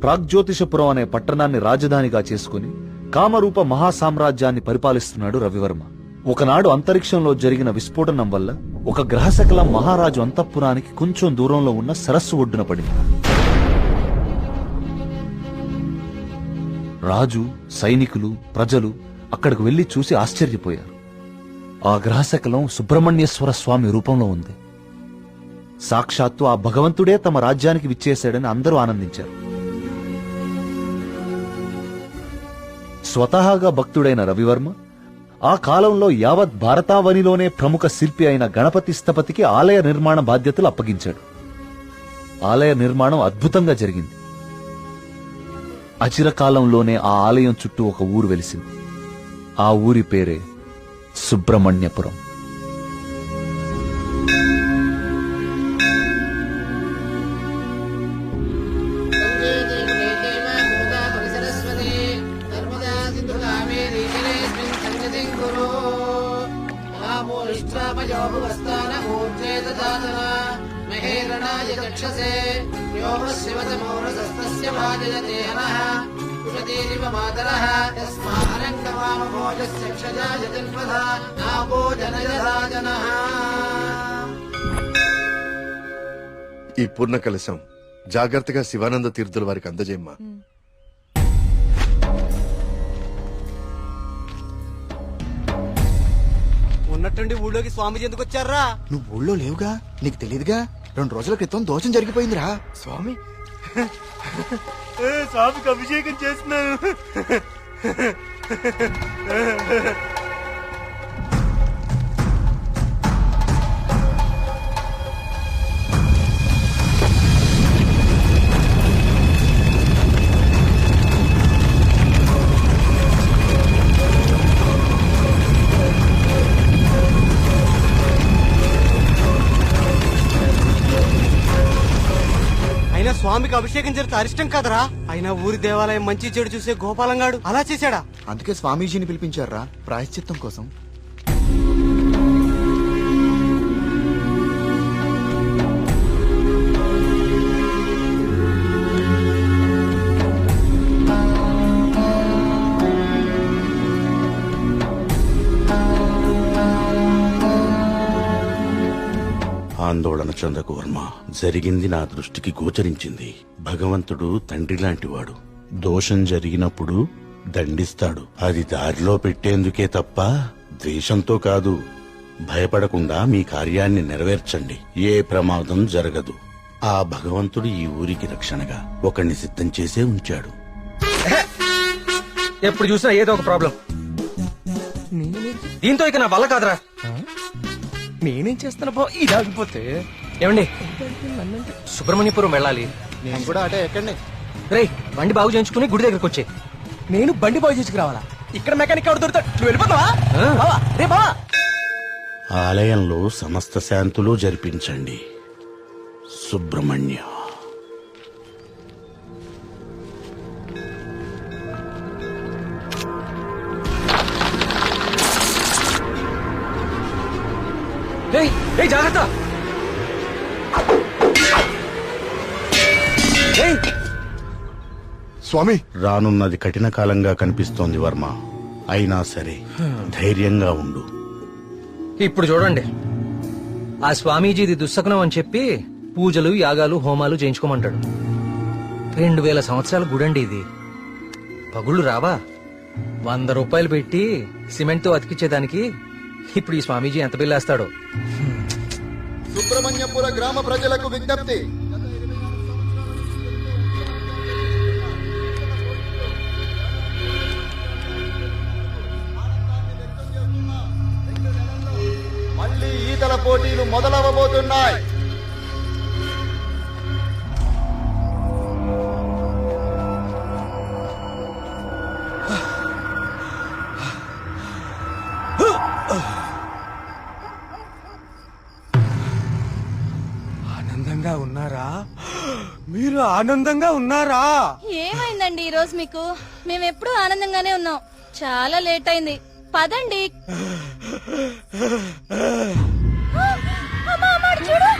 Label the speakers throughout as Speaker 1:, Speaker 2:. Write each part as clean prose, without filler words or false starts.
Speaker 1: ప్రాగ్జ్యోతిషపురం అనే పట్టణాన్ని రాజధానిగా చేసుకుని కామరూప మహాసామ్రాజ్యాన్ని పరిపాలిస్తున్నాడు రవివర్మ. ఒకనాడు అంతరిక్షంలో జరిగిన విస్ఫోటనం వల్ల ఒక గ్రహశకలం మహారాజు అంతఃపురానికి కొంచెం దూరంలో ఉన్న సరస్సు ఒడ్డున పడింది. రాజు, సైనికులు, ప్రజలు అక్కడికి వెళ్లి చూసి ఆశ్చర్యపోయారు. ఆ గ్రహశకలం సుబ్రహ్మణ్యేశ్వర స్వామి రూపంలో ఉంది. సాక్షాత్తు ఆ భగవంతుడే తమ రాజ్యానికి విచ్చేశాడని అందరూ ఆనందించారు. స్వతహాగా భక్తుడైన రవివర్మ ఆ కాలంలో యావత్ భారతావనిలోనే ప్రముఖ శిల్పి అయిన గణపతి స్థపతికి ఆలయ నిర్మాణ బాధ్యతలు అప్పగించాడు. ఆలయ నిర్మాణం అద్భుతంగా జరిగింది. అచిరకాలంలోనే ఆ ఆలయం చుట్టూ ఒక ఊరు వెలిసింది. ఆ ఊరి పేరే సుబ్రహ్మణ్యపురం.
Speaker 2: ఈ పూర్ణ కలశం జాగ్రత్తగా శివానంద తీర్థుల వారికి అందజేయమ్మా.
Speaker 3: ఉన్నట్టుండి ఊళ్ళోకి స్వామీజీ ఎందుకు వచ్చారా?
Speaker 4: నువ్వు ఊళ్ళో లేవుగా, నీకు తెలియదుగా. 2 రోజుల క్రితం దోషం జరిగిపోయిందిరా.
Speaker 3: స్వామి స్వామికి అభిషేకం చేస్తున్నాను. స్వామికి అభిషేకం జరిగితే అరిష్టం కదరా. అయినా ఊరి దేవాలయం మంచి చెడు చూసే గోపాలంగాడు అలా చేశాడా?
Speaker 4: అందుకే స్వామీజీని పిలిపించారా ప్రాయశ్చిత్తం కోసం.
Speaker 5: ఆందోళన చెందకు వర్మ. జరిగింది నా దృష్టికి గోచరించింది. భగవంతుడు తండ్రి లాంటివాడు. దోషం జరిగినప్పుడు దండిస్తాడు. అది దారిలో పెట్టేందుకే తప్ప ద్వేషంతో కాదు. భయపడకుండా మీ కార్యాన్ని నెరవేర్చండి. ఏ ప్రమాదం జరగదు. ఆ భగవంతుడు ఈ ఊరికి రక్షణగా ఒకణ్ణి సిద్ధం చేసే ఉంచాడు.
Speaker 6: ఎప్పుడు చూసినా ఏదో ఒక ప్రాబ్లం. దీంతో ఇక నా వల్ల కాదురా.
Speaker 3: నేనేం చేస్తున్నా బా ఇదాగిపోతే.
Speaker 6: ఏమండి, సుబ్రహ్మణ్యపురం వెళ్ళాలి.
Speaker 4: నేను కూడా అటే ఎక్కడనే.
Speaker 6: రేయ్, బండి బాగు చేయించుకుని గుడి దగ్గరకు వచ్చే.
Speaker 3: నేను బండి బాగు చేసుకురావాలా? ఇక్కడ మెకానిక్ ఎవరు దొరుకుతాడు? నువ్వు వెళ్ళిపోతావా? బావా, రే బావా.
Speaker 5: ఆలయంలో సమస్త శాంతులు జరిపించండి. సుబ్రహ్మణ్య.
Speaker 6: జాగ్రత్త.
Speaker 2: స్వామి,
Speaker 5: రానున్నది కఠిన కాలంగా కనిపిస్తోంది వర్మ. అయినా సరే ధైర్యంగా ఉండు.
Speaker 6: ఇప్పుడు చూడండి, ఆ స్వామీజీది దుస్సకనం అని చెప్పి పూజలు, యాగాలు, హోమాలు చేయించుకోమంటాడు. 2000 సంవత్సరాల గుడండి ఇది. పగుళ్ళు రావా? 100 రూపాయలు పెట్టి సిమెంట్ తో అతికిచ్చేదానికి ఇప్పుడు ఈ స్వామీజీ ఎంత బిల్లేస్తాడో.
Speaker 4: సుబ్రహ్మణ్యపుర గ్రామ ప్రజలకు విజ్ఞప్తి. మళ్ళీ ఈతల పోటీలు మొదలవబోతున్నాయి.
Speaker 3: ఆనందంగా ఉన్నారా? మీరు ఆనందంగా ఉన్నారా?
Speaker 7: ఏమైందండి ఈ రోజు మీకు? మేమెప్పుడు ఆనందంగానే ఉన్నాం. చాలా లేట్ అయింది, పదండి. చూడు,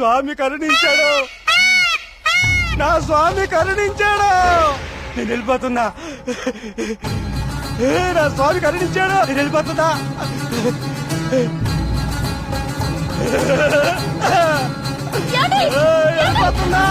Speaker 3: స్వామి కరుణించాడు, నా స్వామి కరుణించాడు. నేను వెళ్ళిపోతున్నా. నా స్వామి కరుణించాడు, నేను వెళ్ళిపోతున్నా. వెళ్ళిపోతున్నా.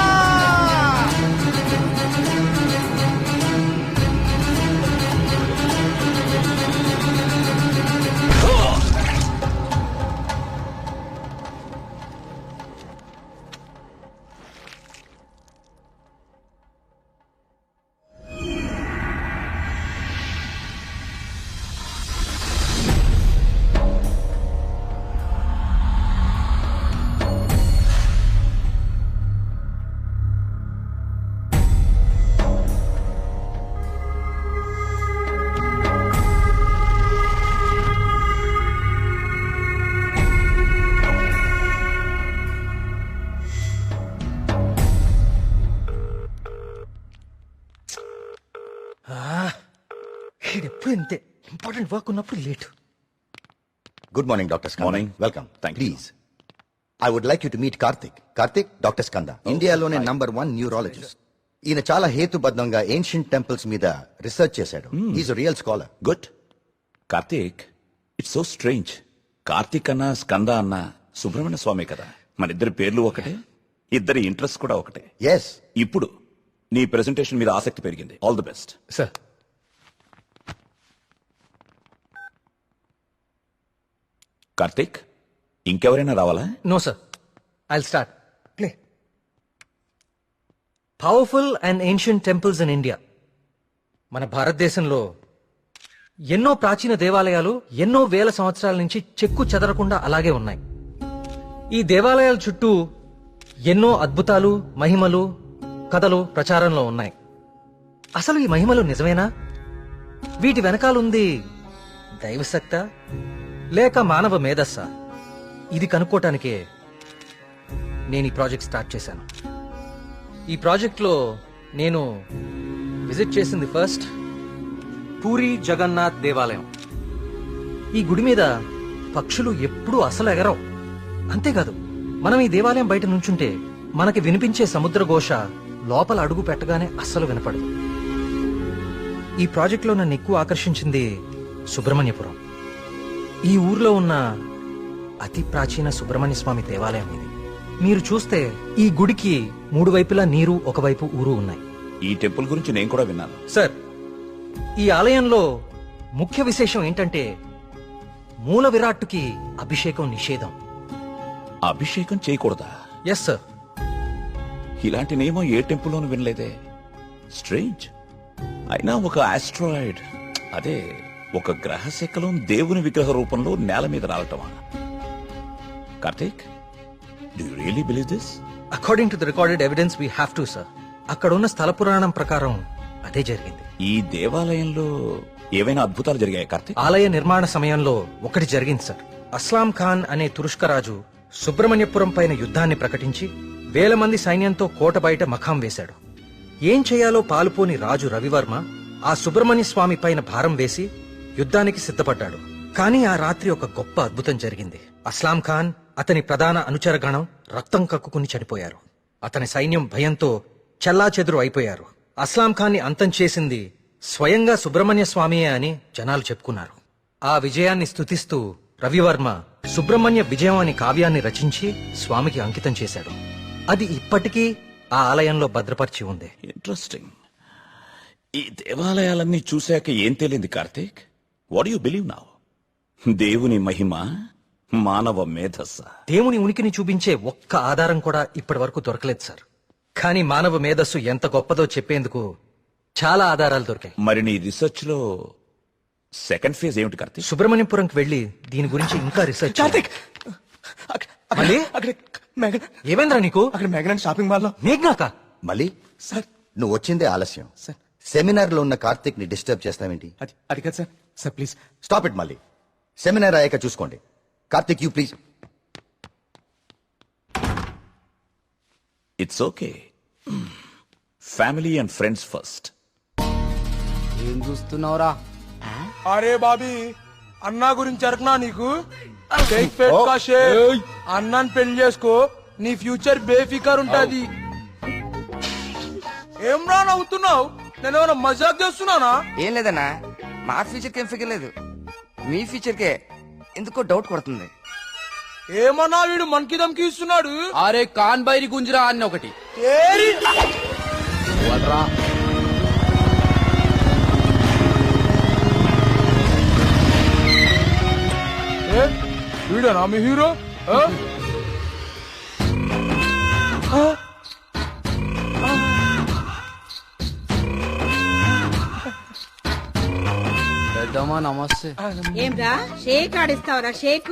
Speaker 6: ఎప్పుడు ఇంతే, ఇంపార్టెంట్ వర్క్ ఉన్నప్పుడు late.
Speaker 8: Good morning doctor Skanda.
Speaker 5: Morning.
Speaker 8: Welcome.
Speaker 5: Thank you.
Speaker 8: Please I would like you to meet Karthik. Karthik, doctor Skanda, ఇండియాలోనే #1 న్యూరాలజిస్ట్. ఈయన చాలా హేతుబద్ధంగా ఏన్షియంట్ టెంపుల్స్ మీద రీసెర్చ్ చేశాడు. Is real scholar.
Speaker 9: Good. Karthik, it's so strange. Karthik అన్న స్కంద అన్న సుబ్రహ్మణ్య స్వామి కదా, మన ఇద్దరి పేర్లు ఒకటే, ఇద్దరి ఇంట్రెస్ట్ కూడా ఒకటే.
Speaker 8: ఎస్.
Speaker 9: ఇప్పుడు నీ ప్రెజెంటేషన్ మీద ఆసక్తి పెరిగింది. All the best.
Speaker 6: Sir,
Speaker 9: Karthik, ఇంకెవరైనా రావాలా?
Speaker 6: No sir, I'll start. Play. Powerful and ancient temples in India. మన భారతదేశంలో ఎన్నో ప్రాచీన దేవాలయాలు ఎన్నో వేల సంవత్సరాల నుంచి చెక్కు చెదరకుండా అలాగే ఉన్నాయి. ఈ దేవాలయాల చుట్టూ ఎన్నో అద్భుతాలు, మహిమలు, కథలు ప్రచారంలో ఉన్నాయి. అసలు ఈ మహిమలు నిజమేనా? వీటి వెనకాలుంది దైవశక్తా లేక మానవ మేధస్సా? ఇది కనుక్కోటానికే నేను ఈ ప్రాజెక్ట్ స్టార్ట్ చేశాను. ఈ ప్రాజెక్ట్లో నేను విజిట్ చేసింది ఫస్ట్ పూరి జగన్నాథ్ దేవాలయం. ఈ గుడి మీద పక్షులు ఎప్పుడూ అసలు ఎగరవు. అంతేకాదు, మనం ఈ దేవాలయం బయట నుంచుంటే మనకి వినిపించే సముద్ర ఘోష లోపల అడుగు పెట్టగానే అస్సలు వినపడదు. ఈ ప్రాజెక్ట్లో నన్ను ఎక్కువ ఆకర్షించింది సుబ్రహ్మణ్యపురం. ఈ ఊర్లో ఉన్న అతి ప్రాచీన సుబ్రహ్మణ్య స్వామి దేవాలయం ఇది. మీరు చూస్తే ఈ గుడికి 3 వైపులా నీరు, ఒకవైపు ఊరు ఉన్నాయి.
Speaker 9: ఈ టెంపుల్ గురించి నేను కూడా విన్నాను.
Speaker 6: సార్, ఈ ఆలయంలో ముఖ్య విశేషం ఏంటంటే మూల విరాట్టుకి అభిషేకం నిషేధం.
Speaker 9: అభిషేకం చేయకూడదా?
Speaker 6: Yes sir.
Speaker 9: ఇలాంటి నియమం ఏ టెంపుల్లోనూ వినలేదే. స్ట్రేంజ్. అయినా ఒక ఆస్ట్రాయిడ్, అదే ఒక గ్రహ శకలం దేవుని విగ్రహ రూపంలో నేల మీద రావటమా? Karthik, do you really believe this?
Speaker 6: According to the recorded evidence we have to sir. అక్కడ ఉన్న స్థల పురాణం ప్రకారం అదే జరిగింది.
Speaker 9: ఈ దేవాలయంలో ఏవైనా అద్భుతాలు జరిగాయి కార్తీక్?
Speaker 6: ఆలయ నిర్మాణ సమయంలో ఒకటి జరిగింది సార్. అస్లాం ఖాన్ అనే తురుష్క రాజు సుబ్రహ్మణ్యపురం పైన యుద్ధాన్ని ప్రకటించి 1000 మంది సైన్యంతో కోట బయట మఖాం వేశాడు. ఏం చేయాలో పాలుపోని రాజు రవివర్మ ఆ సుబ్రహ్మణ్య స్వామి పైన భారం వేసి యుద్ధానికి సిద్ధపడ్డాడు. కానీ ఆ రాత్రి ఒక గొప్ప అద్భుతం జరిగింది. అస్లాం ఖాన్, అతని ప్రధాన అనుచరగణం రక్తం కక్కుకుని చనిపోయారు. అతని సైన్యం భయంతో చెల్లాచెదురు అయిపోయారు. అస్లాం ఖాన్ని అంతం చేసింది స్వయంగా సుబ్రహ్మణ్య స్వామియే అని జనాలు చెప్పుకున్నారు. ఆ విజయాన్ని స్తుతిస్తూ రవివర్మ సుబ్రహ్మణ్య విజయం అనే కావ్యాన్ని రచించి స్వామికి అంకితం చేశాడు. అది ఇప్పటికీ ఆ ఆలయంలో భద్రపరిచి ఉంది.
Speaker 9: ఇంట్రెస్టింగ్. ఈ దేవాలయాలన్నీ చూశాక ఏం తేలింది Karthik? What you believe now? దేవుని మహిమ, మానవ మేధస్స?
Speaker 6: దేవుని ఉనికిని చూపించే ఒక్క ఆధారం కూడా ఇప్పటి వరకు దొరకలేదు సార్. కానీ మానవ మేధస్సు ఎంత గొప్పదో చెప్పేందుకు చాలా ఆధారాలు దొరికాయి.
Speaker 9: మరి నీ రీసెర్చ్ లో సెకండ్ ఫేజ్ ఏమిటి కార్తీక్?
Speaker 6: సుబ్రహ్మణ్యపురంకి వెళ్లి దీని గురించి ఇంకా రీసెర్చ్ చేయాలి. మళ్ళీ? ఏమైందిరా నీకు?
Speaker 4: అక్కడ మేఘనా షాపింగ్ మాల్ లో.
Speaker 6: మేఘ్నాకా?
Speaker 8: మళ్ళీ
Speaker 4: సార్,
Speaker 8: నువ్వు వచ్చిందే ఆలస్యం.
Speaker 4: సార్,
Speaker 8: సెమినార్ లో ఉన్న కార్తిక్ ని డిస్టర్బ్ చేస్తావేంటి?
Speaker 4: అది కాదు sir. Sir please
Speaker 8: stop it. మళ్ళీ సెమినార్ అయ్యాక చూసుకోండి. Karthik, you please.
Speaker 9: It's okay. Family and friends first.
Speaker 3: ఏం చూస్తున్నావురా?
Speaker 10: అరే బాబీ, అన్నా గురించి అరకనా నీకు? షేక్ పేట్ కా షేక్. అన్నాన్ని పెళ్లి చేసుకో, నీ ఫ్యూచర్ బేఫికర్ ఉంటది. ఏం రా నవ్వుతున్నావు? నేను ఏమైనా మజాక్ చేస్తున్నానా?
Speaker 3: ఏం లేదన్నా, మా ఫ్యూచర్ ఏం ఫిగర్ లేదు, మీ ఫ్యూచర్ కే ఎందుకో డౌట్ కొడుతుంది.
Speaker 10: ఏమన్నా వీడు మనకి దమ్కి ఇస్తున్నాడు.
Speaker 3: అరే కాన్ బైరి గుంజరా అన్న ఒకటి.
Speaker 10: ఏరి! ఏ, వీడేనా మీ హీరో? ఆ? ఆ?
Speaker 3: పెద్దమ్మా నమస్తే.
Speaker 11: ఏంరా షేక్ ఆడిస్తావరా? షేక్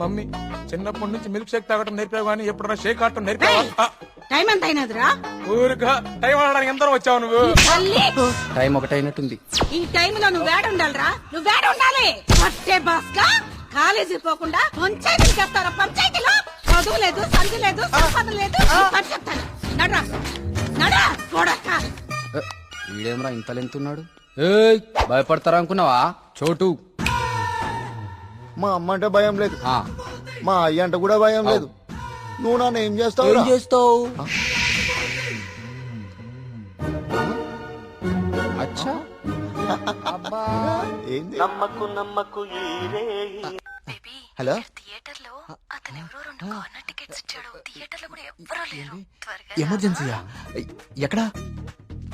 Speaker 10: మమ్మీ చిన్నప్పటి నుంచి మిల్క్ షేక్ తాగటం నేర్పావు కానీ ఎప్పుడన్నా షేక్ ఆడటం నేర్పావా?
Speaker 11: టైం ఎంత అయినదిరా?
Speaker 10: ఊరుగా టైం ఆడడానికి ఎంత వచ్చావు నువ్వు?
Speaker 11: తల్లి,
Speaker 3: టైం ఒకటైనట్టుంది.
Speaker 11: ఈ టైంలో నువ్వు వేడ ఉండాలిరా, నువ్వు వేడ ఉండాలి. పట్టే బాస్కా కాలేజీ పోకుండా పంచాయతీకి చేస్తారా? పంచాయతీలో చదువు లేదు, సంధి లేదు, సంపద లేదు. పని చెప్తాను, నడరా నడరా చూడక్క.
Speaker 3: వీడేమరా ఇంత లెంతున్నాడు? భయపడతారా అనుకున్నావా? చోటు
Speaker 4: మా అమ్మ అంటే భయం లేదు, మా అయ్య అంటే కూడా భయం లేదు. నువ్వు నన్ను ఏం చేస్తావు?
Speaker 3: ఏం చేస్తావు? అచ్చా
Speaker 4: ఏంది?
Speaker 7: హలో, థియేటర్ లో అతను ఎవరో 2 కార్నర్ టికెట్స్ ఇచ్చాడు. థియేటర్ లో కూడా ఎవ్వరూ లేరు. త్వరగా
Speaker 4: ఎమర్జెన్సీయా? ఎక్కడా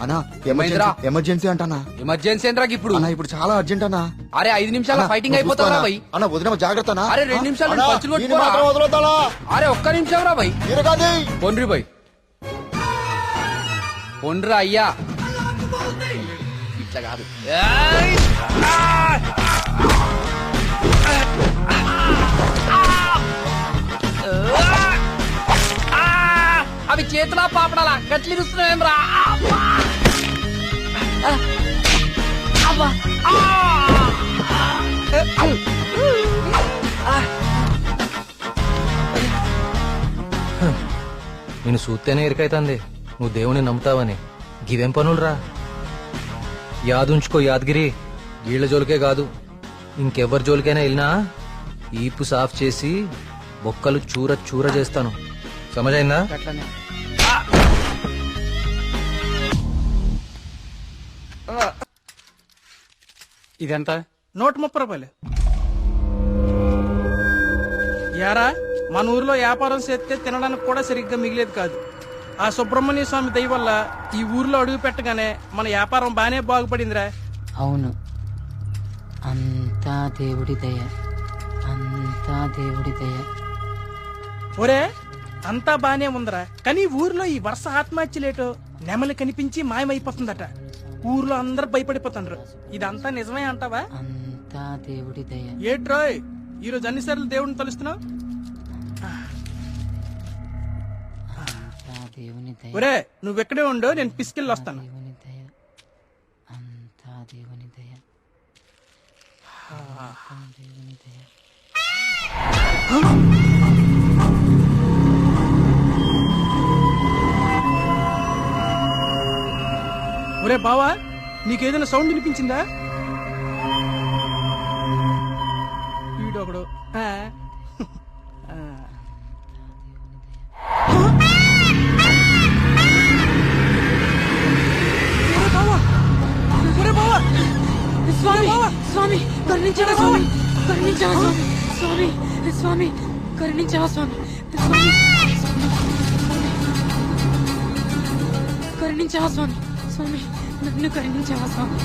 Speaker 4: అన్నా?
Speaker 3: ఏమైందిరా?
Speaker 4: ఎమర్జెన్సీ అంటానా?
Speaker 3: ఎమర్జెన్సీ ఏంద్రా ఇప్పుడు?
Speaker 4: అన్నా ఇప్పుడు చాలా అర్జెంట్ అన్నా.
Speaker 3: అరే 5 నిమిషాల ఫైటింగ్ అయిపోతారా భయ్?
Speaker 4: అన్న వదిన జాగ్రత్త అన్నా.
Speaker 3: అరే 2 నిమిషాలు
Speaker 4: అన్నా,
Speaker 3: పంచులు
Speaker 4: ఈయన
Speaker 3: కొట్టుకోరా?
Speaker 4: మాత్రం వదలొద్దాలా?
Speaker 3: అరే ఒక్క నిమిషం రా భయ్.
Speaker 4: ఈయన కాదు.
Speaker 3: పొండ్రి భయ్, పొండ్రా అయ్యా. ఇట్లా కాదు. అవి చేతులా పాపడాలా గట్లిరుస్తున్నాయేం రా?
Speaker 6: నేను చూస్తేనే ఎరికైతుంది నువ్వు దేవుని నమ్ముతావని. గివేం పనులురా? యాదుంచుకో యాదగిరి, వీళ్ళ జోలికే కాదు ఇంకెవ్వరి జోలికైనా వెళ్ళినా ఈపు సాఫ్ చేసి బొక్కలు చూర చూర చేస్తాను. సమజైందా?
Speaker 3: అట్లనే
Speaker 10: ఇదెంత? 130 రూపాయలు. యారా, మన ఊర్లో వ్యాపారం చేస్తే తినడానికి కూడా సరిగ్గా మిగిలేదు కాదు. ఆ సుబ్రహ్మణ్య స్వామి దయ వల్ల ఈ ఊర్లో అడుగు పెట్టగానే మన వ్యాపారం బానే బాగుపడిందిరా.
Speaker 11: అవును, అంతా దేవుడి దయ, అంతా దేవుడి దయ.
Speaker 10: ఒరే, అంతా బానే ఉందిరా, కానీ ఊర్లో ఈ వరుస ఆత్మహత్యలేటో నెమలి కనిపించి మాయమైపోతుందట. ఊర్లో అందరు భయపడిపోతున్నారు. ఇదంతా నిజమే అంటావా?
Speaker 11: అంతా దేవుడి దయ.
Speaker 10: ఏట్రోయ్, ఈరోజు అన్నిసార్లు దేవుడిని తలుస్తున్నావు?
Speaker 11: అంతా దేవుని దయ,
Speaker 10: ఒరే, నువ్వెక్కడే ఉండు, నేను పిసికెళ్ళి వస్తాను.
Speaker 11: దేవుని దయ, అంతా దేవుని దయ, అంతా దేవుని దయ.
Speaker 10: ఒరే బావా, నీకేదైనా సౌండ్ వినిపించిందా? వీడొకడు.
Speaker 11: స్వామి స్వామి కరుణించవా స్వామి, కరుణించవా స్వామి, స్వామి స్వామి కరుణించవా స్వామి, స్వామి కరుణించవా స్వామి, స్వామి నన్ను కరుణించవా స్వామి.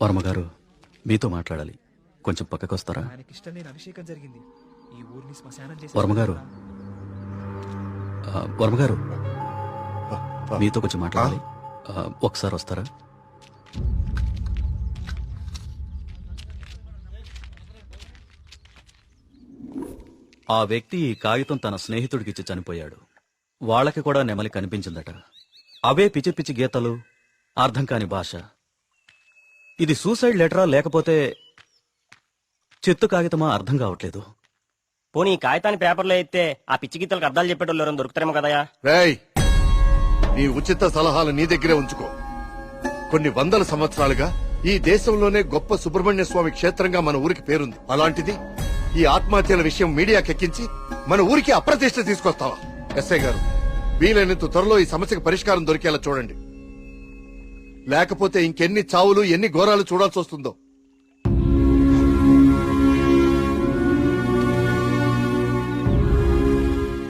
Speaker 12: వర్మగారు, మీతో మాట్లాడాలి, కొంచెం పక్కకొస్తారా? వర్మగారు, వర్మగారు మీతో కొంచెం మాట్లాడాలి. ఒకసారి వస్తారా? ఆ వ్యక్తి ఈ కాగితం తన స్నేహితుడికిచ్చి చనిపోయాడు. వాళ్ళకి కూడా నెమలి కనిపించిందట. అవే పిచ్చి పిచ్చి గీతలు, అర్థం కాని భాష. ఇది సూసైడ్ లెటరా లేకపోతే చెత్త కాగితమా అర్థం కావట్లేదు.
Speaker 13: పోనీ ఈ కాగితాన్ని పేపర్లో అయితే ఆ పిచ్చి గీతలకు అర్థాలు చెప్పేటోళ్ళు ఎవరైనా దొరుకుతారేమో కదయా.
Speaker 2: రేయ్, నీ ఉచిత సలహాలు నీ దగ్గరే ఉంచుకో. కొన్ని వందల సంవత్సరాలుగా ఈ దేశంలోనే గొప్ప సుబ్రహ్మణ్య స్వామి క్షేత్రంగా మన ఊరికి పేరుంది. అలాంటిది ఈ ఆత్మహత్యల విషయం మీడియాకెక్కించి మన ఊరికి అప్రతిష్ట తీసుకొస్తావా? ఎస్ఐ గారు, వీలైనంత త్వరలో ఈ సమస్యకు పరిష్కారం దొరికేలా చూడండి. లేకపోతే ఇంకెన్ని చావులు, ఎన్ని ఘోరాలు చూడాల్సి వస్తుందో.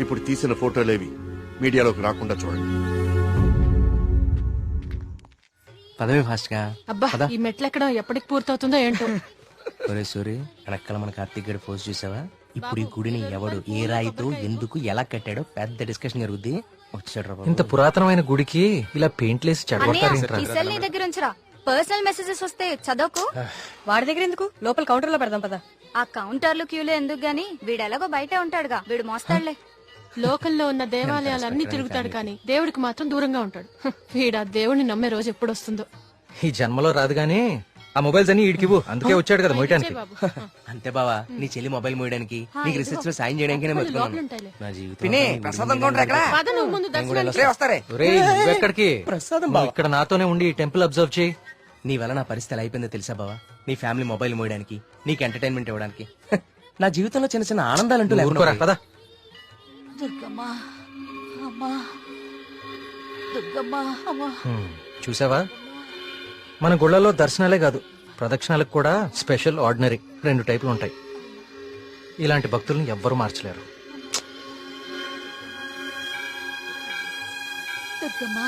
Speaker 2: ఇప్పుడు తీసిన ఫోటోలేవి మీడియాలోకి రాకుండా చూడండి.
Speaker 13: పదవి ఫాస్ట్ గా.
Speaker 11: అబ్బా ఈ మెట్లెక్కడం ఎప్పటికి పూర్తవుతుందో ఏంటో.
Speaker 13: ఒరే సూరి, వెనకాల మన కార్తీక్ గడి పోస్ట్ చూసావా? ఇప్పుడు ఈ గుడిని ఎవడు, ఏ రాయితో, ఎందుకు, ఎలా కట్టాడో పెద్ద డిస్కషన్ జరుగుద్ది.
Speaker 6: ఇంత పురాతనమైన గుడికి ఇలా పెయింట్లేసి చెడగొట్టారేంట్రా?
Speaker 7: నీ దగ్గర ఉంచరా. పర్సనల్ మెసేజెస్ వస్తే చదవకు.
Speaker 11: వాడి దగ్గర ఎందుకు, లోపల కౌంటర్ లో పెడదాం పదా.
Speaker 7: ఆ కౌంటర్లు క్యూలు ఎందుకు గాని, వీడెలాగో బయటే ఉంటాడుగా, వీడు మోస్తాడులే.
Speaker 11: లోకల్లో ఉన్న దేవాలయాలన్నీ తిరుగుతాడు కానీ దేవుడికి మాత్రం దూరంగా ఉంటాడు. వీడా దేవుడిని నమ్మే రోజు ఎప్పుడు వస్తుందో.
Speaker 6: ఈ జన్మలో రాదు గానీ ఆ మొబైల్స్ అన్ని ఈడికివ్వు. అందుకే వచ్చాడు కదా మోయటానికి.
Speaker 13: అంతే బావా, నీ చెల్లి మొబైల్ మోయడానికి, నీకు రీసెర్చ్ లో సాయం చేయడానికి నా జీవితం.
Speaker 6: ఒరేయ్, నువ్వెక్కడికి? నువ్వు ఇక్కడ నాతోనే ఉండి టెంపుల్ అబ్జర్వ్ చేయి.
Speaker 13: నీ వల్ల నా పరిస్థితి ఎలా అయిపోయిందో తెలుసా బావా? నీ ఫ్యామిలీ మొబైల్ మోయడానికి, నీకు ఎంటర్టైన్మెంట్ ఇవ్వడానికి. నా జీవితంలో చిన్న చిన్న ఆనందాలంటూ
Speaker 6: ఊరుకోరా పద.
Speaker 7: దుర్గమ్మా, అమ్మా, దుర్గమ్మా, అమ్మా.
Speaker 6: చూసావా, మన గుళ్ళలో దర్శనాలే కాదు, ప్రదక్షిణాలకు కూడా స్పెషల్, ఆర్డినరీ 2 టైపులు ఉంటాయి. ఇలాంటి భక్తుల్ని ఎవ్వరూ మార్చలేరు.
Speaker 7: దుర్గమ్మా,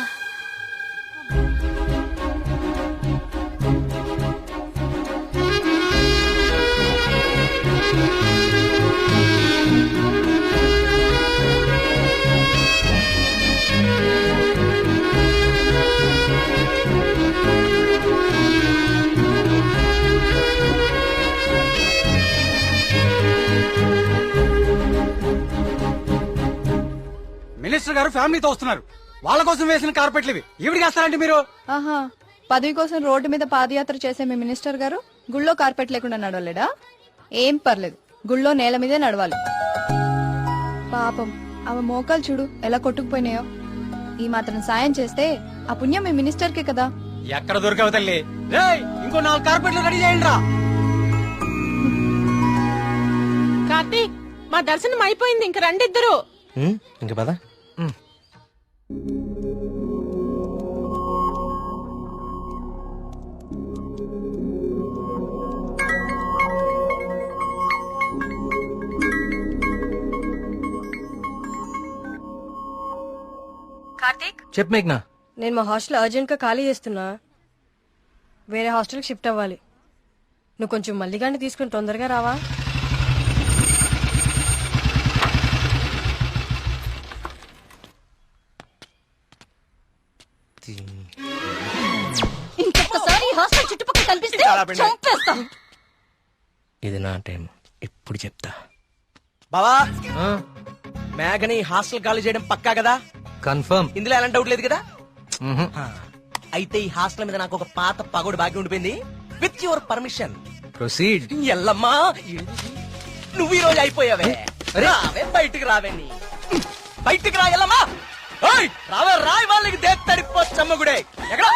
Speaker 3: మినిస్టర్ గారు ఫ్యామిలీతో వస్తున్నారు. వాళ్ళ కోసం వేసిన కార్పెట్లు ఇవి. ఈవిడికి వేస్తారంటే మీరు?
Speaker 11: ఆహా, పదవి కోసం రోడ్డు మీద పాదయాత్ర చేసే మీ మినిస్టర్ గారు గుళ్ళో కార్పెట్ లేకుండా నడవలేడా? ఏం పర్లేదు, గుళ్ళో నేల మీదే నడవాలి. పాపం ఆమె మోకాలు చూడు ఎలా కొట్టుకుపోయినాయో. ఈ మాత్రం సాయం చేస్తే ఆ పుణ్యం మీ మినిస్టర్ కే కదా.
Speaker 3: ఎక్కడ దొరికావు తల్లి? ఇంకో 4 కార్పెట్లు రెడీ చేయండి రా.
Speaker 11: కార్తీక్, మా దర్శనం అయిపోయింది, ఇంక రండి ఇద్దరు.
Speaker 13: ఇంకా పదా.
Speaker 11: కార్తీక్,
Speaker 6: చెప్పు మేఘ్నా.
Speaker 11: నేను మా హాస్టల్ అర్జెంట్ గా ఖాళీ చేస్తున్నా. వేరే హాస్టల్కి షిఫ్ట్ అవ్వాలి. నువ్వు కొంచెం మల్లిగాన్ని తీసుకుని తొందరగా రావా?
Speaker 7: ఇంకొకసారి హాస్టల్ చుట్టుపక్కల కనిపిస్తే చంపేస్తా.
Speaker 13: ఇది నా టైం, ఇప్పుడు చెప్తా. బావా, మేఘని హాస్టల్ ఖాళీ చేయడం పక్కా కదా?
Speaker 6: కన్ఫర్మ్.
Speaker 13: ఇందులో ఎలాంటి డౌట్ లేదు కదా? అయితే ఈ హాస్టల్ మీద నాకు ఒక పాత పగోడు బాకీ ఉండిపోయింది. With your permission
Speaker 6: proceed.
Speaker 13: Yellamma, నువ్వు ఈ రోజు అయిపోయావే. రావే, బయటికి రావే. బయటికి రా ఎల్లమ్మా. రావే, రాయి వాళ్ళకి దేత్తడిపోచ్చమ్మగుడే. ఎక్కడ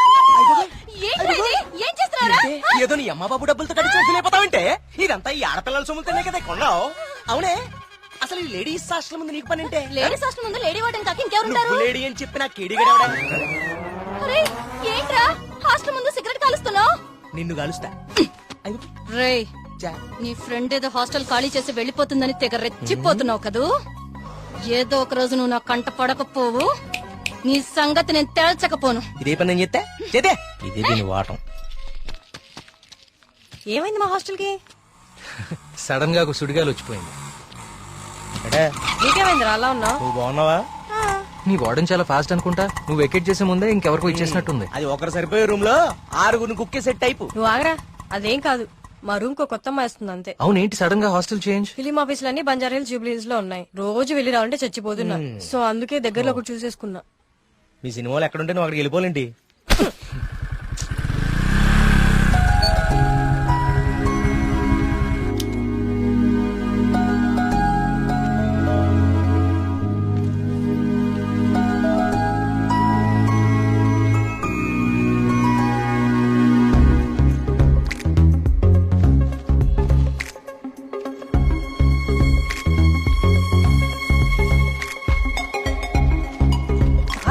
Speaker 7: ఏం చేస్తున్నారా?
Speaker 13: ఏదో నీ అమ్మ బాబు డబ్బులతో కట్టి చూసిపోతావంటే ఇదంతా ఈ ఆడపిల్లల సొమ్ములతోనే కదా కొన్నావు. అవునే, అసలు ఈ లేడీస్ హాస్టల్ ముందు నీకు పని అంటే?
Speaker 7: లేడీస్ హాస్టల్ ముందు లేడీ వార్డెన్ కాక ఇంకెవరుంటారు?
Speaker 13: నువ్వు లేడీ అని చెప్పి నాకు కేడిగడవడా?
Speaker 7: అరే ఏంట్రా హాస్టల్ ముందు సిగరెట్ కాలుస్తున్నావు?
Speaker 13: నిన్ను కాలుస్తా.
Speaker 7: రేయ్, నీ ఫ్రెండ్ ఏదో హాస్టల్ ఖాళీ చేసి వెళ్ళిపోతుందని తెగ రెచ్చిపోతున్నావు కదూ. ఏదో ఒక రోజు నువ్వు నా కంట పడకపోవు, నీ సంగతి నేను తేల్చకపోను.
Speaker 13: ఇదే పని నేను చెప్తే చేతే ఇదే దీని వాటం.
Speaker 11: ఏమైంది మా హాస్టల్ కి?
Speaker 6: సడన్ గా ఒక సుడిగాలు వచ్చిపోయింది.
Speaker 11: నీకేమైంది అలా ఉన్నావు?
Speaker 13: నువ్వు బాగున్నావా?
Speaker 6: నీ వార్డెన్ చాలా ఫాస్ట్ అనుకుంటా. నువ్వు వెకేట్ చేసే ముందే ఇంకెవరికో ఇచ్చేసినట్టుంది.
Speaker 13: అది ఒకరు సరిపోయే రూమ్ లో 6 కుక్కే సెట్ టైపు.
Speaker 14: నువ్వు ఆగరా, అదేం కాదు. మా రూమ్ కో కొత్త అమ్మాయి వస్తుంది అంతే.
Speaker 6: అవునేంటి సడన్ గా హాస్టల్ చేంజ్?
Speaker 14: ఫిలిం ఆఫీసులన్నీ బంజారాహిల్స్ జూబ్లీహిల్స్ లో ఉన్నాయి. రోజు వెళ్ళి రావాలంటే చచ్చిపోతున్నా. సో అందుకే దగ్గరలో ఒకటి చూసేసుకున్నా.
Speaker 13: మీ సినిమాలు ఎక్కడుంటే నువ్వు అక్కడికి వెళ్ళిపోలేంటి.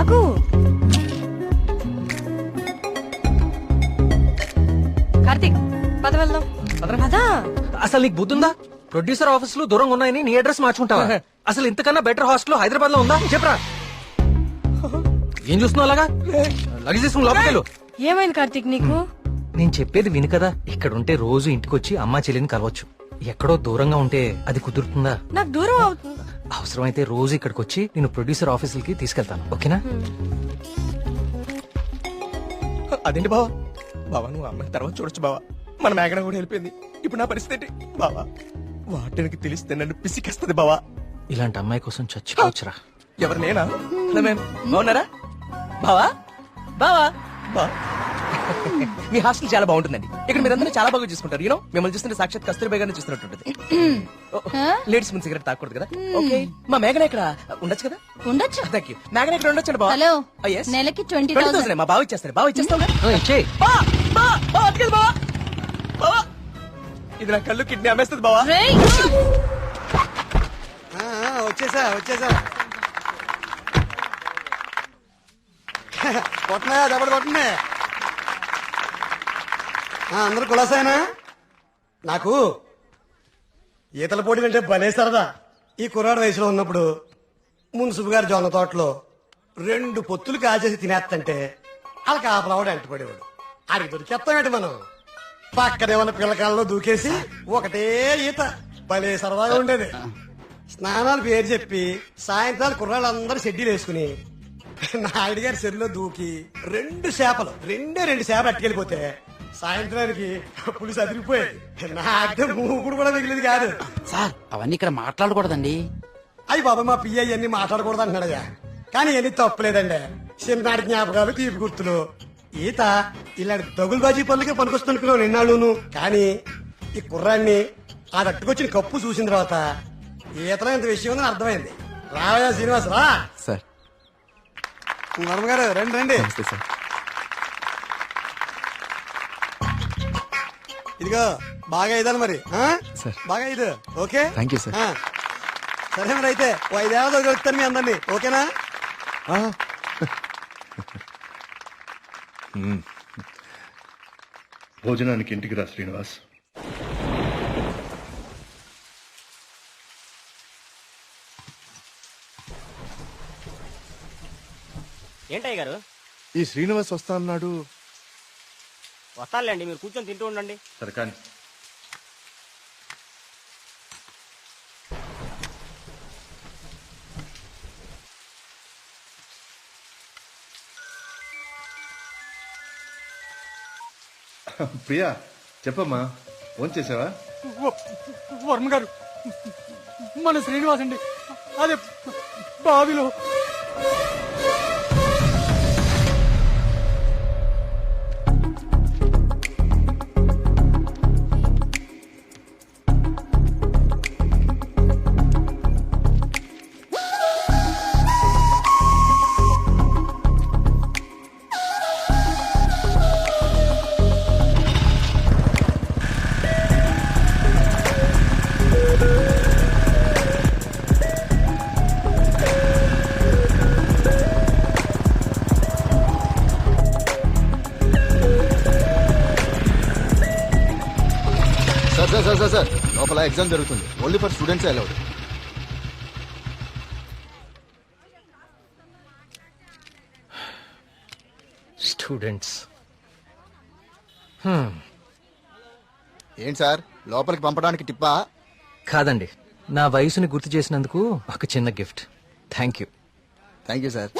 Speaker 14: ఆగు. కార్తీక్ పద వెళ్దాం. పదా.
Speaker 6: అసలు నీకు బుద్ధుందా? ప్రొడ్యూసర్ ఆఫీసులు దూరంగా ఉన్నాయని నీ అడ్రస్ మార్చుకుంటావా? అసలు ఇంతకన్నా బెటర్ హాస్టల్ హైదరాబాద్ లో ఉందా చెప్పరా? ఏం చూస్తున్నావు అలాగా? లగేజ్ తీసుకుని లోపలికి వెళ్ళు.
Speaker 14: ఏమైంది కార్తీక్ నీకు?
Speaker 6: నేను చెప్పేది విను కదా. ఇక్కడ ఉంటే రోజు ఇంటికి వచ్చి అమ్మా చెల్లిని కలవచ్చు. ఎక్కడో దూరంగా ఉంటే అది కుదురుతుందా?
Speaker 14: నాకు దూరం అవుతుంది.
Speaker 6: అవసరమైతే రోజు ఇక్కడికి వచ్చి నేను ప్రొడ్యూసర్ ఆఫీసులకి తీసుకెళ్తాను. ఓకేనా?
Speaker 13: అదేంటి బావా? బావా నువ్వు అమ్మాయి తర్వాత చూడొచ్చు బావా. మన మేఘన కూడా వెళ్ళిపోయింది. ఇప్పుడు నా పరిస్థితి ఏంటి బావా? వాటికి తెలిస్తే నన్ను పిసికేస్తుంది బావా.
Speaker 6: ఇలాంటి అమ్మాయి కోసం చచ్చిపోవచ్చురా.
Speaker 13: ఎవరు నేనా? బాగున్నారా బావా? బావా బా మీ హాస్టల్ చాలా బాగుంటుందండి. ఇక్కడ మీరందరూ చాలా బాగా చూసుకుంటారు. యూనో మిమ్మల్ని చూస్తుంటే సాక్షాత్ కస్తూరిబా గారిని చూస్తున్నట్టుంటది. లేడీస్ ముందు సిగరెట్ తాకూడదు కదా. ఓకే మా మేఘన ఇక్కడ ఉండొచ్చు కదా?
Speaker 7: ఉండొచ్చు.
Speaker 13: Thank you. మేఘన ఇక్కడ ఉండొచ్చు బావా.
Speaker 7: Hello
Speaker 13: Oh, yes.
Speaker 7: నెలకి 20,000.
Speaker 13: మా బావ ఇచ్చేస్తారు. బావ ఇచ్చేస్తావు
Speaker 6: ఇచ్చేయ్.
Speaker 13: ఇది నా కళ్ళు కిడ్నీ అమ్మేస్తుంది బావా.
Speaker 7: రేయ్!
Speaker 3: వచ్చేసా కొట్టనా దెబ్బడు కొట్టనే. అందరు కులాసాయనా? నాకు ఈతల పోటీలు అంటే భలే సరదా. ఈ కుర్రాడు వయసులో ఉన్నప్పుడు మున్సిపు గారి జొన్న తోటలో 2 పొత్తులు కాల్చేసి తినేస్తంటే వాళ్ళకి ఆపలవాడు ఎంటపడేవాడు. ఆడికి దొరికేస్తామేంటి మనం? పక్కనే ఉన్న పిల్లకాలలో దూకేసి ఒకటే ఈత. భలే సరదాగా ఉండేది. స్నానాలు పేరు చెప్పి సాయంత్రాలు కుర్రాళ్ళందరూ షెడ్యూల్ వేసుకుని నాయుడు గారి చెరువులో దూకి 2 చేపలు అట్టుకెళ్ళిపోతే సాయంత్రానికి పులిసి అదిరిపోయేది. నాకే మూకుడు కూడా మిగిలింది కాదు.
Speaker 15: సార్ అవన్నీ ఇక్కడ మాట్లాడకూడదండి.
Speaker 3: అయ్యి బాబా మా పియ్య ఇవన్నీ మాట్లాడకూడదు అంటున్నాడయ్యా. కానీ ఇవన్నీ తప్పులేదండి. చిన్ననాటి జ్ఞాపకాలు, తీపి గుర్తులు. ఈత ఇలాంటి దగులుబాజీ పనులకే పనికొస్తున్నాను నిన్నాళ్ళును. కానీ ఈ కుర్రాన్ని ఆ తట్టుకొచ్చిన కప్పు చూసిన తర్వాత ఈతలో ఇంత విషయం ఉందని అర్థమైంది. రావయ్యా శ్రీనివాస్ రా.
Speaker 15: సార్
Speaker 3: వర్మ గారు రండి రండి. ఇదిగో బాగా ఇదాలి మరి. బాగా ఇది ఓకే.
Speaker 15: Thank you sir.
Speaker 3: సరే మరి అయితే 5 ఏళ్ళ దొరుకుతాను మీ అందరినీ. ఓకేనా?
Speaker 2: భోజనానికి ఇంటికి రా శ్రీనివాస్.
Speaker 13: ఏంటయ్య గారు?
Speaker 2: ఈ శ్రీనివాస్ వస్తా అన్నాడు.
Speaker 13: వస్తానులేండి, మీరు కూర్చొని తింటూ ఉండండి.
Speaker 2: సరే కానీ ప్రియా చెప్పమ్మా, ఫోన్ చేసావా?
Speaker 3: వర్మ గారు మన శ్రీనివాస్ అండి, అదే బావిలో.
Speaker 4: సార్ లోపల ఎగ్జామ్ జరుగుతుంది. Only for students allowed.
Speaker 6: Students
Speaker 4: ఏంటి సార్ లోపలికి పంపడానికి టిప్పా?
Speaker 6: కాదండి, నా వయసుని గుర్తు చేసినందుకు ఒక చిన్న gift. Thank you.
Speaker 4: Thank you sir.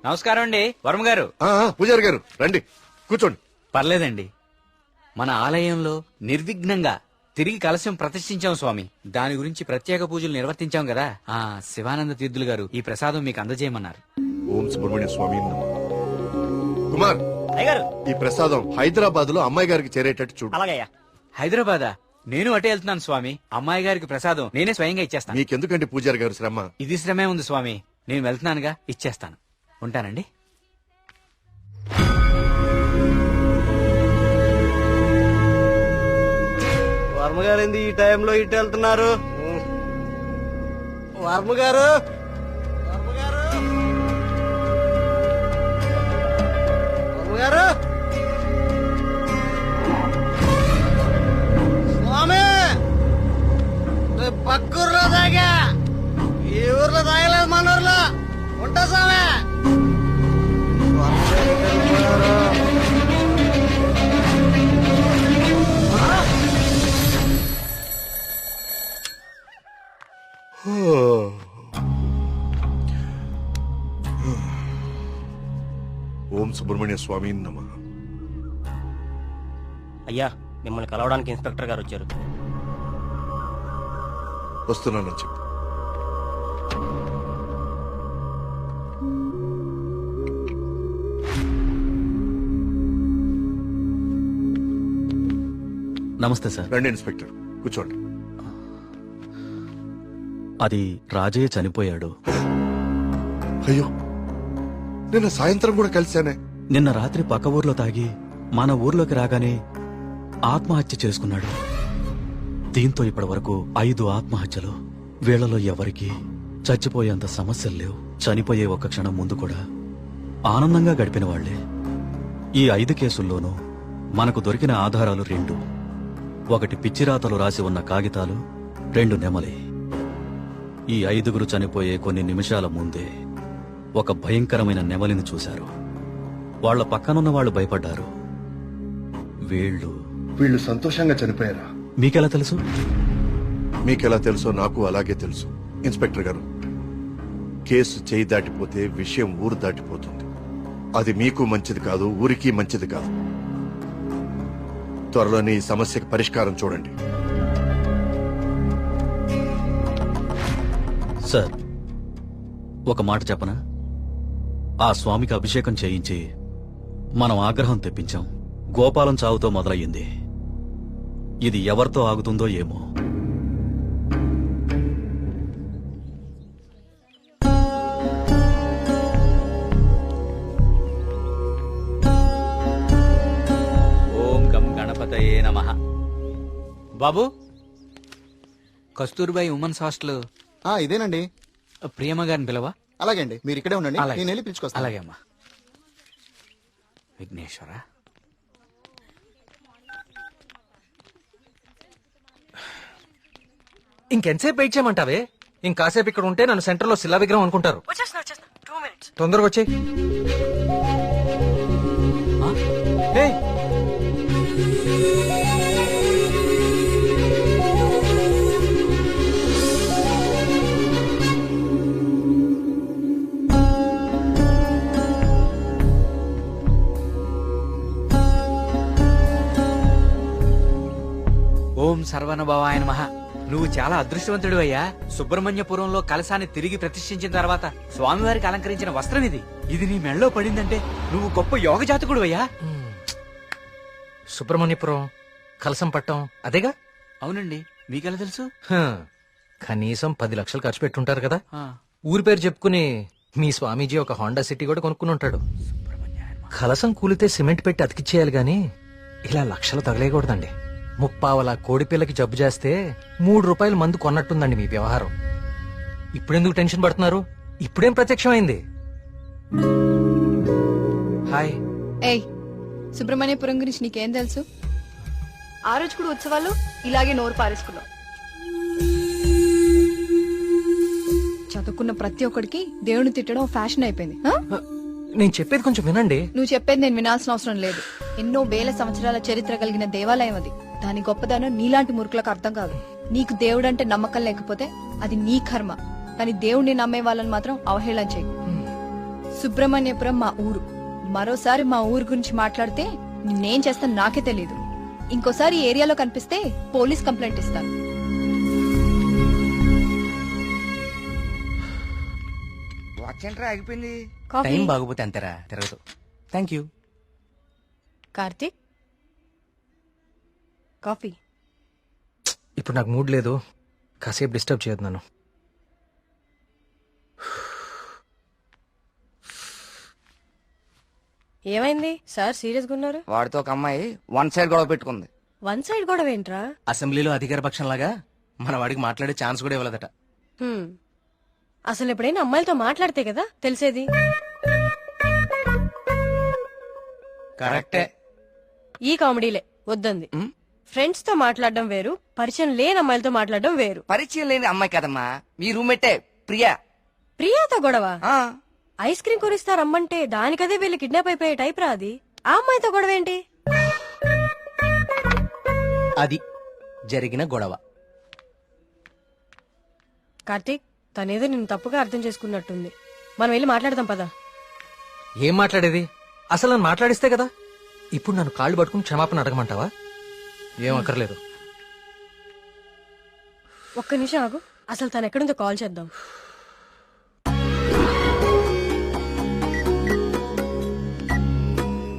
Speaker 15: నమస్కారం అండి వర్మ గారు.
Speaker 2: పూజారి గారు రండి కూర్చోండి.
Speaker 15: పర్లేదండి, మన ఆలయంలో నిర్విఘ్నంగా తిరిగి కలశం ప్రతిష్ఠించాం స్వామి. దాని గురించి ప్రత్యేక పూజలు నిర్వర్తించాం కదా. శివానంద తీర్థులు గారు ఈ ప్రసాదం మీకు అందజేయమన్నారు.
Speaker 2: ఓం సుబ్రహ్మణ్య స్వామి నమః. కుమార్ ఈ ప్రసాదం హైదరాబాద్ లో అమ్మాయి గారికి చేరేటట్టు చూడు.
Speaker 15: అలాగయ్యా. హైదరాబాదా? నేను అటే వెళ్తున్నాను స్వామి. అమ్మాయి గారికి ప్రసాదం నేనే స్వయంగా ఇచ్చేస్తాను.
Speaker 2: మీకెందుకండి పూజారి గారు శ్రమ?
Speaker 15: ఇది శ్రమే ఉంది స్వామి. నేను వెళ్తున్నానుగా, ఇచ్చేస్తాను. ఉంటానండి.
Speaker 3: వర్మ గారు ఏంది ఈ టైంలో ఇటు వెళ్తున్నారు? వర్మ గారు, వర్మ గారు, వర్మ గారు, స్వామి రేపు పక్క ఊర్లో తాగా, ఈ ఊర్లో తాగలేదు, మన ఊర్లో ఉంటా స్వామి.
Speaker 2: ఓం సుబ్రహ్మణ్య స్వామి నమః.
Speaker 16: అయ్యా, మిమ్మల్ని కలవడానికి ఇన్స్పెక్టర్ గారు వచ్చారు.
Speaker 2: వస్తున్నానని చెప్పు.
Speaker 12: నమస్తే సార్.
Speaker 2: రండి ఇన్స్పెక్టర్, కూర్చోండి.
Speaker 12: అది రాజయ్య చనిపోయాడు.
Speaker 2: అయ్యో, నిన్న సాయంత్రం కూడా కలిశానే.
Speaker 12: నిన్న రాత్రి పక్క ఊర్లో తాగి మన ఊర్లోకి రాగానే ఆత్మహత్య చేసుకున్నాడు. దీంతో ఇప్పటి వరకు 5 ఆత్మహత్యలు. వీళ్లలో ఎవరికి చచ్చిపోయేంత సమస్యలు లేవు. చనిపోయే ఒక్క క్షణం ముందు కూడా ఆనందంగా గడిపిన వాళ్లే. ఈ 5 కేసుల్లోనూ మనకు దొరికిన ఆధారాలు 2. ఒకటి పిచ్చిరాతలు రాసి ఉన్న కాగితాలు, 2 నెమలి. ఈ 5గురు చనిపోయే కొన్ని నిమిషాల ముందే ఒక భయంకరమైన నెమలిని చూశారు. వాళ్ల పక్కనున్న వాళ్ళు భయపడ్డారు.
Speaker 2: వీళ్ళు సంతోషంగా చనిపోయారా?
Speaker 12: మీకెలా తెలుసు?
Speaker 2: మీకెలా తెలుసో నాకు అలాగే తెలుసు. ఇన్స్పెక్టర్ గారు, కేసు చేయి దాటిపోతే విషయం ఊరు దాటిపోతుంది. అది మీకు మంచిది కాదు, ఊరికి మంచిది కాదు. త్వరలోనే ఈ సమస్యకి పరిష్కారం చూడండి.
Speaker 12: సార్, ఒక మాట చెప్పనా? ఆ స్వామికి అభిషేకం చేయించి మనం ఆగ్రహం తెప్పించాం. గోపాలం చావుతో మొదలయ్యింది. ఇది ఎవరితో ఆగుతుందో ఏమో.
Speaker 15: ఓం గం గణపతయే నమః. బాబు, కస్తూర్బాయి ఉమెన్స్ హాస్టల్
Speaker 4: ఇదేనండి.
Speaker 15: ప్రియమ్మ గారిని పిలవా?
Speaker 4: అలాగే అండి, మీరు ఇక్కడే ఉండండి,
Speaker 15: అలాగే.
Speaker 4: నేను వెళ్ళి పిలుచుకొస్తాను.
Speaker 15: అలాగే అమ్మా. విఘ్నేశ్వర,
Speaker 6: ఇంకెంతసేపు వెయిట్ చేయమంటావే? ఇంకాసేపు ఇక్కడ ఉంటే నన్ను సెంటర్ లో శిలా విగ్రహం అనుకుంటారు. తొందరగా వచ్చే.
Speaker 15: ఓం సర్వనుభవాయ నమః. నువ్వు చాలా అదృష్టవంతుడు అయ్యా. సుబ్రహ్మణ్యపురంలో కలశాన్ని తిరిగి ప్రతిష్ఠించిన తర్వాత స్వామివారికి అలంకరించిన వస్త్రం ఇది. ఇది నీ మెళ్ళలో పడిందంటే నువ్వు గొప్ప యోగ జాతకుడు అయ్యా.
Speaker 6: సుబ్రహ్మణ్యపురం కలసం పట్టం అదేగా?
Speaker 15: అవునండి, మీకెలా తెలుసు?
Speaker 6: కనీసం 10 లక్షలు ఖర్చు పెట్టుంటారు కదా. ఊరి పేరు చెప్పుకుని మీ స్వామీజీ ఒక హోండా సిటీ కూడా కొనుక్కుని ఉంటాడు. కలసం కూలితే సిమెంట్ పెట్టి అతికిచ్చేయాలి గాని ఇలా లక్షలు తగలేయకూడదండి. 30 కోడి పిల్లకి జబ్బు చేస్తే 3 రూపాయలు మందు కొన్నట్టుందండి మీ వ్యవహారం. ఇప్పుడెందుకు టెన్షన్ పడుతున్నారు? ఇప్పుడేం ప్రత్యక్షమైంది? హాయ్.
Speaker 17: ఏయ్, సుబ్రహ్మణ్యపురం గురించి నీకేం తెలుసు? ఆ రోజు కూడా ఉత్సవాలు ఇలాగే నోరు పారేసుకున్నావు. చదువుకున్న ప్రతి ఒక్కడికి దేవుని తిట్టడం ఫ్యాషన్ అయిపోయింది.
Speaker 6: నేను చెప్పేది కొంచెం వినండి.
Speaker 17: నువ్వు చెప్పేది నేను వినాల్సిన అవసరం లేదు. ఎన్నో వేల సంవత్సరాల చరిత్ర కలిగిన దేవాలయం అది. దాని గొప్పదనం నీలాంటి మురుకులకు అర్థం కాదు. నీకు దేవుడంటే నమ్మకం లేకపోతే అది నీ కర్మ, కానీ దేవుణ్ణి నమ్మే వాళ్ళని మాత్రం అవహేళన చేయి. సుబ్రహ్మణ్యపురం మా ఊరు. మరోసారి మా ఊరు గురించి మాట్లాడితే నేనేం చేస్తాను నాకే తెలీదు. ఇంకోసారి ఈ ఏరియాలో కనిపిస్తే పోలీస్ కంప్లైంట్ ఇస్తాను.
Speaker 13: వాచ్ ఏంట్రా ఆగిపోయింది?
Speaker 14: కాఫీ.
Speaker 13: టైం బాగోపోతే అంతేరా తిరగదు. Thank you.
Speaker 14: కార్తీక్ కాఫీ.
Speaker 6: ఇప్పుడు నాకు మూడ్ లేదు, కాసేపు డిస్టర్బ్ చేయొద్దు నన్ను.
Speaker 14: ఏమైంది సార్ సీరియస్ గా ఉన్నారు?
Speaker 13: వాడితో ఒక అమ్మాయి వన్ సైడ్ గొడవ పెట్టుకుంది.
Speaker 14: వన్ సైడ్ గొడవ ఏంట్రా?
Speaker 13: అసెంబ్లీలో అధికార పక్షం లాగా మన వాడికి మాట్లాడే ఛాన్స్ కూడా ఇవ్వలేదట.
Speaker 14: హ్మ్. అసలు ఎప్పుడైనా అమ్మాయిలతో మాట్లాడితే కదా తెలిసేది.
Speaker 13: కరెక్టే.
Speaker 14: ఈ కామెడీలే వద్దంది. ఫ్రెండ్స్ తో మాట్లాడడం వేరు, పరిచయం లేని అమ్మాయిలతో మాట్లాడడం వేరు.
Speaker 13: పరిచయం లేని అమ్మాయి కదమ్మా, మీ రూమ్మేటే ప్రియా.
Speaker 14: ప్రియాతో గొడవ? ఐస్ క్రీమ్ కొనిస్తా రమ్మంటే దానికదే వీళ్ళు కిడ్నాప్ అయిపోయే టైప్ రా అది. ఆ అమ్మాయితో గొడవ ఏంటి?
Speaker 13: అది జరిగిన గొడవ.
Speaker 14: కార్తీక్ తనేదో నిన్ను తప్పుగా అర్థం చేసుకున్నట్టుంది. మనం వెళ్ళి మాట్లాడదాం పదా.
Speaker 6: ఏం మాట్లాడేది? అసలు నన్ను మాట్లాడిస్తే కదా. ఇప్పుడు నన్ను కాళ్ళు పట్టుకుని క్షమాపణ అడగమంటావా? ఏం అక్కర్లేదు.
Speaker 14: ఒక్క నిమిషం ఆగు, అసలు తను ఎక్కడుందో కాల్ చేద్దాం.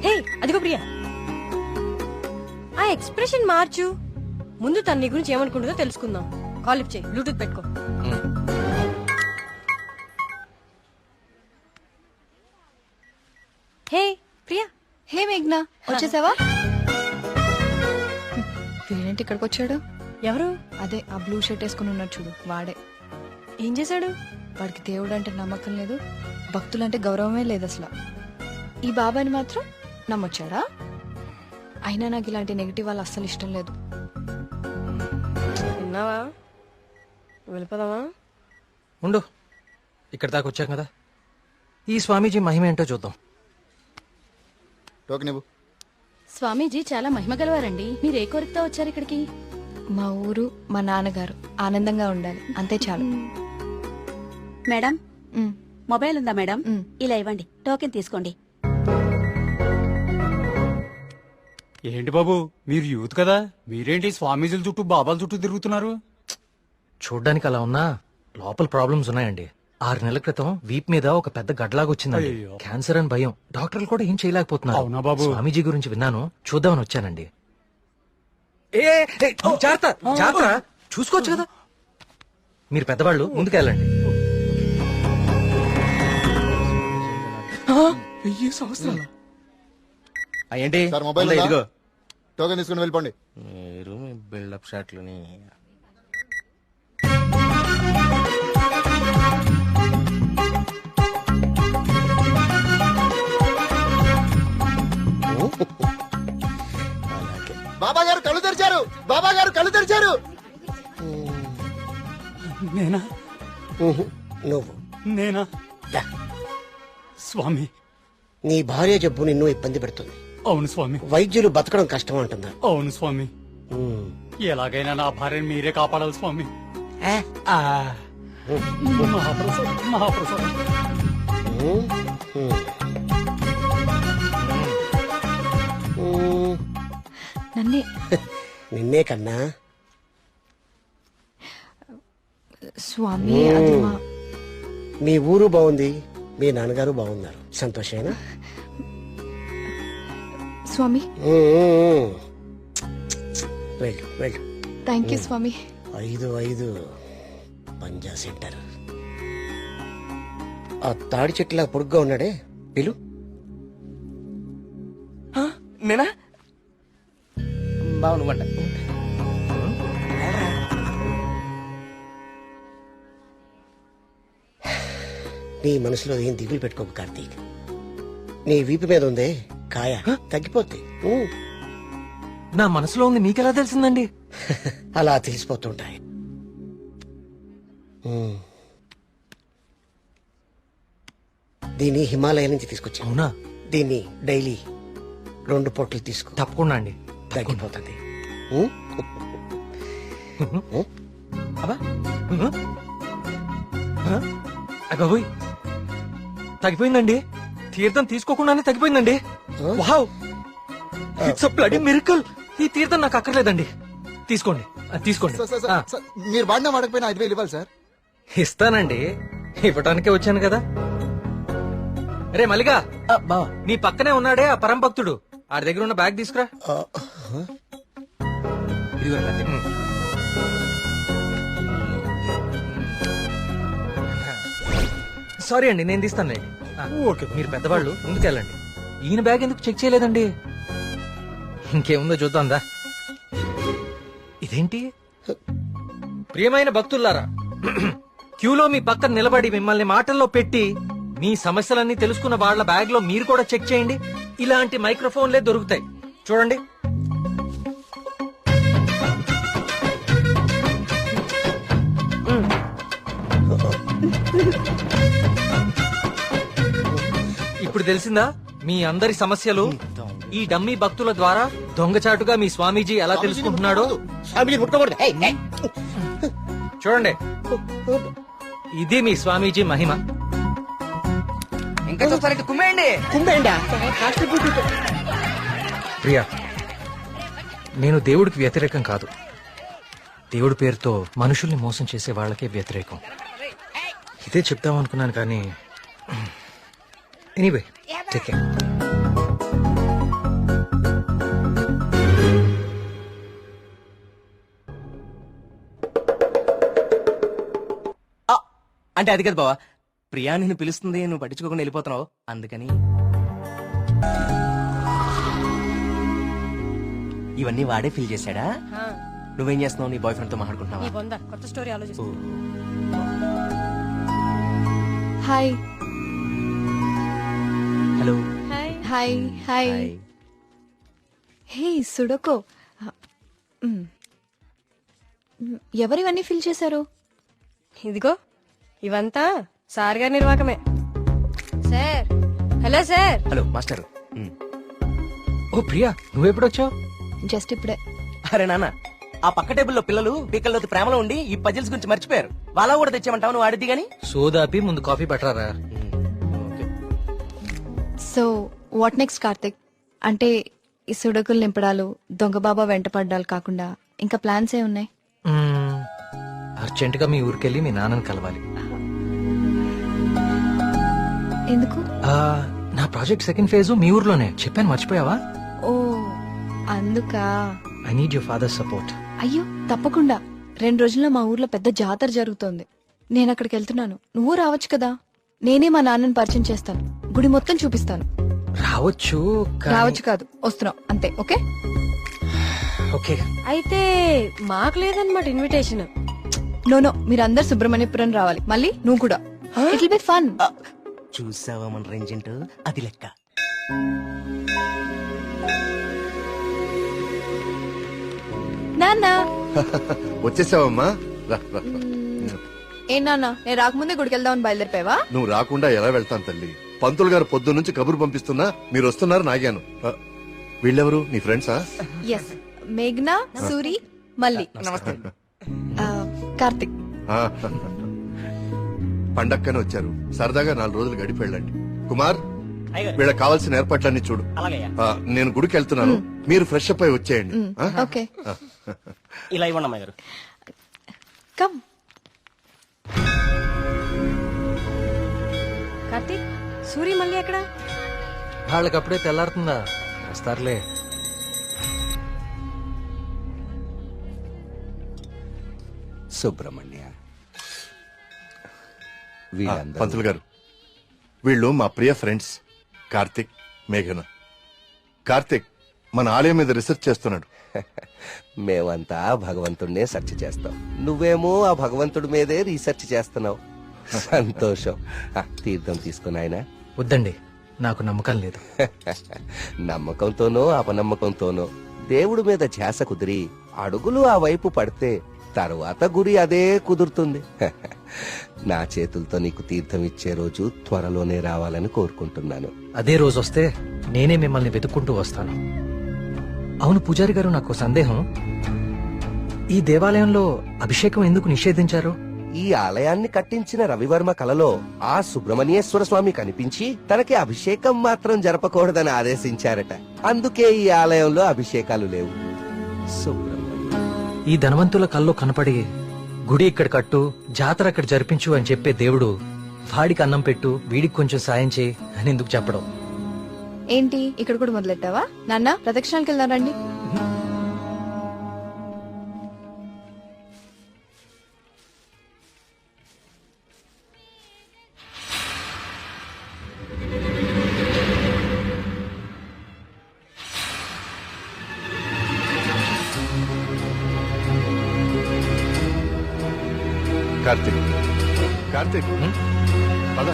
Speaker 14: హే అదిగో ప్రియా. ఆ ఎక్స్ప్రెషన్ మార్చు. ముందు తన నీ గురించి ఏమనుకుంటుందో తెలుసుకుందాం. కాల్ లిఫ్ట్ చేయి, బ్లూటూత్ పెట్టుకో. హే ప్రియా.
Speaker 17: హే మేఘ్నా, వచ్చేసావా? వీడేంటి ఇక్కడికి వచ్చాడు?
Speaker 14: ఎవరు?
Speaker 17: అదే ఆ బ్లూ షర్ట్ వేసుకుని ఉన్నాడు చూడు, వాడే.
Speaker 14: ఏం చేశాడు?
Speaker 17: వాడికి దేవుడు అంటే నమ్మకం లేదు, భక్తులంటే గౌరవమే లేదు అసలు. ఈ బాబాని మాత్రం నమ్మొచ్చాడా? అయినా నాకు ఇలాంటి నెగిటివ్ వాళ్ళు అస్సలు ఇష్టం లేదు.
Speaker 14: విన్నావా? వెళ్ళిపోదామా?
Speaker 6: ఉండు, ఇక్కడ దాకా వచ్చాం కదా, ఈ స్వామీజీ మహిమ ఏంటో చూద్దాం.
Speaker 7: స్వామీజీ చాలా మహిమ గలవారండి. మీరు ఏ కోరికతో వచ్చారు ఇక్కడికి?
Speaker 17: మా ఊరు, మా నాన్నగారు ఆనందంగా ఉండాలి, అంతే చాలు.
Speaker 11: మేడం మొబైల్ ఉందా మేడం? ఇలా ఇవ్వండి, టోకెన్ తీసుకోండి.
Speaker 18: ఏంటి బాబు, మీరు యూత్ కదా, మీరేంటి స్వామీజీల చుట్టూ బాబాల చుట్టూ తిరుగుతున్నారు?
Speaker 6: చూడ్డానికి అలా ఉన్నా లోపల ప్రాబ్లమ్స్ ఉన్నాయండి. 6 నెలల క్రితం వీప్ మీద ఒక పెద్ద గడ్లాగా వచ్చిందండి.
Speaker 18: అయ్యో.
Speaker 6: క్యాన్సర్ అని భయం, డాక్టర్లు కూడా ఏం చేయలేకపోతున్నారు.
Speaker 18: అవునా బాబు?
Speaker 6: స్వామీజీ గురించి విన్నాను, చూద్దామని వచ్చానండి. జాగ్రత్త జాగ్రత్త, చూసుకోవచ్చు కదా. మీరు పెద్దవాళ్ళు, ముందుకెళ్ళండి.
Speaker 18: 1000 సంవత్సరాలు
Speaker 13: ఏంటి
Speaker 4: సార్ మొబైల్
Speaker 13: ఉందా?
Speaker 4: ఉందా?
Speaker 13: ఇదిగో
Speaker 4: టోకెన్ తీసుకుని వెళ్ళిపోండి.
Speaker 13: మీరు మీ బిల్డప్ షాట్లని.
Speaker 4: బాబా గారు కళ్ళు తెరిచారు, బాబా గారు కళ్ళు తెరిచారు.
Speaker 18: నేనా?
Speaker 3: నువ్వు
Speaker 18: నేనా? స్వామి,
Speaker 3: నీ భార్య జబ్బు నిన్ను ఇబ్బంది పెడుతుంది.
Speaker 18: అవును స్వామి.
Speaker 3: వైద్యులు బతకడం కష్టం అంటున్నారు.
Speaker 18: అవును స్వామి. ఎలాగైనా నా భార్యను మీరే కాపాడాలి స్వామి. మహాప్రసాదం, మహాప్రసాదం.
Speaker 17: నన్నే
Speaker 3: నిన్నే కన్నా.
Speaker 17: స్వామి, అది మా
Speaker 3: మీ ఊరు బాగుంది, మీ నాన్నగారు బాగున్నారు, సంతోషేనా?
Speaker 17: స్వామి,
Speaker 3: వెళ్ళు వెళ్ళు.
Speaker 17: థ్యాంక్ యూ స్వామి.
Speaker 3: 5 పంజా సెంటర్. ఆ తాడి చెట్టులా పొడుగ్గా ఉన్నాడే, పిలు.
Speaker 13: నేనా? బాగునుకుంటా.
Speaker 3: నీ మనసులో ఏం దిగులు పెట్టుకోకు కార్తీక్. నీ వీపు మీద ఉందే కాయ, తగ్గిపోద్ది.
Speaker 6: నా మనసులో ఉంది మీకెలా తెలిసిందండి?
Speaker 3: అలా తెలిసిపోతుంటాయి. దీన్ని హిమాలయ నుంచి తీసుకొచ్చా.
Speaker 6: అవునా?
Speaker 3: దీన్ని డైలీ 2 పొట్లు తీసుకో,
Speaker 6: తప్పకుండా అండి,
Speaker 3: తగ్గిపోతుంది.
Speaker 6: అబ్బాబోయ్ తగ్గిపోయిందండి. తీర్థం తీసుకోకుండానే తగ్గిపోయిందండి. Wow, it's a bloody miracle. ఈ తీర్థం నాకు అక్కర్లేదండి. తీసుకోండి, తీసుకోండి.
Speaker 4: మీరు వాడినా వాడకపోయినా 5,000 ఇవ్వాలి సార్.
Speaker 6: ఇస్తానండి, ఇవ్వటానికే వచ్చాను కదా. రే మల్లిగా, నీ పక్కనే ఉన్నాడే ఆ పరం భక్తుడు, ఆడి దగ్గర ఉన్న బ్యాగ్ తీసుకురా. సారీ అండి, నేను తీస్తానులేండి. ఓకే, మీరు పెద్దవాళ్ళు ముందుకెళ్ళండి. ఈయన బ్యాగ్ ఎందుకు చెక్ చేయలేదండి? ఇంకేముందో చూద్దాందా. ఇదేంటి? ప్రియమైన భక్తులారా, క్యూలో మీ పక్కన నిలబడి మిమ్మల్ని మాటల్లో పెట్టి మీ సమస్యలన్నీ తెలుసుకున్న వాళ్ళ బ్యాగ్ లో మీరు కూడా చెక్ చేయండి. ఇలాంటి మైక్రోఫోన్లే దొరుకుతాయి, చూడండి. ఇప్పుడు తెలిసిందా మీ అందరి సమస్యలు? ఈ డమ్మీ భక్తుల ద్వారా దొంగచాటుగా మీ స్వామీజీ ఎలా తెలుసుకుంటున్నాడో చూడండి. ఇది మీ స్వామీజీ మహిమ.
Speaker 13: ఇంకా చూస్తారంటే కుమ్మేయండి.
Speaker 6: ప్రియా, నేను దేవుడికి వ్యతిరేకం కాదు. దేవుడి పేరుతో మనుషుల్ని మోసం చేసే వాళ్ళకే వ్యతిరేకం. ఇదే చెప్దాం అనుకున్నాను కానీ ఎనీవే, టేక్ కేర్.
Speaker 13: అంటే అది కదా బావా, ప్రియా నిన్ను పిలుస్తుంది, నువ్వు పట్టించుకోకుండా వెళ్ళిపోతున్నావు, అందుకని. ఇవన్నీ వాడే ఫీల్ చేశాడా? నువ్వేం చేస్తున్నావు? నీ బాయ్ ఫ్రెండ్ తో మాట్లాడుకుంటున్నావా?
Speaker 14: కొత్త స్టోరీ ఆలోచిస్తూ.
Speaker 17: Hi.
Speaker 13: Hello.
Speaker 17: Hi. Hi. Hey సుడకో, ఎవరివన్నీ ఫిల్ చేశారు?
Speaker 14: ఇదిగో ఇవంతా సార్ గారి నిర్వాకమే. Sir, hello sir.
Speaker 13: Hello master.
Speaker 6: Oh Priya, నువ్వెప్పుడొచ్చావు?
Speaker 17: జస్ట్ ఇప్పుడే.
Speaker 13: అరే నాన్న, ఆ పక్క టేబుల్లో పిల్లలు పీకల్లోకి ప్రేమలో ఉండి ఈ పజిల్స్ గురించి మర్చిపోయారు. వాళ్ళ కూడా తెచ్చామంటావు, నువ్వు ఆడిద్ది గాని.
Speaker 6: సోదాపి ముందు కాఫీ పట్టరారా.
Speaker 17: So what next Karthik? అంటే ఈ సుడకులు నింపడాలు, దొంగ బాబా వెంట పడ్డాలు కాకుండా ఇంకా ప్లాన్స్ ఏ ఉన్నాయి?
Speaker 6: అర్జెంట్ గా మీ ఊరికెళ్ళి మీ నాన్నని కలవాలి.
Speaker 17: ఎందుకు?
Speaker 6: నా ప్రాజెక్ట్ సెకండ్ ఫేజ్ మీ ఊర్లోనే, చెప్పాను మర్చిపోయావా?
Speaker 17: ఓ అందుకా.
Speaker 6: I need your father support.
Speaker 17: అయ్యో తప్పకుండా. 2 రోజుల్లో మా ఊర్లో పెద్ద జాతర జరుగుతోంది. నేను అక్కడికి వెళ్తున్నాను. నువ్వు రావచ్చు కదా. నేనే మా నాన్నని పరిచయం చేస్తాను, గుడి మొత్తం చూపిస్తాను.
Speaker 6: రావచ్చు
Speaker 17: రావచ్చు కాదు, వస్తున్నావు అంతే. Okay
Speaker 6: okay.
Speaker 14: అయితే మాకు లేదన్నమాట ఇన్విటేషన్.
Speaker 17: నో, మీరందరు సుబ్రహ్మణ్యపురం రావాలి. మళ్ళీ నువ్వు కూడా. It will be fun.
Speaker 13: చూసావా మన రేంజ్ ఏంటో, అది లెక్క.
Speaker 17: నాన్న
Speaker 2: వచ్చేసావమ్మా, రా, రా.
Speaker 17: ఏ నాన్న, నేను రాకముందే గుడికి వెళ్దామని బయలుదేరిపోయావా?
Speaker 2: నువ్వు రాకుండా ఎలా వెళ్తాను తల్లి? పంతులు గారు పొద్దు నుంచి కబురు పంపిస్తున్నా మీరు వస్తున్నారు నాగాను. వీళ్ళెవరు, నీ ఫ్రెండ్సా?
Speaker 17: ఎస్, మేఘ్నా, సూరి, మల్లి. కార్తిక్.
Speaker 2: పండక్కనే వచ్చారు, సరదాగా 4 రోజులు గడిపి వెళ్ళండి. కుమార్, వీళ్ళకి కావాల్సిన ఏర్పాట్లన్నీ చూడు. నేను గుడికి వెళ్తున్నాను, మీరు ఫ్రెష్ అప్ అయి వచ్చేయండి.
Speaker 17: ఓకే.
Speaker 16: ఇలా ఇవ్వండి అమ్మాయి గారు.
Speaker 17: కమ్.
Speaker 14: కార్తీక్, సూరి మళ్ళీ ఎక్కడ?
Speaker 6: వాళ్ళకి అప్పుడే తెల్లారుతుందా, వస్తారులే.
Speaker 8: సుబ్రహ్మణ్య,
Speaker 2: పంతులు గారు, వీళ్ళు మా ప్రియ ఫ్రెండ్స్ కార్తిక్, మేఘన. కార్తిక్ మన ఆలయం మీద రీసెర్చ్ చేస్తున్నాడు.
Speaker 19: మేమంతా భగవంతుడినే సెర్చ్ చేస్తాం, నువ్వేమో ఆ భగవంతుడి మీదే రీసెర్చ్ చేస్తున్నావు. సంతోషం. తీర్థం తీసుకుని ఆయన.
Speaker 6: వద్దండి, నాకు నమ్మకం లేదు.
Speaker 19: నమ్మకంతోనో అపనమ్మకంతోనో దేవుడి మీద ధ్యాస కుదిరి అడుగులు ఆ వైపు పడితే తరువాత గురి అదే కుదురుతుంది. నా చేతులతో నీకు తీర్థం ఇచ్చే రోజు త్వరలోనే రావాలని కోరుకుంటున్నాను.
Speaker 6: అదే రోజు వస్తే నేనే మిమ్మల్ని వెతుక్కుంటూ వస్తాను. అవును పూజారి గారు, నాకు సందేహం. ఈ దేవాలయంలో అభిషేకం ఎందుకు నిషేధించారు?
Speaker 19: ఈ ఆలయాన్ని కట్టించిన రవివర్మ కలలో ఆ సుబ్రహ్మణ్యేశ్వర స్వామి కనిపించి తనకి అభిషేకం మాత్రం జరపకూడదని ఆదేశించారట. అందుకే ఈ ఆలయంలో అభిషేకాలు లేవు.
Speaker 6: ఈ ధనవంతుల కల్లో కనపడి గుడి ఇక్కడ కట్టు, జాతర అక్కడ జరిపించు అని చెప్పే దేవుడు వాడికి అన్నం పెట్టు, వీడికి కొంచెం సాయం చేయి అని ఎందుకు చెప్పడం?
Speaker 17: ఏంటి ఇక్కడ కూడా మొదలెట్టావా? నాన్న ప్రదక్షిణాలకు వెళ్దారండి.
Speaker 2: కార్తీక్, కార్తీక్, పద.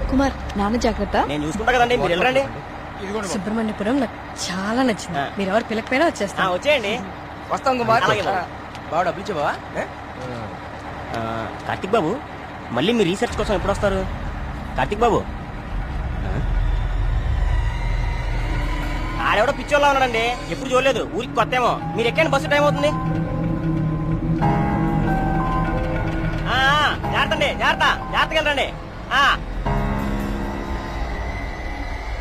Speaker 17: కుమార్ నాన్న జాగ్రత్త.
Speaker 16: నేను చూసుకుంటా కదండి, మీరు వెళ్ళండి.
Speaker 14: సుబ్రహ్మణ్యపురం నాకు చాలా నచ్చింది. మీరు ఎవరు పిల్లకపోయినా వచ్చేస్తా.
Speaker 16: వచ్చేయండి.
Speaker 13: వస్తాం కుమార్.
Speaker 16: అలాగే బావ.
Speaker 13: బావ డబ్బులు ఇచ్చే బావా?
Speaker 16: కార్తిక్ బాబు, మళ్ళీ మీ రీసెర్చ్ కోసం ఎప్పుడు వస్తారు? కార్తిక్ బాబు, ఆడెవడో పిచ్చోళ్ళ ఉన్నాడండి, ఎప్పుడు చూడలేదు, ఊరికి కొత్త ఏమో. మీరు ఎక్కండి, బస్సు టైం అవుతుంది. జాగ్రత్త అండి, జాగ్రత్త, జాగ్రత్తగా వెళ్ళండి.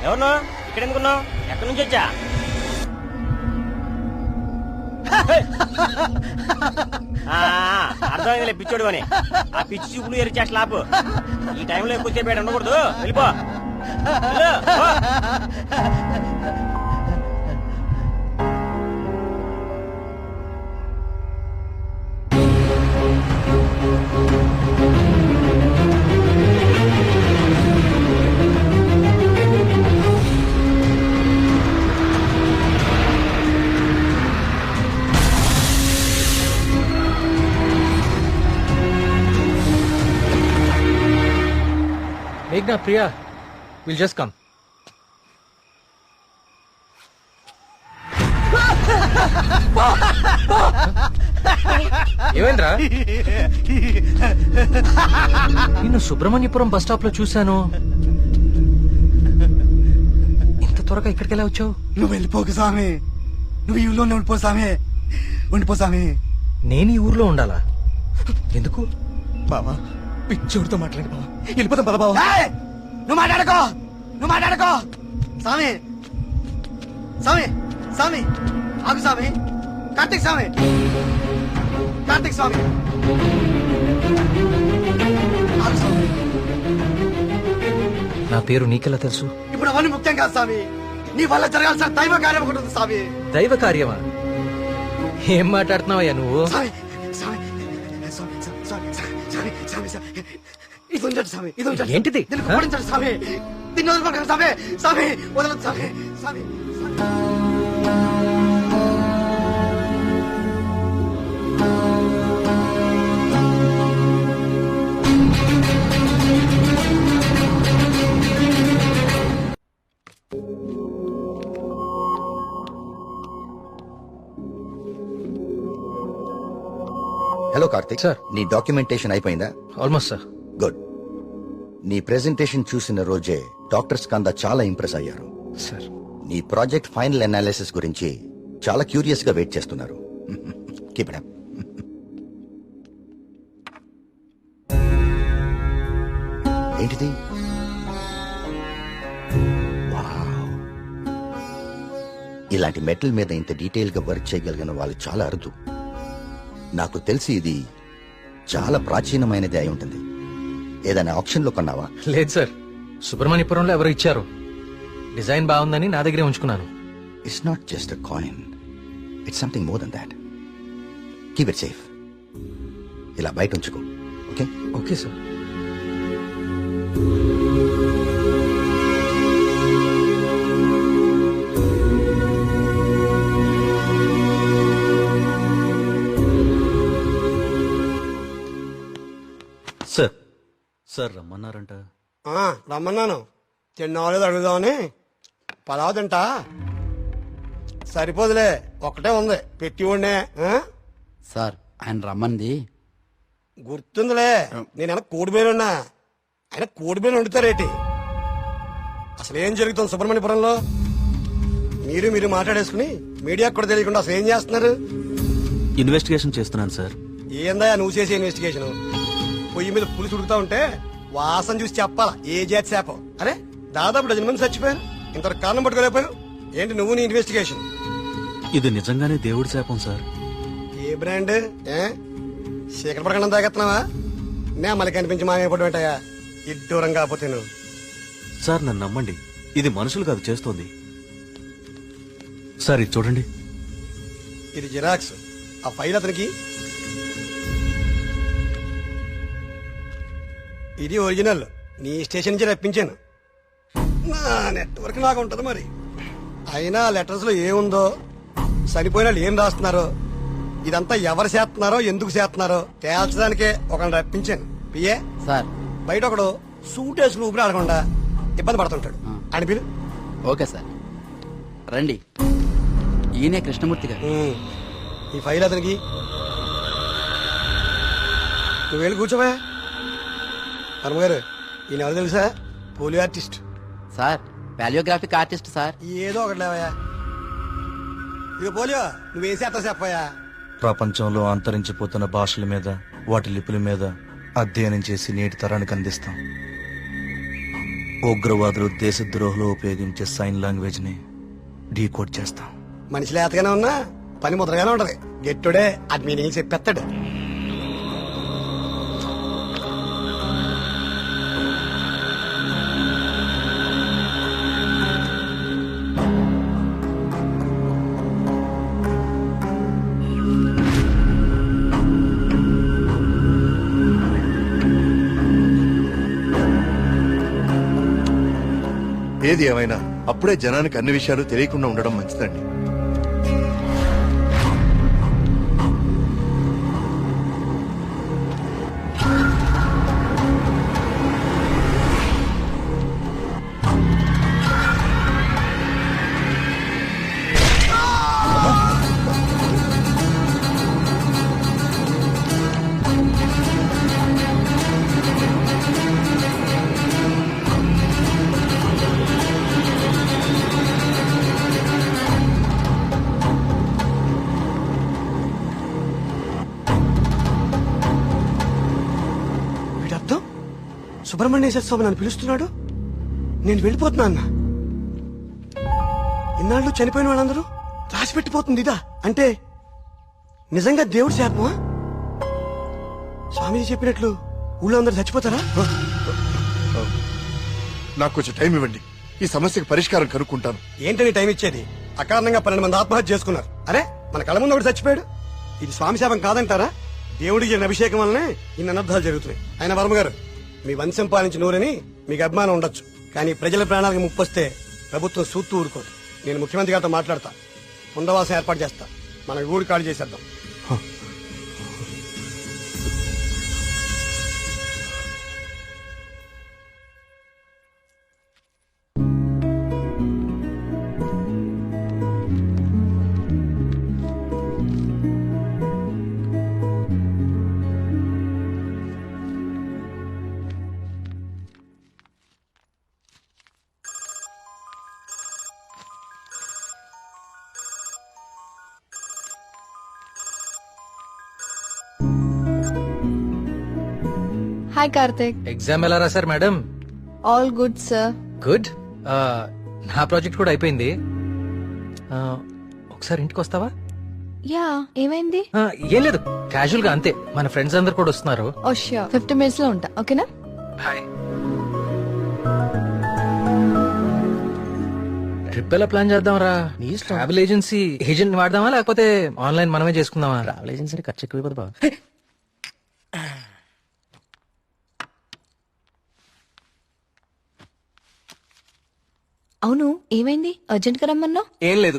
Speaker 16: ఎవరు ఇక్కడ ఎందుకున్నావు? ఎక్కడి నుంచి వచ్చా? అర్థమైందిలే పిచ్చోడు అని. ఆ పిచ్చి చూపులు ఎరి చేస్తా ఆపు. ఈ టైంలో ఎక్కువసేపు ఉండకూడదు, వెళ్ళిపో.
Speaker 6: మేఘ్నా, ప్రియా, విల్ జస్ట్ కమ్. ఏమైందిరా? నిన్ను సుబ్రహ్మణ్యపురం బస్ స్టాప్ లో చూశాను. ఇంత త్వరగా ఇక్కడికి ఎలా వచ్చావు?
Speaker 3: నువ్వు వెళ్ళిపోకు స్వామి, నువ్వు ఈ ఊళ్ళోనే ఉండిపో స్వామి, ఉండిపో స్వామి.
Speaker 6: నేను ఈ ఊర్లో ఉండాలా? ఎందుకు?
Speaker 3: బావా పిచ్చోడితో మాట్లాడి బావా, వెళ్ళిపోతాం పద బావా. నువ్వు మాట్లాడుకో, నువ్వు మాట్లాడుకో. స్వామి, స్వామి, స్వామి, ఆగు స్వామి. కార్తీక్ స్వామి, కార్తీక్ స్వామి, ఆగు స్వామి.
Speaker 6: నా పేరు నీకెలా తెలుసు?
Speaker 3: ఇప్పుడు అవన్నీ ముఖ్యం కాదు స్వామి, నీ వల్ల జరగాల్సిన దైవ కార్యం ఒకటి ఉంది స్వామి.
Speaker 6: దైవ కార్యమా? ఏం మాట్లాడుతున్నావయ్యా నువ్వు?
Speaker 3: స్వామి, స్వామి, స్వామి, స్వామి, స్వామి, స్వామి, స్వామి, ఇది ఉంచండి స్వామి, ఇది ఉంచండి.
Speaker 6: ఏంటిది?
Speaker 3: దీనికి పొడించండి స్వామి, దీన్ని వదలకండి స్వామి, స్వామి వదలదు స్వామి, స్వామి.
Speaker 8: హలో కార్తిక్ సార్, నీ డాక్యుమెంటేషన్ అయిపోయిందా?
Speaker 6: Almost sir.
Speaker 8: గుడ్. నీ ప్రెజెంటేషన్ చూసిన రోజే డాక్టర్ స్కంద చాలా ఇంప్రెస్ అయ్యారు
Speaker 6: సార్.
Speaker 8: నీ ప్రాజెక్ట్ ఫైనల్ అనాలిసిస్ గురించి చాలా క్యూరియస్ గా వెయిట్ చేస్తున్నారు. Keep it up. ఏంటిది? వావ్. ఇలాంటి మెటల్ మీద ఇంత డీటెయిల్ గా వర్క్ చేయగలిగిన వాళ్ళు చాలా అరుదు. నాకు తెలిసి ఇది చాలా ప్రాచీనమైనది అయి ఉంటుంది. ఏదైనా ఆప్షన్ లో కొన్నావా?
Speaker 6: లేదు సార్, సుబ్రహ్మణ్యపురంలో ఎవరు ఇచ్చారు. డిజైన్ బాగుందని నా దగ్గరే ఉంచుకున్నాను.
Speaker 8: It's not just a coin, it's something more than that. Keep it safe. ఇలా బయట ఉంచుకో. Okay?
Speaker 6: Okay sir.
Speaker 12: Sir, sir రమ్మన్నారంట.
Speaker 3: రమ్మన్నాను, తిన్నావాలేదు అడుగుదామని. పలావ్ తింటా. సరిపోదులే, ఒక్కటే ఉంది, పెట్టి ఉండే.
Speaker 20: సార్ ఆయన రమ్మంది
Speaker 3: గుర్తుందిలే, నేను కోడి పేరున్నా. ఆయన కోడి మీద వండుతారేటి? అసలు ఏం జరుగుతుంది సుబ్రహ్మణ్యపురంలో? మీరు మాట్లాడేసుకుని మీడియాకు కూడా తెలియకుండా అసలు ఏం చేస్తున్నారు?
Speaker 12: ఇన్వెస్టిగేషన్ చేస్తున్నాను సార్.
Speaker 3: ఏందా నువ్వు చేసే ఇన్వెస్టిగేషన్? పొయ్యి మీద పులుసు ఉడుకుతా ఉంటే వాసన చూసి చెప్పాలా ఏ జాతి శాపం? అరే దాదాపు 10 మంది చచ్చిపోయారు, ఇంతవరకు కారణం పట్టుకోలేకపోయావు ఏంటి నువ్వు నీ ఇన్వెస్టిగేషన్?
Speaker 12: ఇది నిజంగానే దేవుడి శాపం సార్.
Speaker 3: ఏ బ్రాండ్? శేఖర ప్రకటన తాగెత్తున్నావా? నే మళ్ళీ కనిపించి మాయపడి ఉంటాయా ఇడ్డూరం కాకపోతే నువ్వు?
Speaker 12: సార్ నన్ను నమ్మండి, ఇది మనుషులు కాదు చేస్తోంది. సార్ ఇది చూడండి.
Speaker 3: ఇది జిరాక్స్. ఆ ఫైల్ అతనికి. ఇది ఒరిజినల్. నీ స్టేషన్ నుంచి రప్పించాను. నా నెట్వర్క్ నాకు ఉంటది మరి. అయినా లెటర్స్ లో ఏముందో, చనిపోయిన వాళ్ళు ఏం రాస్తున్నారో, ఇదంతా ఎవరు చేస్తున్నారో ఎందుకు చేస్తున్నారో తేల్చడానికే ఒకరిని రప్పించాను. పిఏ
Speaker 15: సార్,
Speaker 3: బయట ఒకడు సూట్ వేసుకుని ఊపిరి ఆడకుండా ఇబ్బంది పడుతుంటాడు. ఆయన పిలు.
Speaker 15: ఓకే సార్, రండి. ఈయనే కృష్ణమూర్తి గారు.
Speaker 3: ఈ ఫైల్ అతనికి. నువ్వు వెళ్ళి కూర్చోవా. వర్మగారు ఈయన ఎవరు తెలుసా? Polio artist
Speaker 15: sir. Paleographic artist sir.
Speaker 3: ఏదో ఒకటి లేవయా. ఇక పోలియో నువ్వేం చేస్తావు చెప్పయా?
Speaker 1: ప్రపంచంలో అంతరించిపోతున్న భాషల మీద, వాటి లిపుల మీద అధ్యయనం చేసి నేటి తరానికి అందిస్తాం. ఉగ్రవాదులు దేశద్రోహులు ఉపయోగించే సైన్ లాంగ్వేజ్ ని డీకోడ్ చేస్తాం.
Speaker 3: మనిషి లేతగానే ఉన్నా పని ముద్రగానే ఉంటది. గెట్టుడే అది మీనింగ్ చెప్పేస్తాడు.
Speaker 2: ఏది ఏమైనా అప్పుడే జనానికి అన్ని విషయాలు తెలియకుండా ఉండడం మంచిదండి.
Speaker 3: సుబ్రహ్మణ్యేశ్వర స్వామి నన్ను పిలుస్తున్నాడు. నేను వెళ్ళిపోతున్నా అన్న. ఇన్నాళ్ళు చనిపోయిన వాళ్ళందరూ రాసి పెట్టిపోతుంది ఇదా? అంటే నిజంగా దేవుడి శాపమా? స్వామీజీ చెప్పినట్లు ఊళ్ళో అందరూ చచ్చిపోతారా?
Speaker 2: నాకు కొంచెం టైం ఇవ్వండి, ఈ సమస్యకు పరిష్కారం కనుక్కుంటాను.
Speaker 3: ఏంటని టైం ఇచ్చేది? అకారణంగా 12 మంది ఆత్మహత్య చేసుకున్నారు. అరే మన కళ్ళ ముందు ఒకటి చచ్చిపోయాడు. ఇది స్వామి శాపం కాదంటారా? దేవుడికి జరిగిన అభిషేకం వల్లనే ఇన్ని అనర్థాలు జరుగుతున్నాయి. ఆయన వర్మ గారు, మీ వంశం పాలించి నూరని మీకు అభిమానం ఉండొచ్చు, కానీ ప్రజల ప్రాణాలకు ముప్పొస్తే ప్రభుత్వం సూత్తు ఊరుకోదు. నేను ముఖ్యమంత్రి గారితో మాట్లాడతా, పునరావాసం ఏర్పాటు చేస్తా. మన ఊరు ఖాళీ చేసేద్దాం.
Speaker 17: హాయ్ కార్తిక్.
Speaker 6: ఎగ్జామ్ ఎలా రాశారు madam?
Speaker 17: All good sir.
Speaker 6: Good. నా ప్రాజెక్ట్ కూడా అయిపోయింది. ఒకసారి ఇంటికి వస్తావా?
Speaker 17: యా, ఏమైంది?
Speaker 6: ఏం లేదు, క్యాజువల్ గా అంతే. మన ఫ్రెండ్స్ అందరు కూడా వస్తున్నారు.
Speaker 17: ఓ ష్యూర్, 50 minutes లో ఉంటా. ఓకేనా?
Speaker 6: హాయ్. ట్రిప్ ఎలా ప్లాన్ చేద్దాం రా? ట్రావెల్ ఏజెన్సీ ఏజెంట్ వాడదామా లేకపోతే ఆన్లైన్ మనమే చేసుకుందామా?
Speaker 13: ట్రావెల్ ఏజెన్సీ ఖర్చు ఎక్కువ బాబా.
Speaker 17: అవును, ఏమైంది? అర్జెంట్ గా రమ్మన్నావు?
Speaker 13: ఏం లేదు,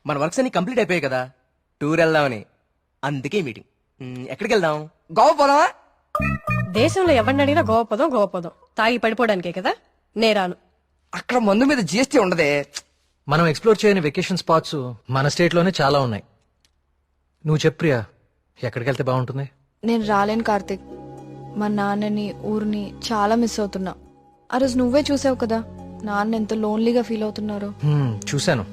Speaker 13: మన వర్క్స్ అన్ని కంప్లీట్ అయిపోయాయి కదా, టూర్ వెళ్దామని. అందుకే మీటింగ్. ఎక్కడికి వెళ్దాం? గోవా పోదామా?
Speaker 14: దేశంలో ఎవరిని అడిగినా గోవా పోదాం. తాగి పడిపోవడానికే కదా. నేరాను.
Speaker 13: అక్కడ మందు మీద జిఎస్టీ ఉండదే.
Speaker 6: మనం ఎక్స్ప్లోర్ చేయని వెకేషన్ స్పాట్స్ మన స్టేట్ లోనే చాలా ఉన్నాయి. నువ్వు చెప్పు ప్రియా, ఎక్కడికి వెళ్తే బాగుంటుంది?
Speaker 17: నేను రాలేను కార్తిక్. మా నాన్నని ఊరిని చాలా మిస్ అవుతున్నా. ఆ రోజు నువ్వే చూసావు కదా నాన్న ఎంత లోన్లీగా ఫీల్ అవుతున్నారో.
Speaker 6: చూశాను.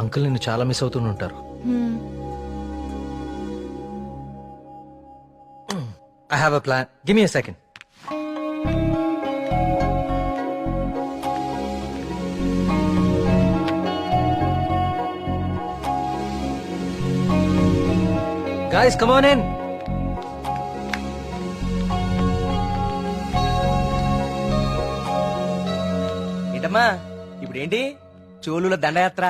Speaker 6: అంకుల్ నిన్ను చాలా మిస్ అవుతుంటారు. I have a plan. Give me a second. Guys, come on in.
Speaker 13: ఏంటమ్మా ఇప్పుడేంటి? చోళుల దండయాత్ర,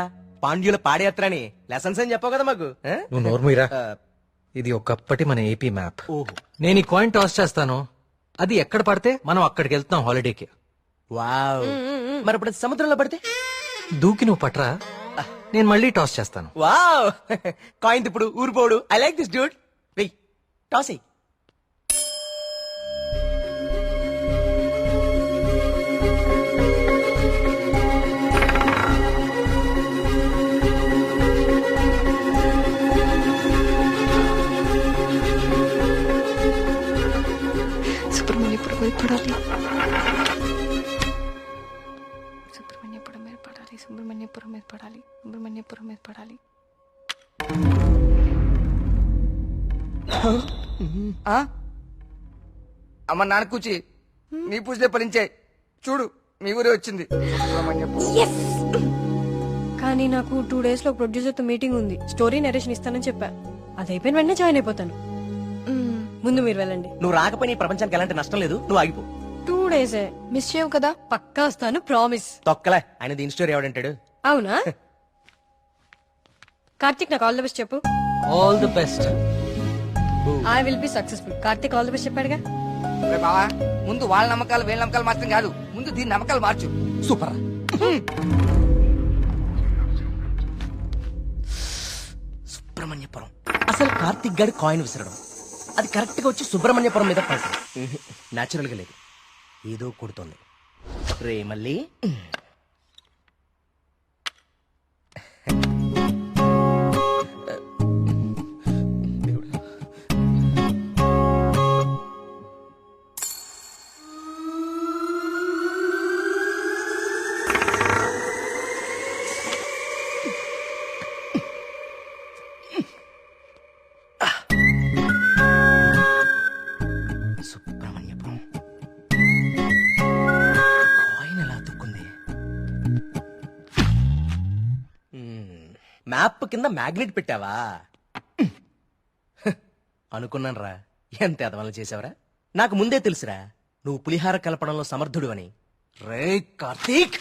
Speaker 13: పాండ్యుల పాదయాత్ర అని లెసన్స్ అని చెప్పావు కదా మాకు.
Speaker 6: నువ్వు నోర్మీరా. ఇది ఒకప్పటి మన ఏపీ మ్యాప్.
Speaker 13: ఓహో.
Speaker 6: నేను ఈ కాయిన్ టాస్ చేస్తాను, అది ఎక్కడ పడితే మనం అక్కడికి వెళ్తాం హాలిడేకి.
Speaker 13: వావ్. మరి ఇప్పుడు సముద్రంలో పడితే?
Speaker 6: దూకి నువ్వు పట్రా, నేను మళ్ళీ టాస్ చేస్తాను.
Speaker 13: వావ్. కాయిన్ ఇప్పుడు ఊరిపోడు. I like this dude. వెయ్ టాస్ ఎయ్.
Speaker 17: సుబ్రహ్మణ్యపురం మీద పడాలి, సుబ్రహ్మణ్యపురం మీద పడాలి, సుబ్రహ్మణ్యపురం మీద పడాలి, సుబ్రహ్మణ్యపురం మీద పడాలి.
Speaker 15: అమ్మ నాన్న కూచి నీ పూజలే ఫలించే. చూడు మీ ఊరే వచ్చింది.
Speaker 14: కానీ నాకు 2 days లో ప్రొడ్యూసర్ తో మీటింగ్ ఉంది. స్టోరీ నరేషన్ ఇస్తానని చెప్పా. అది అయిపోయిన వెంటనే జాయిన్ అయిపోతాను. ముందు మీరు వెళ్ళండి.
Speaker 13: నువ్వు రాకపోయినా ఈ ప్రపంచానికి ఎలాంటి నష్టం లేదు. నువ్వు ఆగిపో.
Speaker 14: 2 days
Speaker 17: మిస్ చేయవు కదా?
Speaker 14: పక్కా వస్తాను, ప్రామిస్.
Speaker 13: తొక్కలే. ఆయన దీని స్టోరీ ఎవడంటాడు?
Speaker 14: అవునా? కార్తిక్ నాకు ఆల్ ది బెస్ట్ చెప్పు.
Speaker 6: All the best.
Speaker 14: I will be successful. Karthik all the best చెప్పాడుగా.
Speaker 15: బావా ముందు వాళ్ళ నమ్మకాలు వీళ్ళ నమ్మకాలు మాత్రం కాదు, ముందు దీని నమ్మకాలు మార్చు.
Speaker 13: సూపర్. సుబ్రహ్మణ్యపురం. అసలు కార్తిక్ గారి కాయిన్ విసరడం, అది కరెక్ట్ గా వచ్చి సుబ్రహ్మణ్యపురం మీద పడటం నాచురల్ గా లేదు. ఏదో కొడుతోంది రే మళ్ళీ. సుబ్రహ్మణ్యపురం కాయిన్ ఎలా అతుక్కుంది? మ్యాప్ కింద మ్యాగ్నెట్ పెట్టావా? అనుకున్నాను రా. ఎంత ఎదవలు చేసావరా. నాకు ముందే తెలుసురా నువ్వు పులిహార కలపడంలో సమర్థుడు అని. రే కార్తీక్.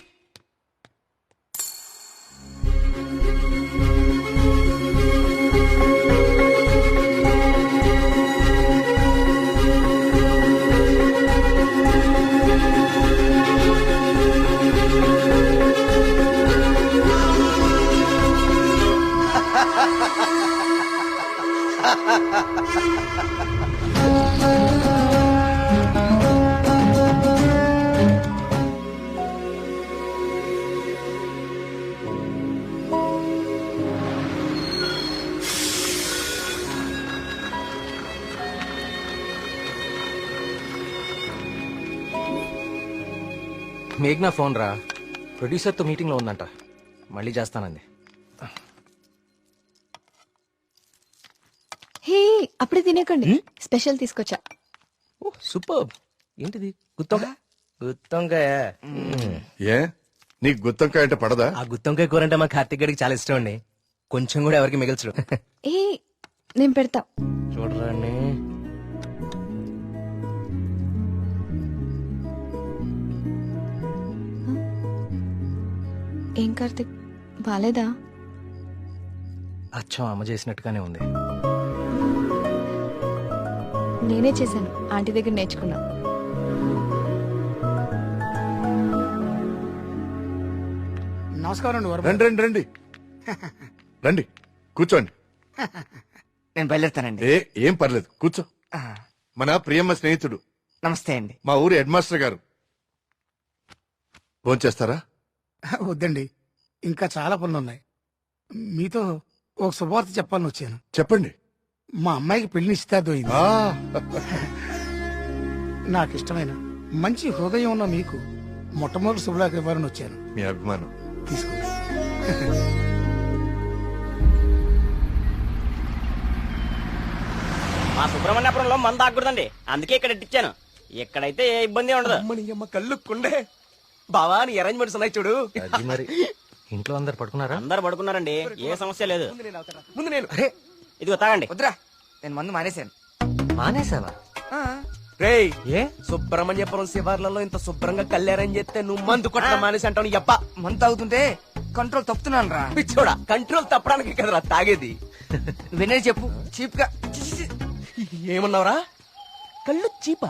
Speaker 6: మేఘ్నా ఫోన్ రా. ప్రొడ్యూసర్ తో మీటింగ్ లో ఉందంట, మళ్ళీ చేస్తానంది.
Speaker 17: హే అప్పుడే తినేకండి, స్పెషల్ తీసుకొచ్చా.
Speaker 13: సూపర్. ఏంటిది? గుత్తొంకాయ. గుత్తొంకాయ.
Speaker 2: ఏ నీకు గుత్తొంకాయ అంటే పడదా?
Speaker 13: ఆ గుత్తొంకాయ కూర అంటే మా కార్తీక్ గడికి చాలా ఇష్టం అండి. కొంచెం కూడా ఎవరికి మిగల్చరు.
Speaker 17: ఏ నేను పెడతా.
Speaker 13: చూడరాని.
Speaker 17: ఏం కార్తిక్ బాలేదా?
Speaker 6: అచ్చం అమ్మ చేసినట్టుగానే ఉంది.
Speaker 17: నేనే చేశాను, ఆంటీ దగ్గర నేర్చుకున్నా.
Speaker 15: నమస్కారం.
Speaker 2: రండి రండి రండి రండి కూర్చోండి.
Speaker 15: నేను బయలుదేరుతానండి.
Speaker 2: ఏం పర్లేదు కూర్చో. మన ప్రియమ్మ స్నేహితుడు.
Speaker 15: నమస్తే అండి.
Speaker 2: మా ఊరి హెడ్ మాస్టర్ గారు. భోంచేస్తారా?
Speaker 3: వద్దండి, ఇంకా చాలా పనులున్నాయి. మీతో ఒక శుభవార్త చెప్పాలని వచ్చాను.
Speaker 2: చెప్పండి.
Speaker 3: మా అమ్మాయికి పెళ్లి నిశ్చితార్థం అయింది.
Speaker 10: నాకు ఇష్టమైన మంచి హృదయం ఉన్న మీకు మొట్టమొదటి శుభలాకి ఇవ్వాలని వచ్చాను.
Speaker 2: మీ అభిమానం
Speaker 10: తీసుకోండి.
Speaker 16: మా సుబ్రహ్మణ్యపురంలో మంద ఆగకూడదండి, అందుకే ఇక్కడ ఇచ్చాను. ఇక్కడైతే ఏ ఇబ్బంది ఉండదు.
Speaker 13: అమ్మని అమ్మ కళ్ళు కుండే బావా నీ అరేంజ్మెంట్స్ ఉన్నాయి చూడు.
Speaker 6: అది మరి ఇంట్లో అందరు పడుకున్నారా?
Speaker 16: అందరు పడుకున్నారండి, ఏ సమస్య లేదు.
Speaker 13: ముందు నేను
Speaker 6: అరే
Speaker 16: ఇదిగో తాగండి.
Speaker 13: వద్దురా, నేను మందు మానేశాను.
Speaker 6: మానేసావా?
Speaker 13: రేయ్
Speaker 6: ఏ
Speaker 13: సుబ్రహ్మణ్యపురం శివార్లలో ఇంత శుభ్రంగా కళ్యాణం చేస్తే నువ్వు మందు కొట్టడం మానేసి అంటావు. ఎప్ప మందు తాగుతుంటే కంట్రోల్ తప్పుతున్నాను రా. పిచ్చోడా, కంట్రోల్ తప్పడానికి కదరా తాగేది. వినే చెప్పు చీప్ గా. ఏమన్నావురా? కళ్ళు చీపా?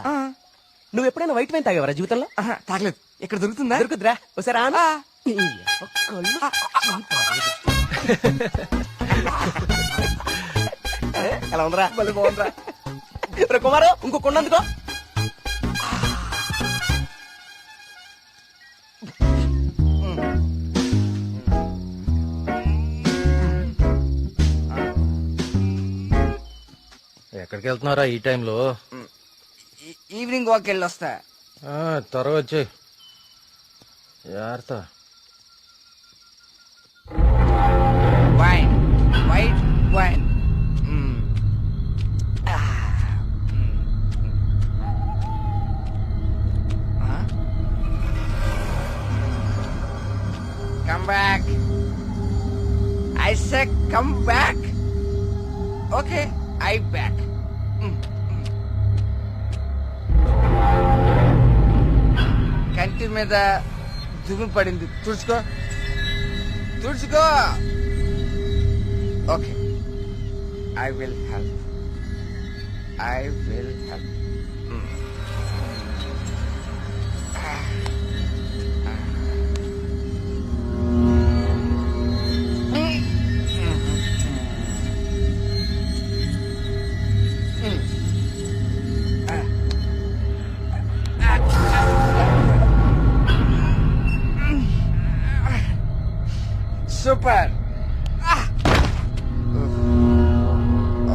Speaker 13: నువ్వు ఎప్పుడైనా వైట్ వైన్ తాగేవరా జీవితంలో? తాగలేదు. ఇక్కడ దొరుకుతుందా? దొరుకుతురా. ఒకసారి ఆనా. ఎలా ఉందిరా? మళ్ళీ బాగుందిరా. కుమారు ఇంకో కొండందుకో.
Speaker 6: ఎక్కడికి వెళ్తున్నారా ఈ టైంలో?
Speaker 13: ఈవినింగ్ వాక్ వెళ్ళి వస్తా.
Speaker 6: త్వరగా వచ్చే జాగ్రత్త.
Speaker 13: Wine white wine. Come back. I said come back. Okay, I back. కంటి మీద దుమ్ము పడింది, తుడుచుకో తుడుచుకో. Okay, I will help. I will help. Super.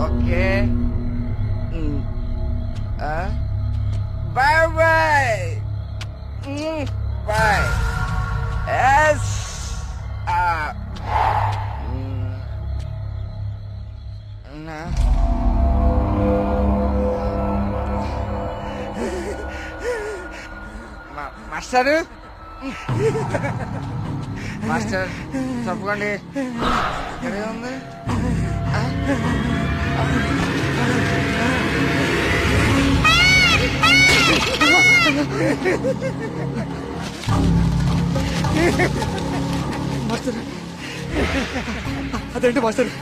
Speaker 13: Okay. Bye bye. Bye. Yes. Master master తప్పకండి. ఎక్కడ ఉంది? మాస్టర్ అదేంటి మాస్టర్?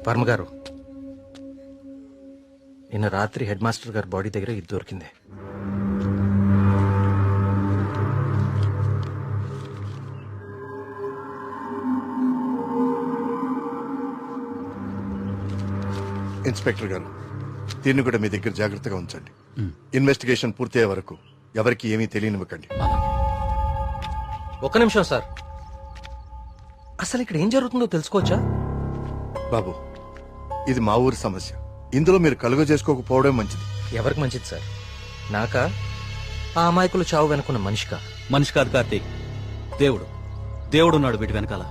Speaker 6: వర్మ గారు, నిన్న రాత్రి హెడ్ మాస్టర్ గారి బాడీ దగ్గర ఇది దొరికింది.
Speaker 2: ఇన్స్పెక్టర్ గారు, దీన్ని కూడా మీ దగ్గర జాగ్రత్తగా ఉంచండి. ఇన్వెస్టిగేషన్ పూర్తయ్యే వరకు ఎవరికి ఏమీ తెలియనివ్వకండి.
Speaker 6: ఒక్క నిమిషం సార్, అసలు ఇక్కడ ఏం జరుగుతుందో తెలుసుకోవచ్చా?
Speaker 2: బాబు, ఇది మా ఊరి సమస్య. ఇందులో మీరు కలుగ చేసుకోకపోవడం మంచిది.
Speaker 6: ఎవరికి మంచిది సార్? నాకా, ఆ అమాయకులు చావు వెనుకున్న మనిషికా?
Speaker 12: మనిషి కాదు కార్తీక్, దేవుడు. దేవుడున్నాడు వీటి వెనకాల.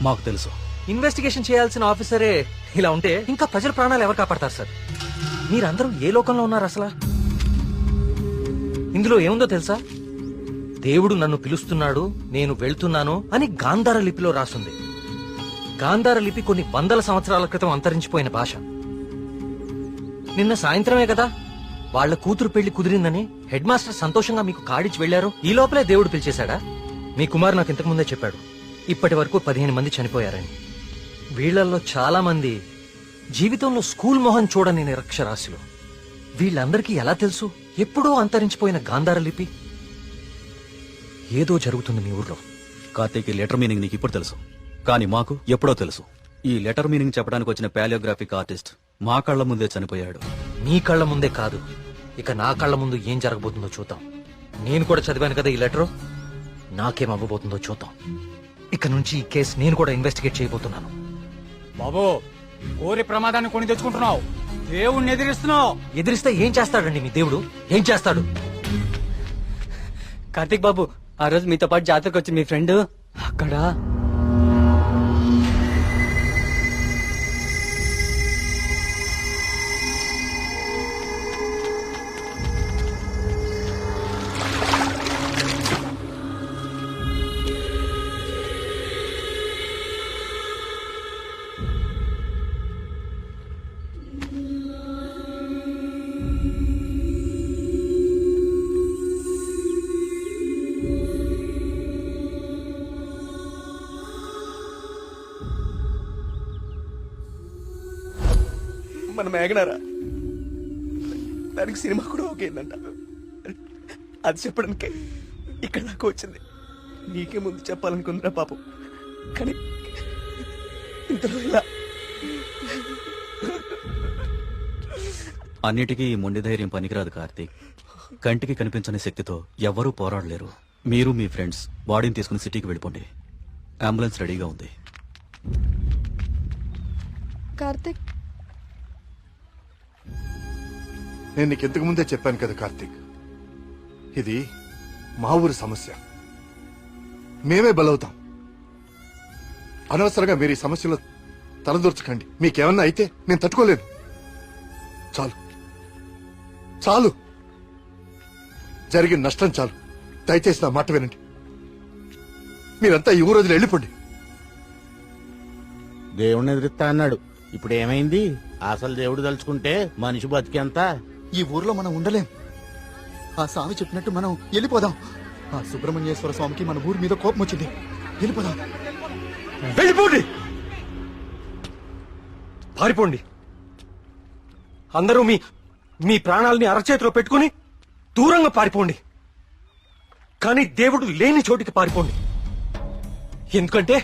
Speaker 12: మాకు తెలుసు.
Speaker 6: ఇన్వెస్టిగేషన్ చేయాల్సిన ఆఫీసరే ఇలా ఉంటే ఇంకా ప్రజల ప్రాణాలు ఎవరు కాపాడతారు సార్? మీరందరూ ఏ లోకంలో ఉన్నారు అసలు? ఇందులో ఏముందో తెలుసా? దేవుడు నన్ను పిలుస్తున్నాడు, నేను వెళ్తున్నాను అని గాంధార లిపిలో రాసుంది. గాంధార లిపి కొన్ని వందల సంవత్సరాల క్రితం అంతరించిపోయిన భాష. నిన్న సాయంత్రమే కదా వాళ్ళ కూతురు పెళ్లి కుదిరిందని హెడ్ మాస్టర్ సంతోషంగా మీకు కాడిచ్చి వెళ్లారు. ఈ లోపలే దేవుడు పిలిచేశాడా? మీ కుమారు నాకు ఇంతకు ముందే చెప్పాడు, ఇప్పటి వరకు 15 మంది చనిపోయారని. వీళ్లలో చాలా మంది జీవితంలో స్కూల్ మొహం చూడని నిరక్షరాస్యులు. వీళ్ళందరికీ ఎలా తెలుసు ఎప్పుడో అంతరించిపోయిన గాంధార లిపి? ఏదో జరుగుతుంది మీ ఊర్లో.
Speaker 12: కార్తీక్, ఈ లెటర్ మీనింగ్ నీకు ఇప్పుడు తెలుసు, కానీ మాకు ఎప్పుడో తెలుసు. ఈ లెటర్ మీనింగ్ చెప్పడానికి వచ్చిన పాలియోగ్రాఫిక్ ఆర్టిస్ట్ మా కళ్ల ముందే చనిపోయాడు.
Speaker 6: మీ కళ్ల ముందే కాదు, ఇక నా కళ్ల ముందు ఏం జరగబోతుందో చూద్దాం. నేను కూడా చదివాను కదా ఈ లెటర్, నాకేం అవ్వబోతుందో చూద్దాం. ఇక నుంచి ఈ కేసు నేను కూడా ఇన్వెస్టిగేట్ చేయబోతున్నాను.
Speaker 18: బాబు, కోరి ప్రమాదాన్ని కొని తెచ్చుకుంటున్నావు, దేవుణ్ణి ఎదిరిస్తున్నావు.
Speaker 6: ఎదిరిస్తే ఏం చేస్తాడండి మీ దేవుడు? ఏం చేస్తాడు?
Speaker 18: కార్తీక్ బాబు, ఆ రోజు మీతో పాటు జాతరకు వచ్చి మీ ఫ్రెండ్ అక్కడ
Speaker 13: మన మేఘనారా, దానికి సినిమా కూడా ఓకేందంట. అది చెప్పడానికే ఇక్కడ దాకా వచ్చింది. నీకే ముందు చెప్పాలనుకుందిరా పాపం, కానీ ఇంతలో ఇలా.
Speaker 12: అన్నిటికీ ఈ మొండి ధైర్యం పనికిరాదు కార్తీక్. కంటికి కనిపించని శక్తితో ఎవ్వరూ పోరాడలేరు. మీరు మీ ఫ్రెండ్స్ బాడీని తీసుకుని సిటీకి వెళ్ళిపోండి. అంబులెన్స్ రెడీగా ఉంది.
Speaker 17: కార్తిక్,
Speaker 2: నేను నీకు ఇంతకు ముందే చెప్పాను కదా కార్తీక్, ఇది మా ఊరి సమస్య, మేమే బలవుతాం. అనవసరంగా మీరు ఈ సమస్యలో తలదూర్చకండి. మీకేమన్నా అయితే నేను తట్టుకోలేను. చాలు చాలు, జరిగిన నష్టం చాలు. దయచేసి నా మాట వినండి. మీరంతా ఈ ఊరు వదిలి వెళ్ళిపోండి.
Speaker 5: దేవుణ్ణి ఎదురుస్తా అన్నాడు, ఇప్పుడు ఏమైంది? అసలు దేవుడు తలుచుకుంటే మనిషి బతికేంత.
Speaker 4: ఈ ఊర్లో మనం ఉండలేం. ఆ స్వామి చెప్పినట్టు మనం వెళ్ళిపోదాం. ఆ సుబ్రహ్మణ్యేశ్వర స్వామికి మన ఊరి మీద కోపం వచ్చింది. వెళ్ళిపోదాం.
Speaker 6: వెళ్ళిపోండి, పారిపోండి. అందరూ మీ మీ ప్రాణాలని అరచేతిలో పెట్టుకుని దూరంగా పారిపోండి. కానీ దేవుడు లేని చోటికి పారిపోండి. ఎందుకంటే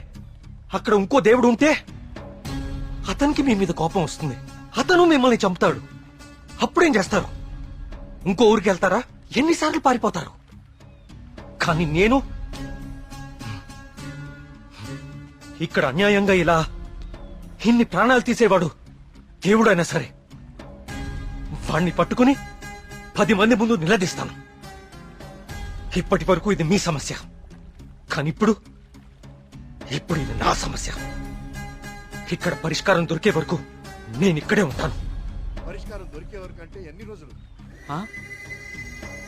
Speaker 6: అక్కడ ఇంకో దేవుడు ఉంటే అతనికి మీ మీద కోపం వస్తుంది. అతను మిమ్మల్ని చంపుతాడు. అప్పుడేం చేస్తారు? ఇంకో ఊరికి వెళ్తారా? ఎన్నిసార్లు పారిపోతారు? కానీ నేను ఇక్కడ అన్యాయంగా ఇలా ఇన్ని ప్రాణాలు తీసేవాడు దేవుడైనా సరే వాణ్ణి పట్టుకుని 10 మంది ముందు నిలదీస్తాను. ఇప్పటి వరకు ఇది మీ సమస్య, కానీ ఇప్పుడు ఇది నా సమస్య. ఇక్కడ పరిష్కారం దొరికే వరకు నేను ఇక్కడే ఉంటాను.
Speaker 2: పరిష్కారం దొరికే వరకు అంటే ఎన్ని రోజులు?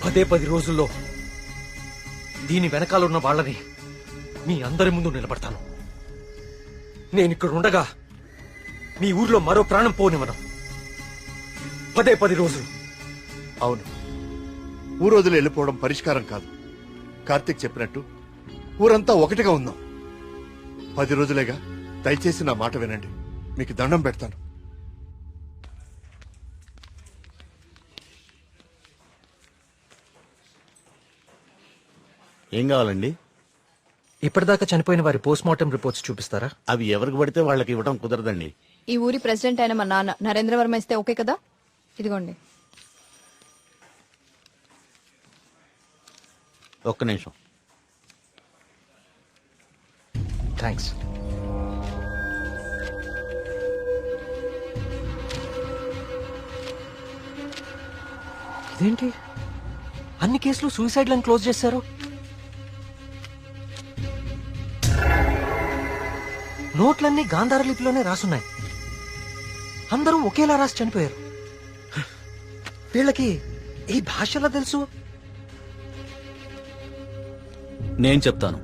Speaker 6: 10 రోజుల్లో దీని వెనకాలన్న వాళ్ళని మీ అందరి ముందు నిలబడతాను. నేనిక్కడ ఉండగా మీ ఊర్లో మరో ప్రాణం పోనివ్వను. 10 రోజులు.
Speaker 2: అవును, ఊరు వదిలి వెళ్ళిపోవడం పరిష్కారం కాదు. కార్తీక్ చెప్పినట్టు ఊరంతా ఒకటిగా ఉందాం. 10 రోజులేగా. దయచేసి నా మాట వినండి. మీకు దండం పెడతాను.
Speaker 5: ఏం కావాలండి?
Speaker 6: ఇప్పటిదాకా చనిపోయిన వారి పోస్ట్ మార్టం రిపోర్ట్స్ చూపిస్తారా?
Speaker 5: అవి ఎవరికి పడితే వాళ్ళకి ఇవ్వడం కుదరదండి.
Speaker 17: ఈ ఊరి ప్రెసిడెంట్ అయిన మా నాన్న నరేంద్ర వర్మ ఇస్తే ఓకే కదా? ఇదిగోండి.
Speaker 5: ఒక్క నిమిషం.
Speaker 6: థ్యాంక్స్. ఇదేంటి, అన్ని కేసులు సూసైడ్లను క్లోజ్ చేశారు? నోట్లన్నీ గాంధార లిపిలోనే రాసున్నాయి. అందరూ ఒకేలా రాసి చనిపోయారు. వీళ్ళకి ఈ భాషలో తెలుసు?
Speaker 12: నేను చెప్తాను.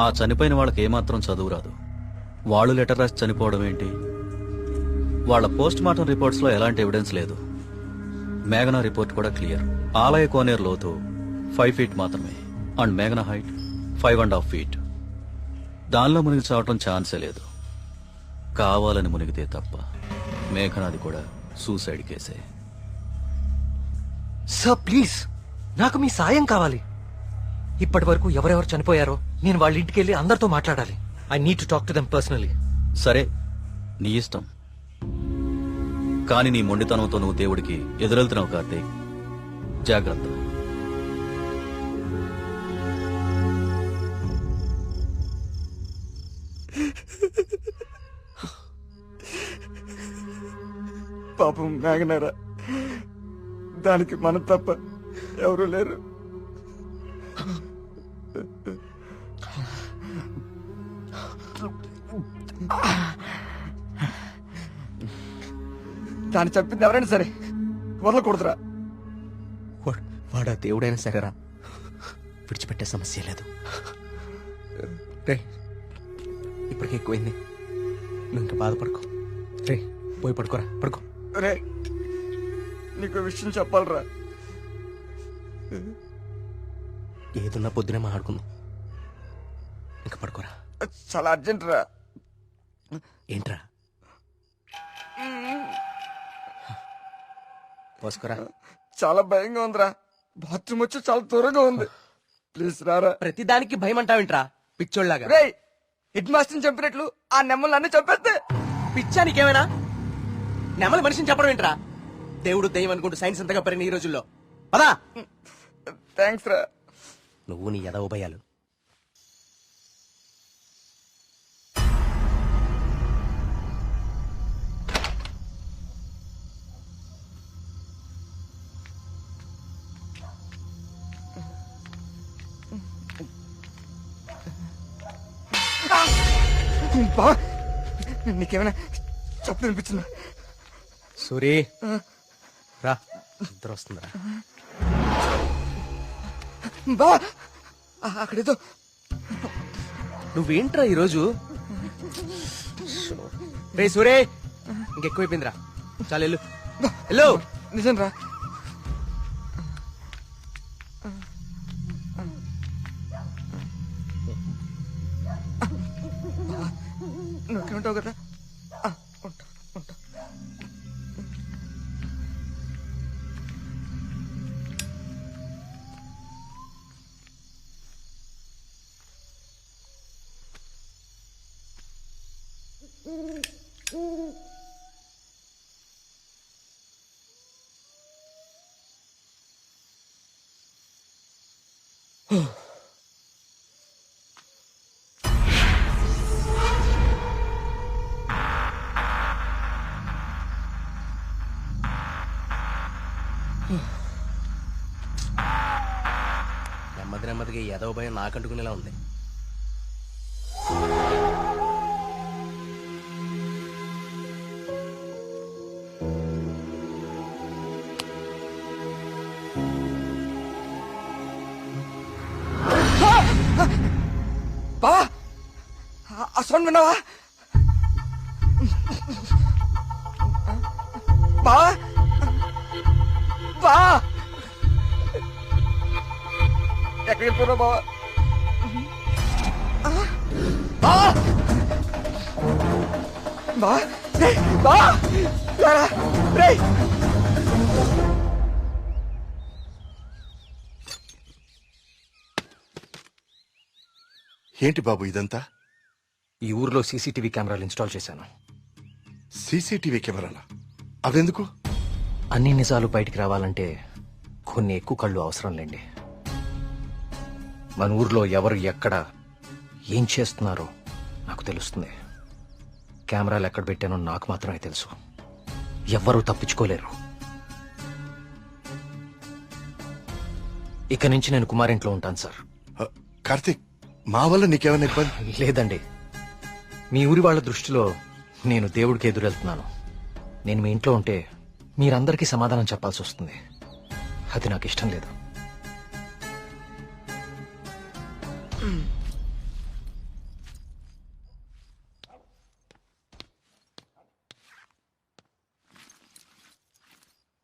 Speaker 12: ఆ చనిపోయిన వాళ్ళకి ఏమాత్రం చదువు రాదు. వాళ్ళు లెటర్ రాసి చనిపోవడం ఏంటి? వాళ్ళ పోస్ట్ మార్టం రిపోర్ట్స్ లో ఎలాంటి ఎవిడెన్స్ లేదు. మేఘనా రిపోర్ట్ కూడా క్లియర్. ఆలయ కోనేరు లోతు 5 feet మాత్రమే అండ్ మేఘనా హైట్ 5.5 feet. దానిలో మునిగి చావటం ఛాన్సే లేదు. కావాలని మునిగితే తప్ప. మేఘనాది కూడా సూసైడ్ కేసే.
Speaker 6: సార్ ప్లీజ్, నాకు మీ సాయం కావాలి. ఇప్పటి వరకు ఎవరెవరు చనిపోయారో నేను వాళ్ళ ఇంటికి వెళ్ళి అందరితో మాట్లాడాలి. I need to talk to them personally.
Speaker 12: సరే, నీ ఇష్టం. కానీ నీ మొండితనంతో నువ్వు దేవుడికి ఎదురెళ్తున్నావు కార్తీక్. జాగ్రత్త.
Speaker 20: పాపం మేఘనారా, దానికి మనం తప్ప ఎవరు లేరు. దాన్ని చెప్పింది ఎవరైనా సరే వదలకూడదురా.
Speaker 13: వాడా దేవుడైనా సరేరా, విడిచిపెట్టే సమస్య లేదు. రే, ఇప్పటికే ఎక్కువైంది, నువ్వు ఇంకా బాధపడుకో. రే, పోయి పడుకోరా, పడుకో.
Speaker 20: రే, నీకు విషయం చెప్పాలరా.
Speaker 13: ఏదున్నా పొద్దునే మాట్లాడుకుందాం. ఇంకా పడుకోరా.
Speaker 20: చాలా అర్జెంట్ రా.
Speaker 13: ఏంట్రా? పోసుకోరా.
Speaker 20: చాలా భయంగా ఉందిరా. బాత్రూమ్ వచ్చి చాలా దూరంగా ఉంది. ప్లీజ్ రారా.
Speaker 13: ప్రతిదానికి భయం అంటావేంట్రా పిచ్చోళ్ళలాగా?
Speaker 20: రే, హెడ్ మాస్టర్ చంపినట్లు ఆ నెమ్మలు అన్ని చంపేస్తే
Speaker 13: పిచ్చానికేమైనా? నెమలి మనిషిని చెప్పడం ఏంట్రా? దేవుడు దయ్యం అనుకుంటూ సైన్స్ అంతగా పెరిగిన ఈ రోజుల్లో. పదా.
Speaker 20: థ్యాంక్స్ రా.
Speaker 13: నువ్వు నీ ఎదవ భయాలు.
Speaker 20: బా, నీకేమైనా చెప్పు అనిపించిందా?
Speaker 13: సూరి రా, ఇద్దరు వస్తుందిరా.
Speaker 20: బా, అక్కడేదో.
Speaker 13: నువ్వేంట్రా ఈరోజు? రే సూరే, ఇంకెక్కువైపోయిందిరా. చాలు వెళ్ళు. వెళ్ళు.
Speaker 20: నిజం రా. నువ్వుంటావు కదా. ఉంటా ఉంటా.
Speaker 13: నెమ్మదిగా ఎదవ భయం నాకంటుకునేలా ఉంది.
Speaker 20: బా, ఆ సౌండ్ విన్నావా? బా బా, ఎక్కడికి వెళ్ళిపోరా బావా? బా బా, రే బా, రే.
Speaker 2: ఏంటి బాబు ఇదంతా?
Speaker 6: ఈ ఊర్లో సీసీటీవీ కెమెరాలు ఇన్స్టాల్ చేశాను.
Speaker 2: సీసీటీవీ కెమెరాలా? అవెందుకు?
Speaker 6: అన్ని నిజాలు బయటికి రావాలంటే కొన్ని ఎక్కువ కళ్ళు అవసరం లేండి. మన ఊర్లో ఎవరు ఎక్కడ ఏం చేస్తున్నారో నాకు తెలుస్తుంది. కెమెరాలు ఎక్కడ పెట్టానో నాకు మాత్రమే తెలుసు. ఎవ్వరూ తప్పించుకోలేరు. ఇక నుంచి నేను కుమారింట్లో ఉంటాను సార్.
Speaker 2: కార్తీక్, మా వల్ల నీకేమైనా ఇబ్బంది?
Speaker 6: లేదండి, మీ ఊరి వాళ్ళ దృష్టిలో నేను దేవుడికి ఎదురెళ్తున్నాను. నేను మీ ఇంట్లో ఉంటే మీరందరికీ సమాధానం చెప్పాల్సి వస్తుంది. అది నాకు ఇష్టం లేదు.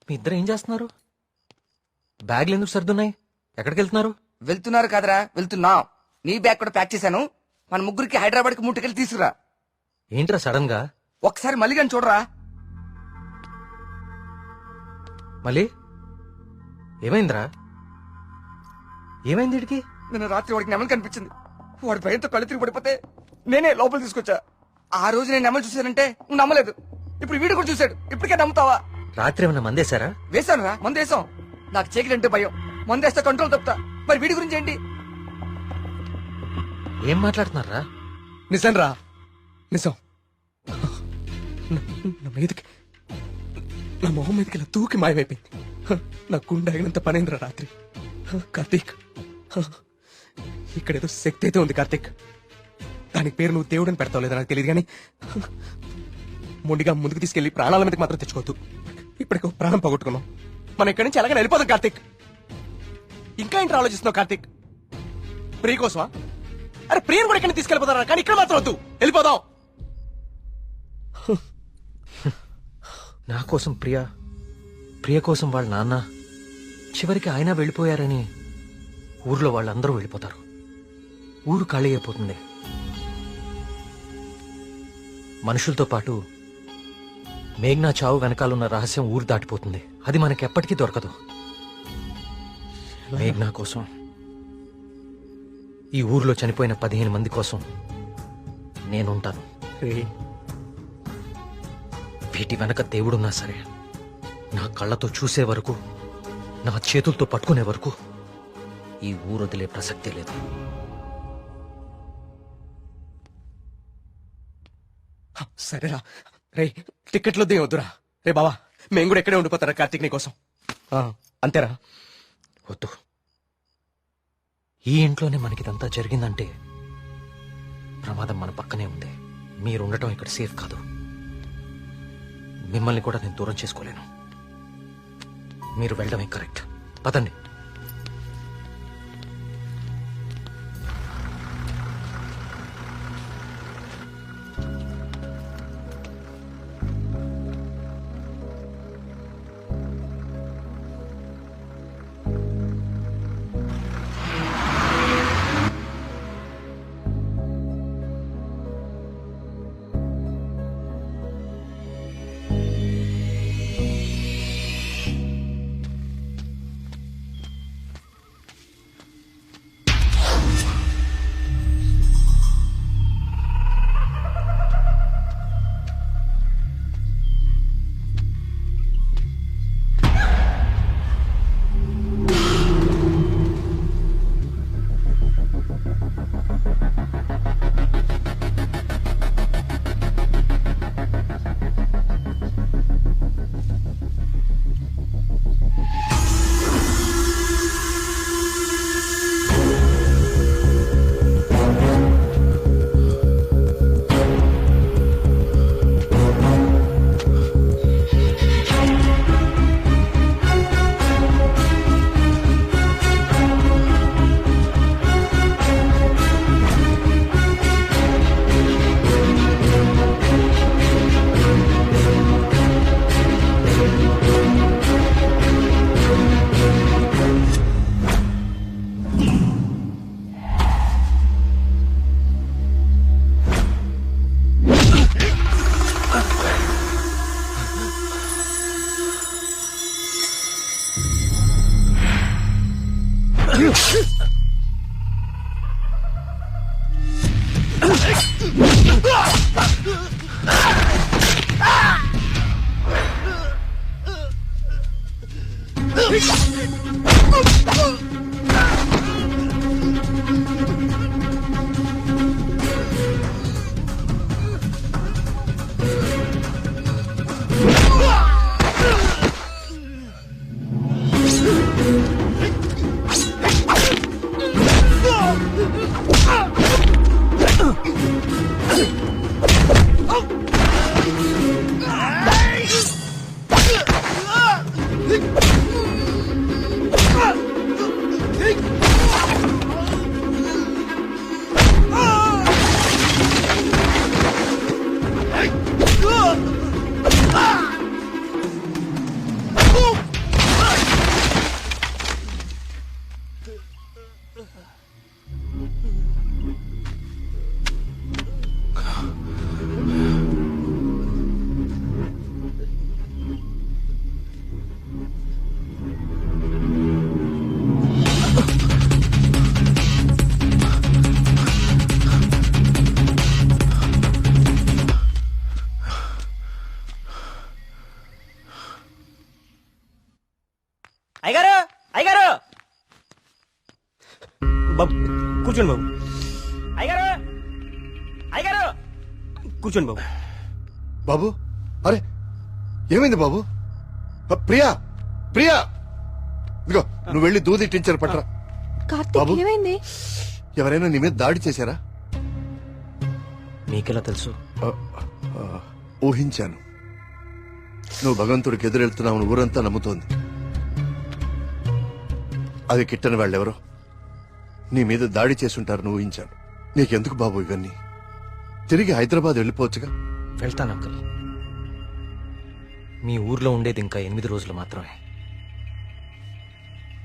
Speaker 6: మీ ఇద్దరు ఏం చేస్తున్నారు? బ్యాగ్లు ఎందుకు సర్దున్నాయి? ఎక్కడికి వెళ్తున్నారు?
Speaker 20: వెళ్తున్నారు కాదరా, వెళ్తున్నాం. నీ బ్యాగ్ కూడా ప్యాక్ చేశాను. మన ముగ్గురికి హైదరాబాద్ కి ముట్టుకెళ్ళి తీసుకురా.
Speaker 6: ఏంట్రా సడన్ గా?
Speaker 20: ఒకసారి మళ్ళీ కానీ చూడరా.
Speaker 6: మళ్ళీ ఏమైందిరా? ఏమైంది వీడికి?
Speaker 20: నిన్న రాత్రి వాడికి నెమలి కనిపించింది. వాడి భయంతో కళ్ళు తిరిగి పడిపోతే నేనే లోపల తీసుకొచ్చా. ఆ రోజు నేను నెమలి చూశానంటే నువ్వు నమ్మలేదు. ఇప్పుడు వీడు కూడా చూశాడు. ఇప్పటికే నమ్ముతావా?
Speaker 6: రాత్రి ఏమన్నా మందేశారా?
Speaker 20: వేశాను రా, మందేశాం. నాకు చీకటి భయం. మందేస్తే కంట్రోల్ తప్పుతా. మరి వీడి గురించి ఏంటి?
Speaker 6: ఏం మాట్లాడుతున్నారా?
Speaker 13: నిజం రా, నిజం. నా మీదకి, నా మొహం మీదకి ఇలా తూకి మాయమైపోయింది. నా గుండె ఆగినంత పనైందిరా రాత్రి. కార్తీక్, ఇక్కడేదో శక్తి అయితే ఉంది కార్తీక్. దానికి పేరు నువ్వు దేవుడని పెడతావు లేదా నాకు తెలియదు, కానీ మొండిగా ముందుకు తీసుకెళ్లి ప్రాణాల మీదకి మాత్రం తెచ్చుకోవద్దు. ఇప్పటికి ఒక ప్రాణం పోగొట్టుకున్నాం. మనం ఇక్కడి నుంచి ఎలాగైనా వెళ్ళిపోదాం కార్తీక్. ఇంకా ఏంటి ఆలోచిస్తున్నావు కార్తీక్? ప్రియ కోసమా? అరే ప్రియను కూడా ఇక్కడ తీసుకెళ్ళిపోతారా, కానీ ఇక్కడ మాత్రం వద్దు, వెళ్ళిపోదాం.
Speaker 6: నా కోసం ప్రియ కోసం వాళ్ళ నాన్న, చివరికి ఆయన వెళ్ళిపోయారని ఊర్లో వాళ్ళందరూ వెళ్ళిపోతారు. ఊరు ఖాళీ అయిపోతుంది. మనుషులతో పాటు మేఘ్నా చావు వెనకాలన్న రహస్యం ఊరు దాటిపోతుంది. అది మనకెప్పటికీ దొరకదు. మేఘ్నా కోసం, ఈ ఊర్లో చనిపోయిన 15 మంది కోసం నేనుంటాను. వీటి వెనక దేవుడున్నా సరే, నా కళ్ళతో చూసే వరకు, నా చేతులతో పట్టుకునే వరకు ఈ ఊరు వదిలే ప్రసక్తే లేదు.
Speaker 13: సరేరా. రే టికెట్లు వద్దురా. రే బావా, మేము కూడా ఎక్కడే ఉండిపోతారా కార్తీక్ నీ కోసం? అంతేరా.
Speaker 6: వద్దు. ఈ ఇంట్లోనే మనకిదంతా జరిగిందంటే ప్రమాదం మన పక్కనే ఉంది. మీరుండటం ఇక్కడ సేఫ్ కాదు. మిమ్మల్ని కూడా నేను దూరం చేసుకోలేను. మీరు వెళ్ళడమే కరెక్ట్. పదండి.
Speaker 16: అయ్యగారు అయ్యగారు బాబు కూర్చోండి బాబు. అయ్యగారు అయ్యగారు కూర్చోండి బాబు.
Speaker 2: బాబు అరే ఏమైంది బాబు? ప్రియా ప్రియా ఇదిగో నువ్వు వెళ్ళి దూది టీచర్ పట్టరా.
Speaker 17: కార్తీక్ ఏమైంది?
Speaker 2: ఎవరైనా నీ మీద దాడి చేశారా?
Speaker 6: మీకెలా తెలుసు?
Speaker 2: ఊహించాను. నువ్వు భగవంతుడికి ఎదురెళ్తున్నావు ఊరంతా నమ్ముతోంది. అది కిట్టని వాళ్ళెవరో నీ మీద దాడి చేసుంటారని ఊహించాను. నీకెందుకు బాబు ఇవన్నీ? తిరిగి హైదరాబాద్ వెళ్ళిపోవచ్చుగా.
Speaker 6: వెళ్తాను అంకుల్. మీ ఊర్లో ఉండేది ఇంకా 8 రోజులు మాత్రమే.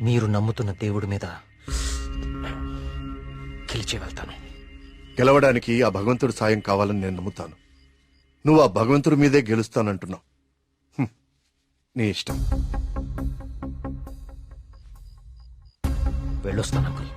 Speaker 6: మీరు నమ్ముతున్న దేవుడి మీద గెలిచి వెళ్తాను.
Speaker 2: గెలవడానికి ఆ భగవంతుడి సాయం కావాలని నేను నమ్ముతాను. నువ్వు ఆ భగవంతుడి మీదే గెలుస్తానంటున్నావు. నీ ఇష్టం.
Speaker 6: వెళ్ళొస్తాను అంకుల్.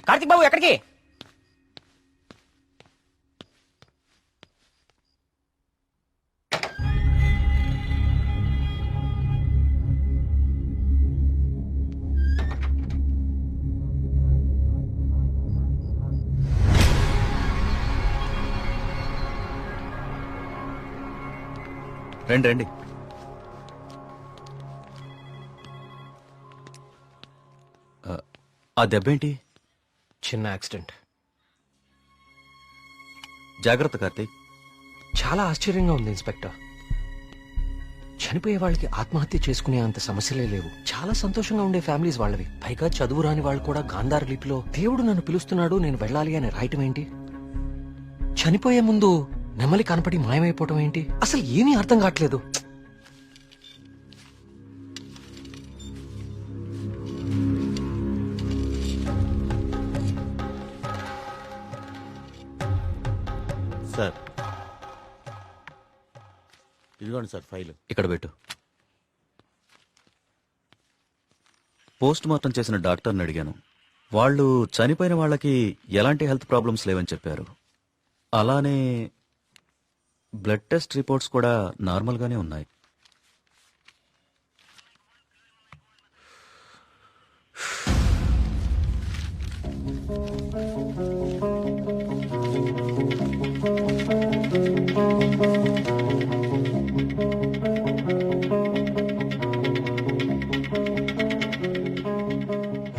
Speaker 16: కార్తీక్ బాబు ఎక్కడికి?
Speaker 12: రండి రండి. ఆ దెబ్బేంటి?
Speaker 6: చిన్న యాక్సిడెంట్.
Speaker 12: జాగ్రత్త కార్తీక్.
Speaker 6: చాలా ఆశ్చర్యంగా ఉంది ఇన్స్పెక్టర్. చనిపోయే వాళ్ళకి ఆత్మహత్య చేసుకునే అంత సమస్యలే లేవు. చాలా సంతోషంగా ఉండే ఫ్యామిలీస్ వాళ్ళవి. పైగా చదువు రాని వాళ్ళు కూడా గాంధార లిపిలో దేవుడు నన్ను పిలుస్తున్నాడు నేను వెళ్ళాలి అని రాయటం ఏంటి? చనిపోయే ముందు నెమలి కనపడి మాయమైపోవటం ఏంటి? అసలు ఏమీ అర్థం కావట్లేదు.
Speaker 5: సార్ ఇదిగోండి సార్ ఫైల్.
Speaker 12: ఇక్కడ పెట్టు. పోస్ట్ మార్టం చేసిన డాక్టర్ని అడిగాను. వాళ్ళు చనిపోయిన వాళ్ళకి ఎలాంటి హెల్త్ ప్రాబ్లమ్స్ లేవని చెప్పారు. అలానే బ్లడ్ టెస్ట్ రిపోర్ట్స్ కూడా నార్మల్గానే ఉన్నాయి.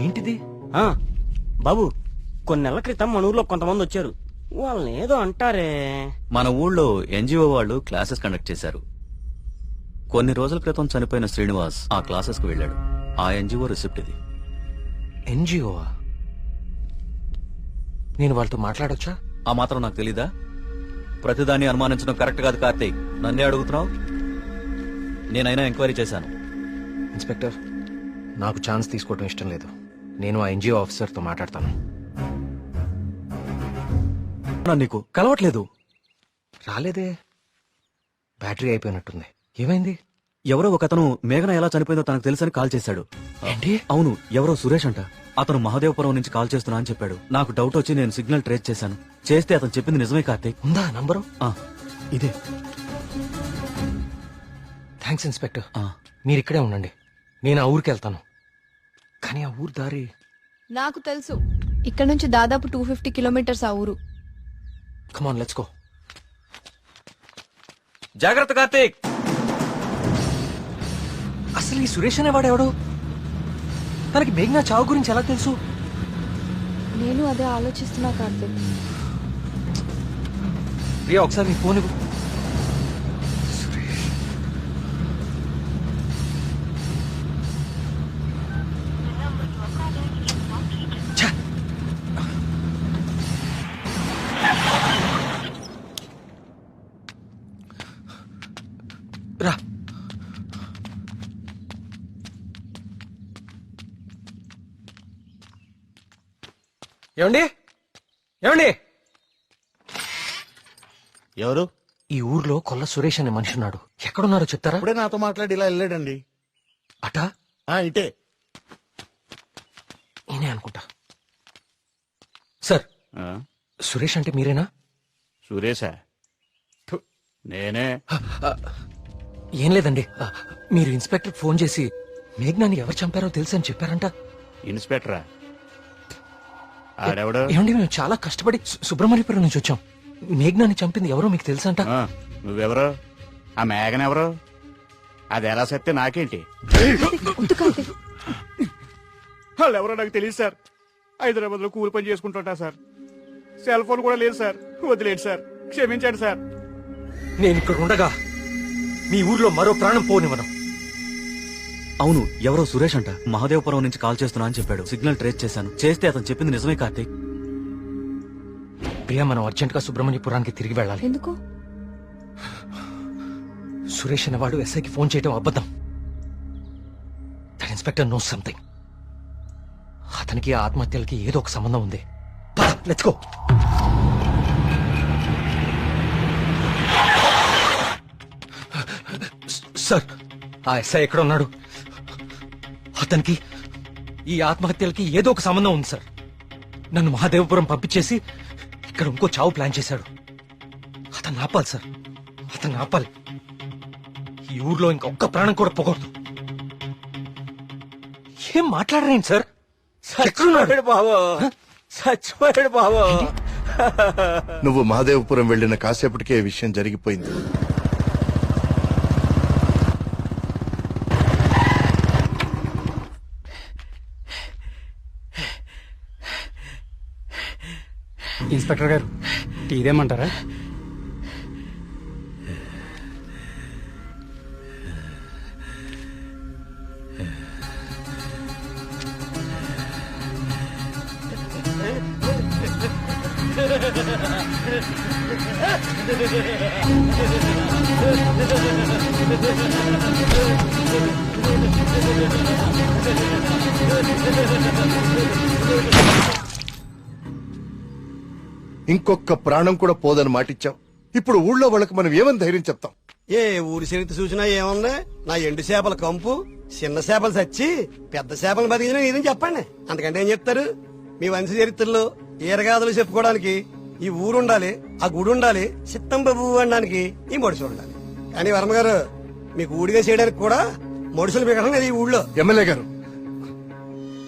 Speaker 6: ఏంటిది?
Speaker 16: బాబు కొన్ని నెలల క్రితం మన ఊర్లో కొంతమంది వచ్చారు. వాళ్ళని ఏదో అంటారే.
Speaker 12: మన ఊళ్ళో ఎన్జిఓ వాళ్ళు క్లాసెస్ కండక్ట్ చేశారు. కొన్ని రోజుల క్రితం చనిపోయిన శ్రీనివాస్ ఆ క్లాసెస్ కు వెళ్ళాడు. ఆ ఎన్జిఓ రిసిప్ట్ ఇది.
Speaker 6: ఎన్జిఓవా? నేను వాళ్ళతో మాట్లాడొచ్చా?
Speaker 12: ఆ మాత్రం నాకు తెలీదా? ప్రతిదాన్ని అనుమానించడం కరెక్ట్ కాదు కార్తీక్. నన్నే అడుగుతున్నావు? నేనైనా ఎంక్వైరీ చేశాను.
Speaker 6: ఇన్స్పెక్టర్, నాకు ఛాన్స్ తీసుకోవడం ఇష్టం లేదు. నేను ఆ ఎన్జిఓ ఆఫీసర్తో మాట్లాడతాను.
Speaker 12: నీకు కలవట్లేదు?
Speaker 6: రాలేదే. బ్యాటరీ అయిపోయినట్టుంది. ఏమైంది?
Speaker 12: ఎవరో ఒకతను మేఘన ఎలా చనిపోయిందో తనకు తెలుసని కాల్ చేశాడు.
Speaker 6: ఏంటి?
Speaker 12: అవును, ఎవరో సురేష్ అంట. అతను మహదేవపురం నుంచి కాల్ చేస్తున్నా అని చెప్పాడు. నాకు డౌట్ వచ్చి నేను సిగ్నల్ ట్రేస్ చేశాను. చేస్తే అతను చెప్పింది నిజమే కార్తీక్.
Speaker 6: ఉందా నంబరు?
Speaker 12: ఇదే.
Speaker 6: Thanks inspector. మీరు ఇక్కడే ఉండండి, నేను ఆ ఊరికి వెళ్తాను. కానీ ఆ ఊరు దారి
Speaker 17: నాకు తెలుసు. ఇక్కడ నుంచి దాదాపు 250 కిలోమీటర్స్ ఆ ఊరు.
Speaker 6: Come on let's go.
Speaker 12: జాగ్రత్త కార్తీక్.
Speaker 6: అసలు ఈ సురేష్ అనేవాడెవడు? తనకి మేఘనా చావు గురించి ఎలా తెలుసు?
Speaker 17: నేను అదే ఆలోచిస్తున్నా కార్తీక్.
Speaker 6: ప్రియా ఒకసారి నీ ఫోన్ ఇవ్వు. రా. ఏమండి? ఏమండి?
Speaker 5: ఎవరు?
Speaker 6: ఈ ఊర్లో కొల్ల సురేష్ అనే మనిషి ఉన్నాడు. ఎక్కడున్నారో చెప్తారా?
Speaker 5: ఇప్పుడే నాతో మాట్లాడి ఇలా వెళ్ళాడండి.
Speaker 6: అటా
Speaker 5: ఇటే
Speaker 6: నేనే అనుకుంటా. సార్, సురేష్ అంటే మీరేనా?
Speaker 18: సురేశా? నేనే.
Speaker 6: ఏం లేదండి, మీరు ఇన్స్పెక్టర్ ఫోన్ చేసి మేఘ్నాన్ని ఎవరు చంపారో తెలుసు అని చెప్పారంట.
Speaker 18: ఇన్స్పెక్టరా? ఆడెవడు?
Speaker 6: ఏమండి, మేము చాలా కష్టపడి సుబ్రహ్మణ్యపురం నుంచి వచ్చాం. మేఘ్నాన్ని చంపింది ఎవరో మీకు తెలుసంట.
Speaker 18: నువ్వెవరు? ఆ మేఘన ఎవరు? అది ఎలా చెప్తే నాకేంటి? వాళ్ళు ఎవరో నాకు తెలియదు సార్. హైదరాబాద్ లో కూలి పని చేసుకుంటుంటా సార్. సెల్ ఫోన్ కూడా లేదు సార్. వదిలేండి సార్, క్షమించండి సార్.
Speaker 6: నేను ఇక్కడ ఉండగా మీ ఊర్లో మరో ప్రాణం పోనివ్వను.
Speaker 12: అవును, ఎవరో సురేష్ అంట మహాదేవపురం నుంచి కాల్ చేస్తున్నా అని చెప్పాడు. సిగ్నల్ ట్రేస్ చేశాను. చేస్తే అతను చెప్పింది నిజమే కార్తీక్.
Speaker 6: ప్రియా, మనం అర్జెంట్ గా సుబ్రహ్మణ్యపురానికి తిరిగి వెళ్ళాలి.
Speaker 17: ఎందుకు?
Speaker 6: సురేష్ అనేవాడు ఎస్ఐకి ఫోన్ చేయడం అబద్ధం. That inspector knows something. అతనికి ఆ ఆత్మహత్యలకి ఏదో ఒక సంబంధం ఉంది. Let's go. సార్, ఆ ఎస్ఐ ఎక్కడ ఉన్నాడు? అతనికి ఈ ఆత్మహత్యలకి ఏదో ఒక సంబంధం ఉంది సార్. నన్ను మహాదేవపురం పంపించేసి ఇక్కడ ఇంకో చావు ప్లాన్ చేశాడు. అతన్ని ఆపాలి సార్, అతన్ని ఆపాలి. ఈ ఊర్లో ఇంకొక్క ప్రాణం కూడా పోకూడదు. ఏం మాట్లాడరేంటి సార్?
Speaker 2: చచ్చిపోయాడు బాబు, చచ్చిపోయాడు బాబు. నువ్వు మహాదేవపురం వెళ్లిన కాసేపటికే ఈ విషయం జరిగిపోయింది.
Speaker 18: ఇన్స్పెక్టర్ గారు, టీ దేమంటారా?
Speaker 2: ఇంకొక ప్రాణం కూడా పోదని మాటిచ్చాం. ఇప్పుడు ఊళ్ళో వాళ్ళకి మనం ఏమని ధైర్యం చెప్తాం?
Speaker 3: ఏ ఊరి చరిత్ర చూసినా ఏముంది? నా ఎండు చేపల కంపు, చిన్న చేపలు చచ్చి పెద్ద చేపలు బతికిన ఇదని చెప్పండి. అంతకంటే ఏం చెప్తారు? మీ వంశ చరిత్రలో ఈరగాథలు చెప్పుకోవడానికి ఈ ఊరు ఉండాలి, ఆ గుడి ఉండాలి, చిత్తం బాబు అనడానికి ఈ మడుసు ఉండాలి. కానీ వర్మ గారు, మీకు ఊడిగా చేయడానికి కూడా మడుసులు మిగడం లేదు ఈ ఊళ్ళో.
Speaker 2: ఎమ్మెల్యే గారు,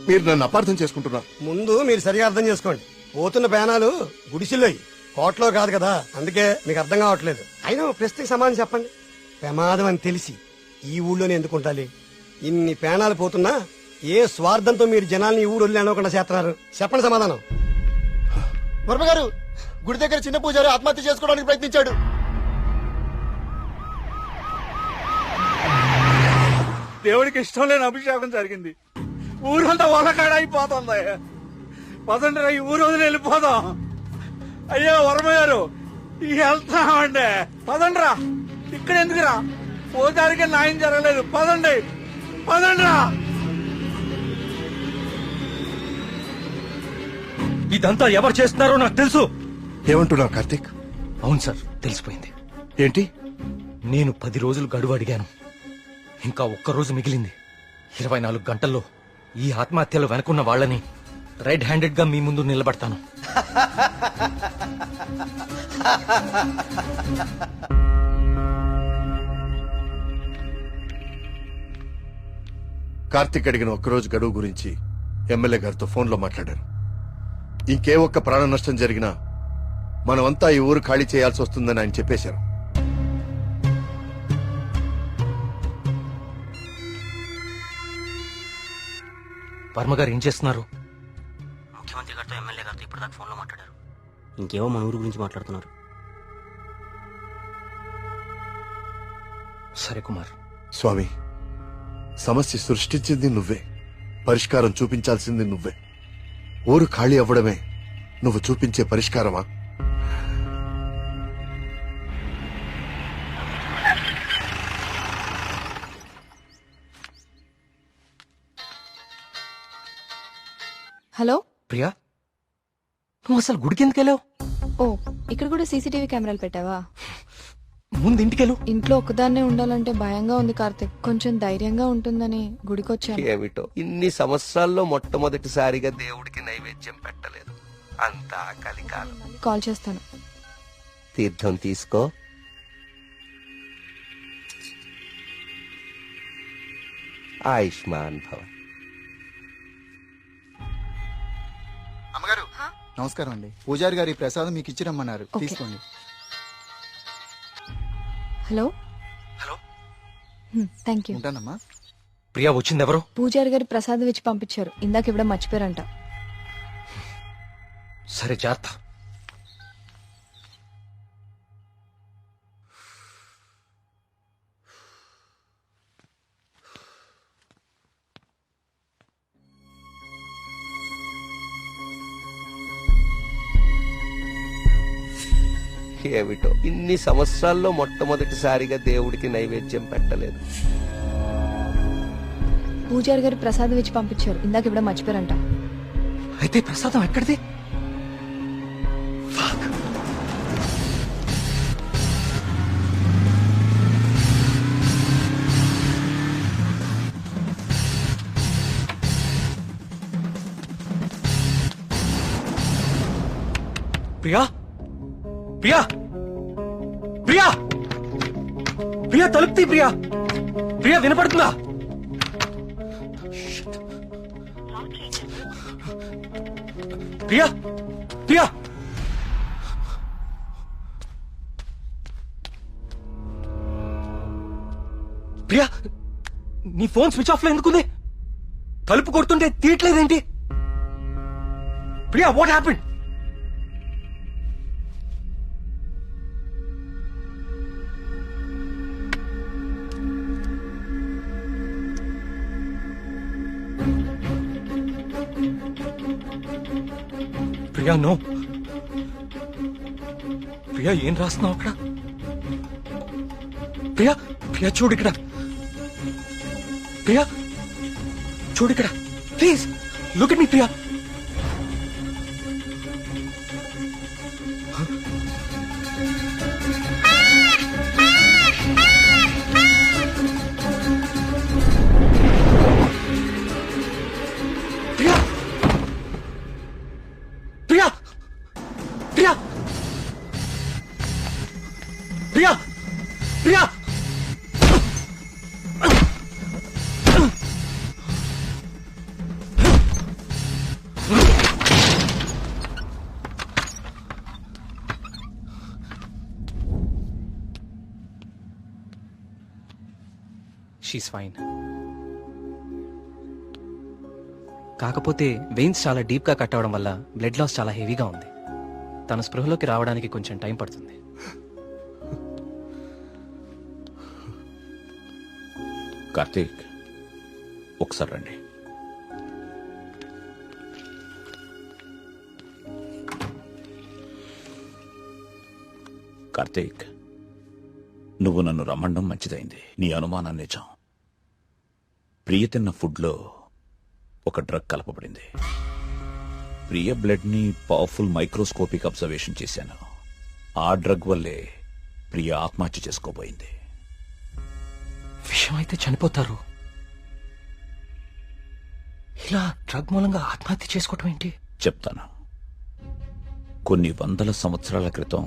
Speaker 2: మీరు నన్ను అపార్థం చేసుకుంటున్నారు.
Speaker 3: ముందు మీరు సరిగా అర్థం చేసుకోండి. పోతున్న పేనాలు గుడిసిల్లోయి, కోట్లో కాదు కదా. అందుకే మీకు అర్థం కావట్లేదు. అయినా ప్రశ్నకి సమాధానం చెప్పండి. ప్రమాదం అని తెలిసి ఈ ఊళ్ళోనే ఎందుకు ఉండాలి? ఇన్ని పేనాలు పోతున్నా ఏ స్వార్థంతో మీరు జనాల్ని ఈ ఊరు వదిలి అనుకుండా చేస్తున్నారు? చెప్పండి సమాధానం.
Speaker 4: వర్మ గారు, గుడి దగ్గర చిన్న పూజారి ఆత్మహత్య చేసుకోవడానికి ప్రయత్నించాడు.
Speaker 18: దేవుడికి ఇష్టం లేని అభిషేకం జరిగింది. ఊరంతా వలకాడ అయిపోతుంది. పదండి, ఈ ఊరు వదిలి వెళ్ళిపోదాం. అయ్యో వర్మ గారు, వెళ్తామండి. పదండ్రా, ఇక్కడ ఎందుకురా? పూజారికి న్యాయం జరగలేదు. పదండి, పదండ్రా.
Speaker 6: ఇదంతా ఎవరు చేస్తున్నారో నాకు తెలుసు.
Speaker 2: ఏమంటున్నావు కార్తీక్?
Speaker 6: అవును సార్, తెలిసిపోయింది.
Speaker 2: ఏంటి?
Speaker 6: నేను 10 రోజులు గడువు అడిగాను. ఇంకా ఒక్క రోజు మిగిలింది. 24 గంటల్లో ఈ ఆత్మహత్యలు వెనుకున్న వాళ్ళని రెడ్ హ్యాండెడ్ గా మీ ముందు నిలబడతాను.
Speaker 2: కార్తీక్ అడిగిన ఒక్కరోజు గడువు గురించి ఎమ్మెల్యే గారితో ఫోన్లో మాట్లాడారు. ఇంకే ఒక్క ప్రాణ నష్టం జరిగినా మనమంతా ఈ ఊరు ఖాళీ చేయాల్సి వస్తుందని ఆయన చెప్పేశారు.
Speaker 6: వర్మ గారు ఏం చేస్తున్నారు?
Speaker 16: ముఖ్యమంత్రి గారితో ఎమ్మెల్యే గారితో ఇప్పుడు దాకా ఫోన్లో మాట్లాడారు. ఇంకేవో మన ఊరు గురించి మాట్లాడుతున్నారు.
Speaker 6: సరే కుమార్.
Speaker 2: స్వామి, సమస్య సృష్టించింది నువ్వే, పరిష్కారం చూపించాల్సింది నువ్వే. ఊరు ఖాళీ అవ్వడమే నువ్వు చూపించే పరిష్కారమా?
Speaker 17: హలో
Speaker 6: ప్రియా, నువ్వు అసలు గుడికి ఎందుకు వెళ్ళావు?
Speaker 17: ఓ, ఇక్కడ కూడా సీసీటీవీ కెమెరాలు పెట్టావా?
Speaker 6: ముందు ఇంటికెళ్ళు.
Speaker 17: ఇంట్లో ఒక్కదాన్నే ఉండాలంటే భయంగా ఉంది కార్తిక్. కొంచెం ధైర్యంగా ఉంటుందని గుడికొచ్చాను.
Speaker 19: ఏమిటో ఇన్ని సంవత్సరాల్లో మొట్టమొదటిసారిగా దేవుడికి నైవేద్యం పెట్టలేదు. అంతా కలికాలం.
Speaker 17: కాల్ చేస్తాను.
Speaker 19: తీర్థం తీసుకో. ఆయుష్మాన్ భవ.
Speaker 4: అమ్మగారు నమస్కారం అండి. పూజారి గారి ప్రసాదం మీకు ఇచ్చి రమ్మన్నారు, తీసుకోండి.
Speaker 17: హలో. Thank you.
Speaker 4: ఉంటానమ్మా.
Speaker 6: ప్రియా వచ్చింది ఎవరు?
Speaker 17: పూజారి గారి ప్రసాదం ఇచ్చి పంపించారు. ఇందాక ఇవ్వడం మర్చిపోయారంట.
Speaker 6: సరే జాగ్రత్త.
Speaker 19: ఏమిటో ఇన్ని సంవత్సరాల్లో మొట్టమొదటిసారిగా దేవుడికి నైవేద్యం పెట్టలేదు.
Speaker 17: పూజారి గారి ప్రసాదం ఇచ్చి పంపించారు. ఇందాక ఇవ్వడం మర్చిపోయారంట.
Speaker 6: అయితే ప్రసాదం ఎక్కడిది? ప్రియా ప్రియా ప్రియా ప్రియా తలుపు తీ. ప్రియా ప్రియా వినపడుతుందా? ప్రియా ప్రియా ప్రియా నీ ఫోన్ స్విచ్ ఆఫ్ లో ఎందుకుంది? తలుపు కొడుతుంటే తీయట్లేదేంటి? Priya what happened? Priya no. Priya ఏం రాస్తున్నావు అక్కడ? ప్రియా ప్రియా చూడు ఇక్కడ. ప్రియా చూడు ఇక్కడ please look at me. Priya Priya Priya she's fine. కాకపోతే వెయిన్స్ చాలా డీప్ గా కట్ అవడం వల్ల బ్లడ్ లాస్ చాలా హెవీగా ఉంది. తన స్పృహలోకి రావడానికి కొంచెం టైం పడుతుంది.
Speaker 9: కార్తీక్ ఒకసారి రండి. కార్తీక్ నువ్వు నన్ను రమ్మండం మంచిదైంది. నీ అనుమానం నిజం. ప్రియ తిన్న ఫుడ్లో ఒక డ్రగ్ కలపబడింది. ప్రియ బ్లడ్ ని పవర్ఫుల్ మైక్రోస్కోపిక్ అబ్జర్వేషన్ చేశాను. ఆ డ్రగ్ వల్లే ప్రియ ఆత్మహత్య చేసుకోబోయింది.
Speaker 6: విషయం అయితే చనిపోతారు. ఇలా డ్రగ్ మూలంగా ఆత్మహత్య చేసుకోవటం ఏంటి?
Speaker 9: చెప్తాను. కొన్ని వందల సంవత్సరాల క్రితం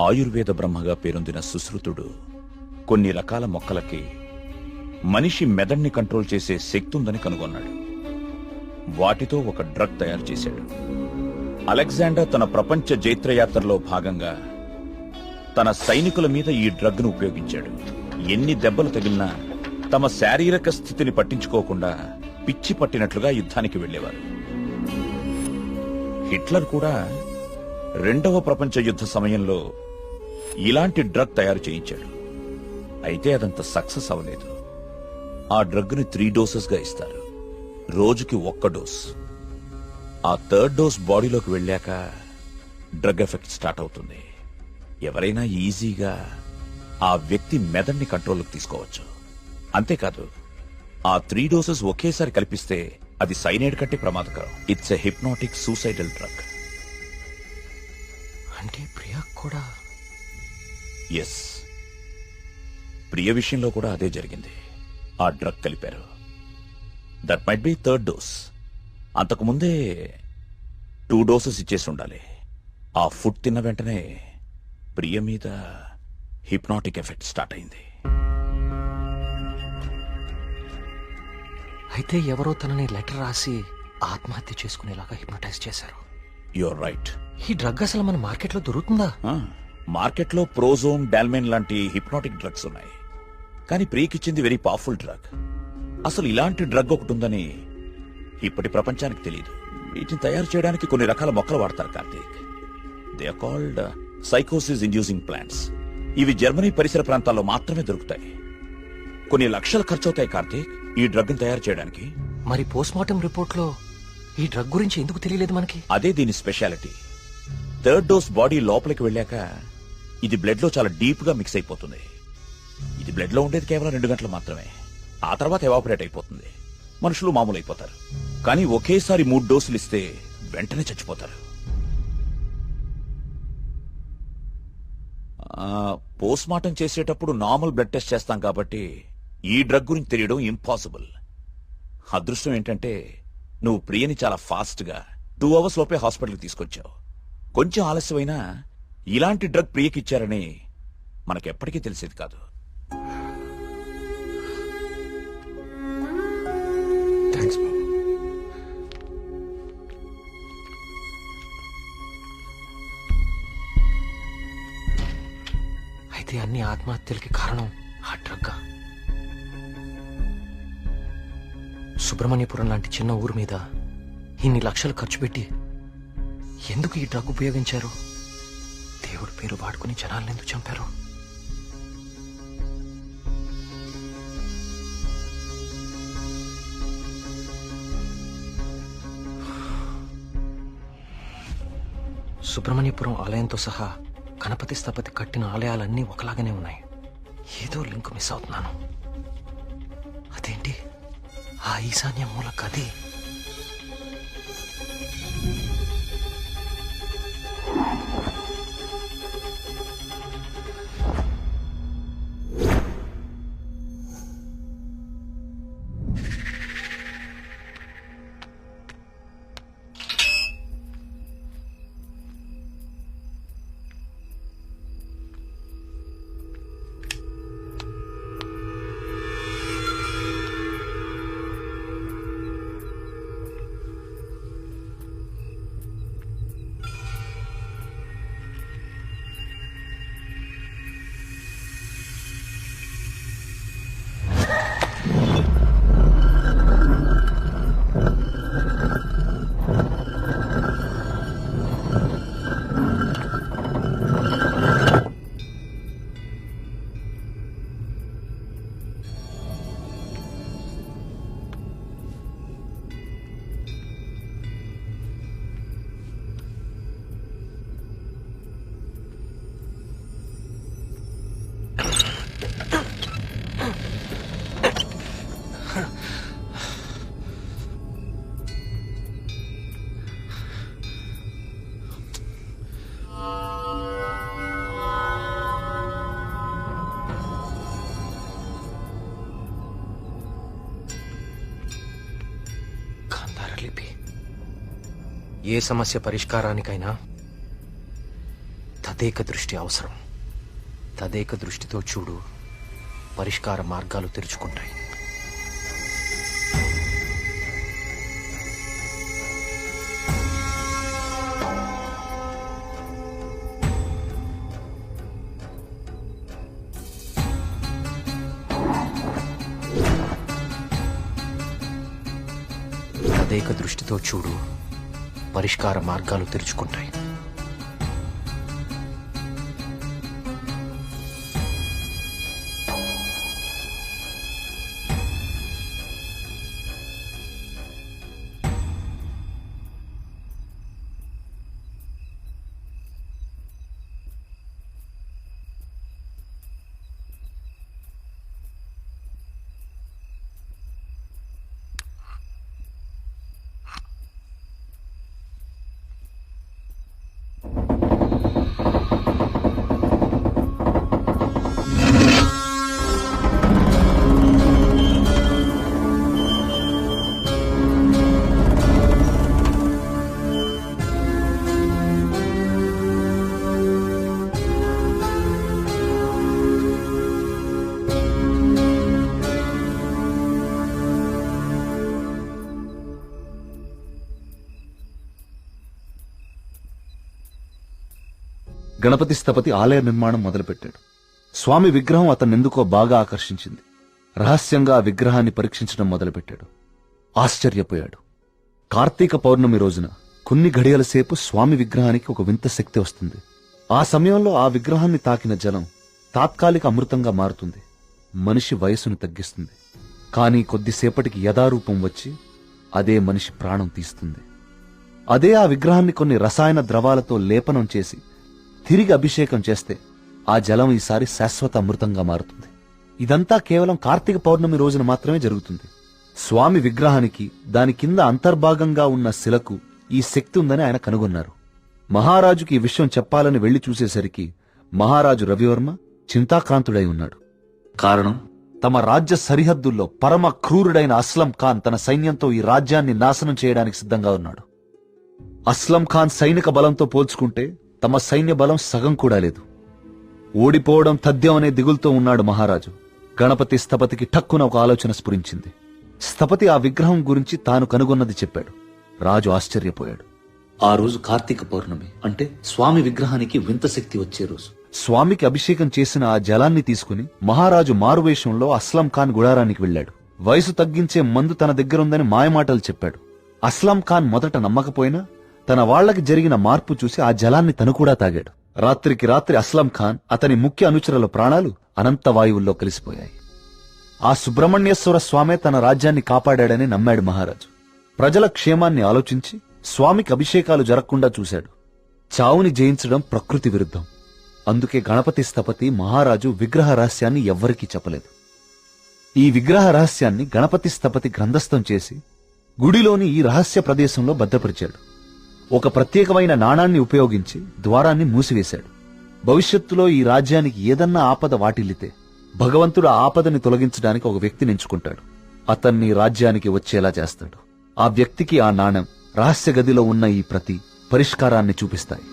Speaker 9: ఆయుర్వేద బ్రహ్మగా పేరొందిన సుశ్రుతుడు కొన్ని రకాల మొక్కలకి మనిషి మెదడుని కంట్రోల్ చేసే శక్తి ఉందని కనుగొన్నాడు. వాటితో ఒక డ్రగ్ తయారు చేశాడు. అలెగ్జాండర్ తన ప్రపంచ జైత్రయాత్రలో భాగంగా తన సైనికుల మీద ఈ డ్రగ్ ను ఉపయోగించాడు. ఎన్ని దెబ్బలు తగిలినా తమ శారీరక స్థితిని పట్టించుకోకుండా పిచ్చి పట్టినట్లుగా యుద్ధానికి వెళ్లేవారు. హిట్లర్ కూడా రెండవ ప్రపంచ యుద్ధ సమయంలో ఇలాంటి డ్రగ్ తయారు చేయించాడు. అయితే అదంత సక్సెస్ అవ్వలేదు. ఆ డ్రగ్ ని 3 డోసెస్ గా ఇస్తారు. రోజుకి 1 డోస్. ఆ 3rd డోస్ బాడీలోకి వెళ్ళాక డ్రగ్ ఎఫెక్ట్ స్టార్ట్ అవుతుంది. ఎవరైనా ఈజీగా ఆ వ్యక్తి మెదడుని కంట్రోల్లోకి తీసుకోవచ్చు. అంతేకాదు ఆ 3 డోసెస్ ఒకేసారి కల్పిస్తే అది సైనైడ్ కంటే ప్రమాదకరం. It's a hypnotic suicidal drug.
Speaker 6: అంటే ప్రియా కూడా?
Speaker 9: ఎస్. ప్రియ విషయంలో కూడా అదే జరిగింది. ఆ డ్రగ్ కలిపారు. That might be third dose. అంతకుముందే 2 డోసెస్ ఇచ్చేసి ఉండాలి. ఆ ఫుడ్ తిన్న వెంటనే ప్రియ మీద హిప్నాటిక్ ఎఫెక్ట్ స్టార్ట్ అయింది.
Speaker 6: అయితే ఎవరో తనని లెటర్ రాసి ఆత్మహత్య చేసుకునేలాగా హిప్నటైజ్ చేశారు.
Speaker 9: You're right.
Speaker 6: ఈ డ్రగ్ అసలు మన మార్కెట్లో దొరుకుతుందా?
Speaker 9: మార్కెట్లో ప్రోజోన్, డాల్మెన్ లాంటి హిప్నాటిక్ డ్రగ్స్ ఉన్నాయి. కానీ ప్రియకిచ్చింది వెరీ పవర్ఫుల్ డ్రగ్. అసలు ఇలాంటి డ్రగ్ ఒకటి ఉందని ఇప్పటి ప్రపంచానికి తెలియదు. వీటిని తయారు చేయడానికి కొన్ని రకాల మొక్కలు వాడతారు కార్తీక్. దే ఆర్ కాల్డ్ సైకోసిస్ ఇండ్యూసింగ్ ప్లాంట్స్. ఇవి జర్మనీ పరిసర ప్రాంతాల్లో మాత్రమే దొరుకుతాయి. కొన్ని లక్షలు ఖర్చవుతాయి కార్తీక్ ఈ డ్రగ్ ని తయారు చేయడానికి.
Speaker 6: మరి పోస్ట్ మార్టం రిపోర్ట్ లో ఈ డ్రగ్ గురించి ఎందుకు తెలియలేదు మనకి?
Speaker 9: అదే దీని స్పెషాలిటీ. థర్డ్ డోస్ బాడీ లోపలికి వెళ్ళాక ఇది బ్లడ్ లో చాలా డీప్ గా మిక్స్ అయిపోతుంది. ఇది బ్లడ్ లో ఉండేది కేవలం 2 గంటలు మాత్రమే. ఆ తర్వాత ఎవాపరేట్ అయిపోతుంది. మనుషులు మామూలు అయిపోతారు. కానీ ఒకేసారి 3 డోసులు ఇస్తే వెంటనే చచ్చిపోతారు. పోస్ట్ మార్టం చేసేటప్పుడు నార్మల్ బ్లడ్ టెస్ట్ చేస్తాం కాబట్టి ఈ డ్రగ్ గురించి తెలియడం ఇంపాసిబుల్. అదృష్టం ఏంటంటే నువ్వు ప్రియని చాలా ఫాస్ట్ గా 2 అవర్స్ లోపే హాస్పిటల్కి తీసుకొచ్చావు. కొంచెం ఆలస్యమైనా ఇలాంటి డ్రగ్ ప్రియకిచ్చారని మనకెప్పటికీ తెలిసేది కాదు.
Speaker 6: థ్యాంక్స్ బాబు. అయితే అన్ని ఆత్మహత్యలకి కారణం ఆ డ్రగ్. సుబ్రహ్మణ్యపురం లాంటి చిన్న ఊరు మీద ఇన్ని లక్షలు ఖర్చు పెట్టి ఎందుకు ఈ డ్రగ్ ఉపయోగించారు? దేవుడి పేరు వాడుకుని జనాలను ఎందుకు చంపారు? సుబ్రహ్మణ్యపురం ఆలయంతో సహా గణపతి స్థపతి కట్టిన ఆలయాలన్నీ ఒకలాగానే ఉన్నాయి. ఏదో లింక్ మిస్ అవుతున్నాను. అదేంటి ఆ ఈశాన్య మూల గది? ఏ సమస్య పరిష్కారానికైనా తదేక దృష్టి అవసరం. తదేక దృష్టితో చూడు, పరిష్కార మార్గాలు తెరుచుకుంటాయి. తదేక దృష్టితో చూడు, పరిష్కార మార్గాలు తెరుచుకుంటాయి.
Speaker 1: గణపతి స్థపతి ఆలయ నిర్మాణం మొదలుపెట్టాడు. స్వామి విగ్రహం అతన్నెందుకో బాగా ఆకర్షించింది. రహస్యంగా ఆ విగ్రహాన్ని పరీక్షించడం మొదలుపెట్టాడు. ఆశ్చర్యపోయాడు. కార్తీక పౌర్ణమి రోజున కొన్ని ఘడియల సేపు స్వామి విగ్రహానికి ఒక వింత శక్తి వస్తుంది. ఆ సమయంలో ఆ విగ్రహాన్ని తాకిన జలం తాత్కాలిక అమృతంగా మారుతుంది. మనిషి వయసును తగ్గిస్తుంది. కానీ కొద్దిసేపటికి యథారూపం వచ్చి అదే మనిషి ప్రాణం తీస్తుంది. అదే ఆ విగ్రహాన్ని కొన్ని రసాయన ద్రవాలతో లేపనం చేసి తిరిగి అభిషేకం చేస్తే ఆ జలం ఈసారి శాశ్వత అమృతంగా మారుతుంది. ఇదంతా కేవలం కార్తీక పౌర్ణమి రోజున మాత్రమే జరుగుతుంది. స్వామి విగ్రహానికి దాని కింద అంతర్భాగంగా ఉన్న శిలకు ఈ శక్తి ఉందని ఆయన కనుగొన్నారు. మహారాజుకి ఈ విషయం చెప్పాలని వెళ్లి చూసేసరికి మహారాజు రవివర్మ చింతాక్రాంతుడై ఉన్నాడు. కారణం, తమ రాజ్య సరిహద్దుల్లో పరమ క్రూరుడైన అస్లం ఖాన్ తన సైన్యంతో ఈ రాజ్యాన్ని నాశనం చేయడానికి సిద్ధంగా ఉన్నాడు. అస్లం ఖాన్ సైనిక బలంతో పోల్చుకుంటే తమ సైన్య బలం సగం కూడా లేదు. ఓడిపోవడం తథ్యం అనే దిగులుతో ఉన్నాడు మహారాజు. గణపతి స్థపతికి ఠక్కున ఒక ఆలోచన స్ఫురించింది. స్థపతి ఆ విగ్రహం గురించి తాను కనుగొన్నది చెప్పాడు. రాజు ఆశ్చర్యపోయాడు. ఆ రోజు కార్తీక పౌర్ణమి, అంటే స్వామి విగ్రహానికి వింత శక్తి వచ్చే రోజు. స్వామికి అభిషేకం చేసిన ఆ జలాన్ని తీసుకుని మహారాజు మారువేషంలో అస్లం ఖాన్ గుడారానికి వెళ్లాడు. వయసు తగ్గించే మందు తన దగ్గరుందని మాయమాటలు చెప్పాడు. అస్లం ఖాన్ మొదట నమ్మకపోయినా తన వాళ్లకి జరిగిన మార్పు చూసి ఆ జలాన్ని తను కూడా తాగాడు. రాత్రికి రాత్రి అస్లం ఖాన్, అతని ముఖ్య అనుచరుల ప్రాణాలు అనంత వాయువుల్లో కలిసిపోయాయి. ఆ సుబ్రహ్మణ్యేశ్వర స్వామే తన రాజ్యాన్ని కాపాడాడని నమ్మాడు మహారాజు. ప్రజల క్షేమాన్ని ఆలోచించి స్వామికి అభిషేకాలు జరగకుండా చూశాడు. చావుని జయించడం ప్రకృతి విరుద్ధం. అందుకే గణపతి స్థపతి మహారాజు విగ్రహ రహస్యాన్ని ఎవ్వరికీ చెప్పలేదు. ఈ విగ్రహ రహస్యాన్ని గణపతి స్థపతి గ్రంథస్థం చేసి గుడిలోని ఈ రహస్య ప్రదేశంలో భద్రపరిచాడు. ఒక ప్రత్యేకమైన నాణాన్ని ఉపయోగించి ద్వారాన్ని మూసివేశాడు. భవిష్యత్తులో ఈ రాజ్యానికి ఏదన్నా ఆపద వాటిల్లితే భగవంతుడు ఆ ఆపదని తొలగించడానికి ఒక వ్యక్తిని ఎంచుకుంటాడు. అతన్ని రాజ్యానికి వచ్చేలా చేస్తాడు. ఆ వ్యక్తికి ఆ నాణం, రహస్య గదిలో ఉన్న ఈ ప్రతి పరిష్కారాన్ని చూపిస్తాయి.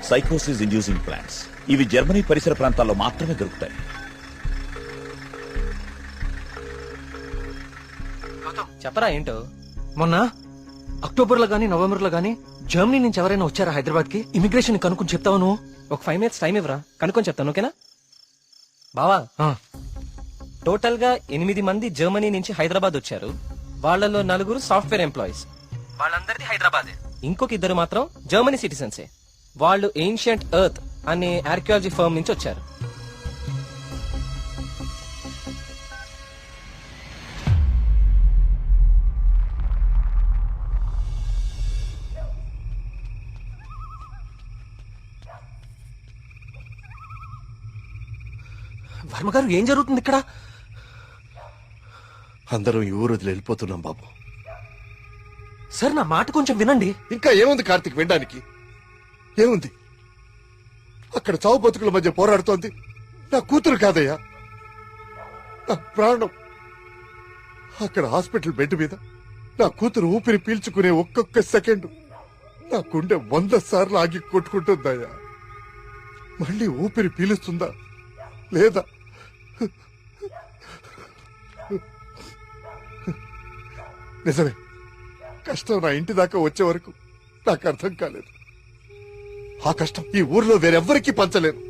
Speaker 9: సైకోసిస్ ఇండ్యూసింగ్ ప్లాంట్స్ ఇవి జర్మనీ పరిసర ప్రాంతాల్లో మాత్రమే దొరుకుతాయి.
Speaker 13: చెప్పరా ఏంటో?
Speaker 6: మొన్న అక్టోబర్లో గానీ నవంబర్లో గానీ జర్మనీ నుంచి ఎవరైనా వచ్చారా హైదరాబాద్ కి? ఇమిగ్రేషన్ కనుక్కొని చెప్తావు నువ్వు?
Speaker 13: ఒక 5 minutes టైం ఇవ్వరా, కనుక్కొని చెప్తాను. ఓకేనా బావా? టోటల్ గా 8 మంది జర్మనీ నుంచి హైదరాబాద్ వచ్చారు. వాళ్ళలో 4 సాఫ్ట్వేర్ ఎంప్లాయీస్, వాళ్ళందరిది హైదరాబాదే. ఇంకొక 2 మాత్రం జర్మనీ సిటిజన్సే. వాళ్ళు ఏన్షియంట్ ఎర్త్ అనే ఆర్కియాలజీ ఫర్మ్ నుంచి వచ్చారు.
Speaker 6: వర్మ గారు, ఏం జరుగుతుంది ఇక్కడ?
Speaker 2: అందరం ఈ ఊరు వదిలి వెళ్ళిపోతున్నాం బాబు.
Speaker 6: సార్, నా మాట కొంచెం వినండి.
Speaker 2: ఇంకా ఏముంది కార్తీక్ వినడానికి? ఏముంది? అక్కడ చావు బతుకుల మధ్య పోరాడుతోంది నా కూతురు కాదయ్యా, నా ప్రాణం. అక్కడ హాస్పిటల్ బెడ్ మీద నా కూతురు ఊపిరి పీల్చుకునే ఒక్కొక్క సెకండ్ నా గుండె 100 సార్లు ఆగి కొట్టుకుంటుందయ్యా. మళ్ళీ ఊపిరి పీలుస్తుందా లేదా? నిజమే, కష్టం నా ఇంటి దాకా వచ్చే వరకు నాకు అర్థం కాలేదు. ఆ కష్టం ఈ ఊర్లో వేరెవ్వరికీ పంచలేను.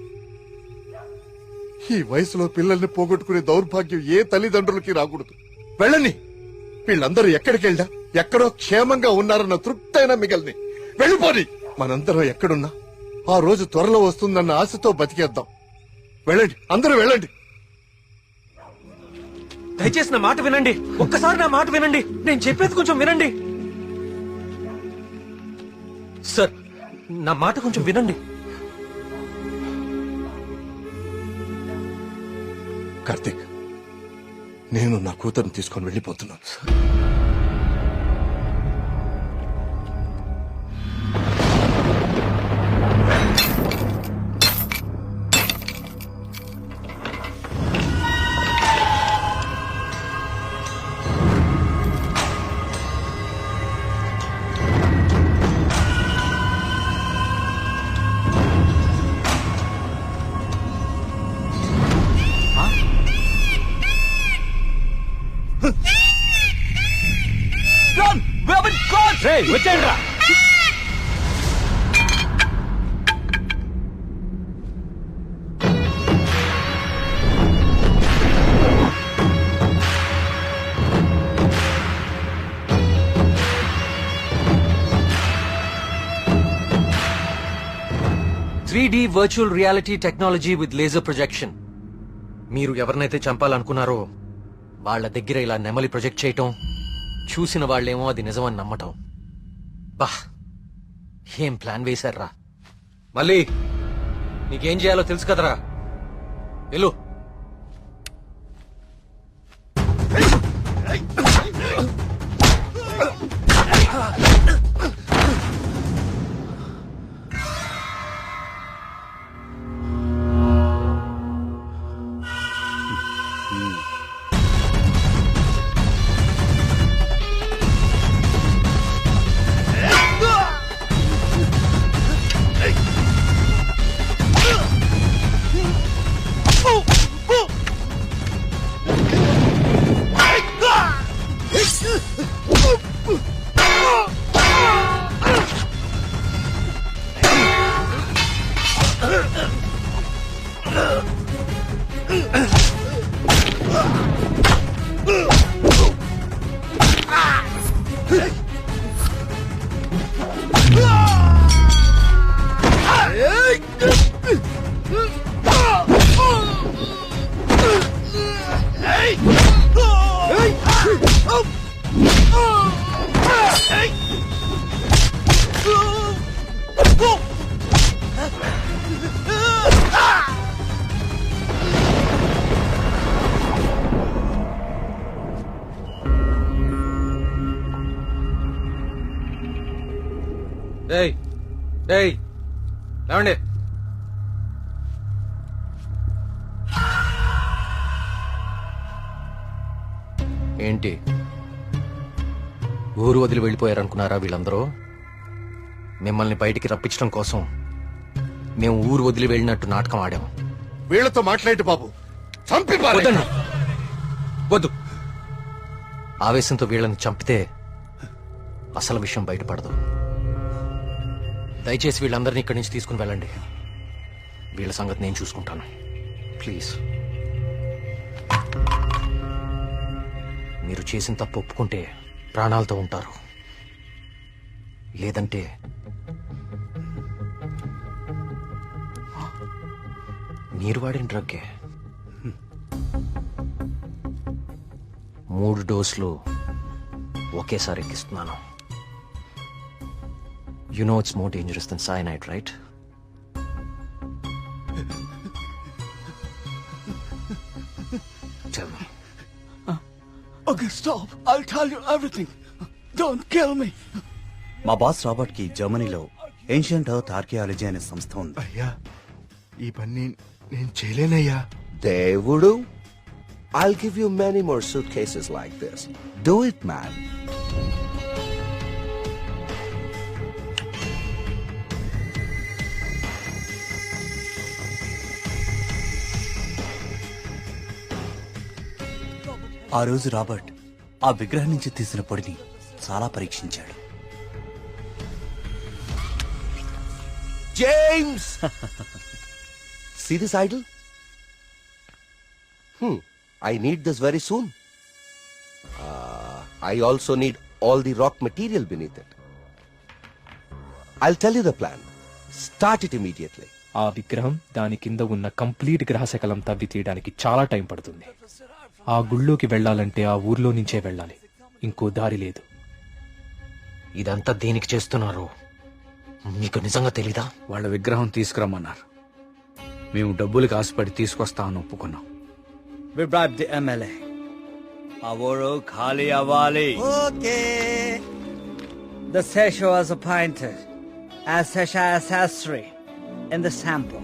Speaker 2: ఈ వయసులో పిల్లల్ని పోగొట్టుకునే దౌర్భాగ్యం ఏ తల్లిదండ్రులకి రాకూడదు. వెళ్ళని, వీళ్ళందరూ ఎక్కడికి వెళ్ళా ఎక్కడో క్షేమంగా ఉన్నారన్న తృప్తైనా మిగల్ని. వెళ్ళిపోని. మనందరం ఎక్కడున్నా ఆ రోజు త్వరలో వస్తుందన్న ఆశతో బతికేద్దాం. వెళ్ళండి, అందరూ వెళ్ళండి.
Speaker 6: దయచేసి నా మాట వినండి. ఒక్కసారి నా మాట వినండి. నేను చెప్పేది కొంచెం వినండి. సార్, నా మాట కొంచెం వినండి.
Speaker 2: కార్తీక్, నేను నా కూతురుని తీసుకొని వెళ్ళిపోతున్నాను.
Speaker 16: వచ్చేయండి రా.
Speaker 6: Three virtual reality technology with laser projection. మీరు ఎవరినైతే చంపాలనుకున్నారో వాళ్ళ దగ్గర ఇలా నెమలి ప్రొజెక్ట్ చేయటం, చూసిన వాళ్ళేమో అది నిజమని నమ్మటం. బా, ఏం ప్లాన్ వేశారా? మళ్ళీ నీకేం చేయాలో తెలుసు కదరా, వెళ్ళు. లేవండి. ఏంటి ఊరు వదిలి వెళ్ళిపోయారనుకున్నారా వీళ్ళందరూ? మిమ్మల్ని బయటికి రప్పించడం కోసం మేము ఊరు వదిలి వెళ్ళినట్టు నాటకం ఆడాం.
Speaker 2: వీళ్లతో మాట్లాడి బాబు, చంపి పారేయ్.
Speaker 6: వద్దు, ఆవేశంతో వీళ్ళని చంపితే అసలు విషయం బయటపడదు. దయచేసి వీళ్ళందరినీ ఇక్కడి నుంచి తీసుకుని వెళ్ళండి. వీళ్ళ సంగతి నేను చూసుకుంటాను, ప్లీజ్. మీరు చేసిన తప్పు ఒప్పుకుంటే ప్రాణాలతో ఉంటారు, లేదంటే మీరు వాడిన డ్రగ్గే 3 డోసులు ఒకేసారి ఎక్కిస్తున్నాను. You know it's more dangerous than cyanide, right? Tell me.
Speaker 18: Okay, stop. I'll tell you everything. Don't kill me.
Speaker 12: మా బాస్ రాబర్ట్ కి జర్మనీలో ఏన్షియంట్ ఎర్త్ ఆర్కియాలజీ అనే సంస్థ ఉంది.
Speaker 20: అయ్యా, ఈ పని నేను చేయలేనయ్యా.
Speaker 19: దేవుడు, I'll give you many more suitcases like this. Do it, man.
Speaker 12: ఆ రోజు రాబర్ట్ ఆ విగ్రహం నుంచి తీసిన పొడిని చాలా పరీక్షించాడు.
Speaker 19: James! See this idol? I need this very soon. I also need all the rock material beneath it. I'll tell you the plan. Start it immediately.
Speaker 21: ఆ విగ్రహం దాని కింద ఉన్న కంప్లీట్ గ్రహశకలం తవ్వి తీయడానికి చాలా టైం పడుతుంది. ఆ గుళ్ళోకి వెళ్ళాలంటే ఆ ఊర్లో నుంచే వెళ్ళాలి, ఇంకో దారి లేదు.
Speaker 6: ఇదంతా దేనికి చేస్తున్నారు మీకు నిజంగా తెలీదా?
Speaker 15: వాళ్ళ విగ్రహం తీసుకురమ్మన్నారు. మేము డబ్బులకు ఆశపడి తీసుకొస్తామని ఒప్పుకున్నాం.
Speaker 12: We bribed the MLA. ఆ ఊరు ఖాళీ అవ్వాలి.
Speaker 22: Okay. The Sesha was appointed as Sesha Sastry in the sample.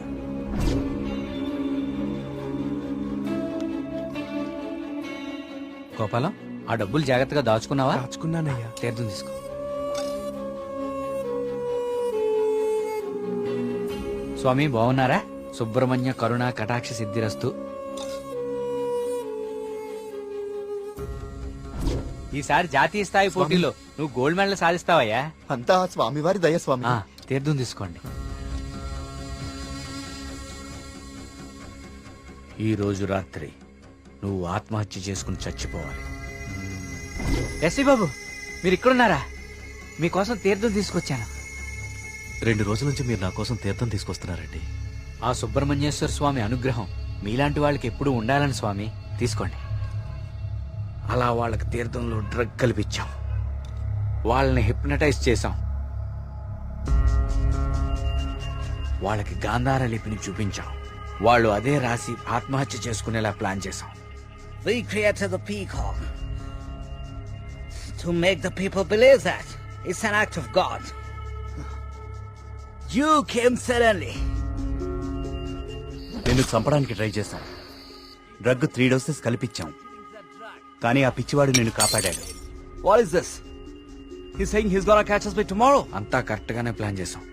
Speaker 15: Gopalam, ఆ డబ్బులు జాగ్రత్తగా దాచుకున్నావా?
Speaker 13: దాచుకున్నానయ్యా.
Speaker 15: తీర్థం తీసుకో. స్వామి బాగున్నారా? సుబ్రహ్మణ్య కరుణ కటాక్ష సిద్ధిరస్తు. ఈసారి జాతీయ స్థాయి పోటీలో నువ్వు గోల్డ్ మెడల్ సాధిస్తావయ్యా.
Speaker 4: అంతా స్వామివారి దయ స్వామి.
Speaker 15: తీర్థం తీసుకోండి. ఈ రోజు రాత్రి నువ్వు ఆత్మహత్య చేసుకుని చచ్చిపోవాలి. ఎస్సీ బాబు, మీరు ఇక్కడున్నారా? మీకోసం తీర్థం తీసుకొచ్చాను.
Speaker 12: 2 రోజుల నుంచి మీరు నా కోసం తీర్థం తీసుకొస్తున్నారండి.
Speaker 15: ఆ సుబ్రహ్మణ్యేశ్వర స్వామి అనుగ్రహం మీలాంటి వాళ్ళకి ఎప్పుడూ ఉండాలని స్వామి. తీసుకోండి. అలా వాళ్ళకి తీర్థంలో డ్రగ్ కల్పించాం, వాళ్ళని హిప్నటైజ్ చేశాం, వాళ్ళకి గాంధార లిపిని చూపించాం, వాళ్ళు అదే రాసి ఆత్మహత్య చేసుకునేలా ప్లాన్ చేశాం.
Speaker 22: We created the peacock to make the people believe that it's an act of God. You came suddenly.
Speaker 7: నిన్ను చంపడానికి ట్రై చేశాం. డ్రగ్ 3 డోసెస్ కల్పించాం, కానీ ఆ పిచ్చివాడు నిన్ను కాపాడాడు.
Speaker 15: What is this? He's saying he's gonna catch us by tomorrow. అంతా correct గానే ప్లాన్ చేశాం.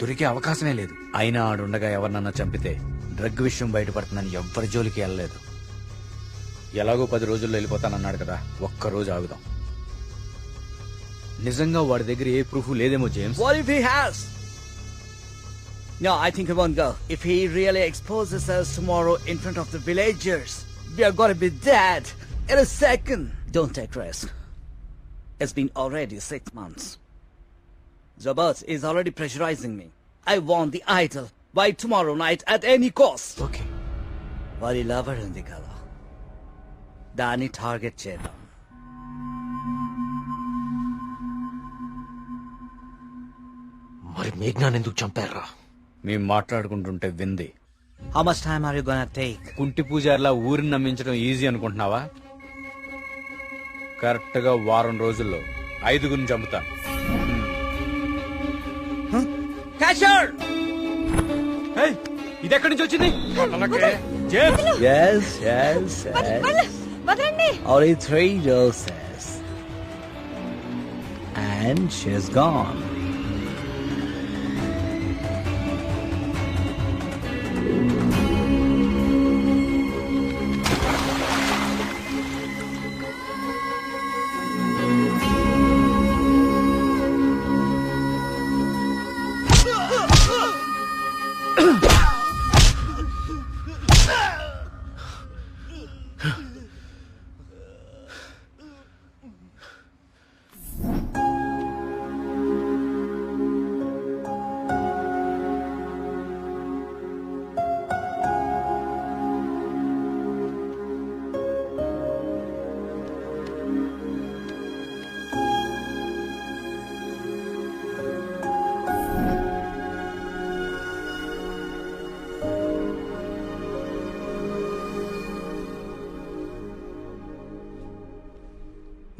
Speaker 15: దొరికే అవకాశమే లేదు. అయినా ఆడుండగా ఎవరినన్నా చంపితే డ్రగ్ విషయం బయటపడుతుందని ఎవ్వరి జోలికి వెళ్ళలేదు. ఎలాగో 10 రోజుల్లో వెళ్ళిపోతానన్నాడు కదా, ఒక్కరోజు ఆగుదాం. నిజంగా వాడి దగ్గర ఏ ప్రూఫ్ లేదేమో James.
Speaker 22: What if he has? No, I think he won't go. If he really exposes us tomorrow in front of the villagers, we are gonna be dead in a second. Don't take risk. It's been already 6 months. Zabas is already pressurizing me. I want the idol by tomorrow night at any cost.
Speaker 15: Okay.
Speaker 22: Vari lover undi kada. Dani target chedam.
Speaker 15: మరి మేఘ్నాన్ని ఎందుకు చంపారా? మేము మాట్లాడుకుంటుంటే వింది.
Speaker 22: How much time are you gonna take?
Speaker 15: కుంటి పూజారిలా ఊరిని నమ్మించడం easy అనుకుంటున్నావా? Correct గా 1 వారం రోజుల్లో 5గురిని చంపుతాను.
Speaker 22: Catcher!
Speaker 15: ఇది ఎక్కడి నుంచి వచ్చింది?
Speaker 22: Yes, yes, yes. Only 3 doses. And she's gone.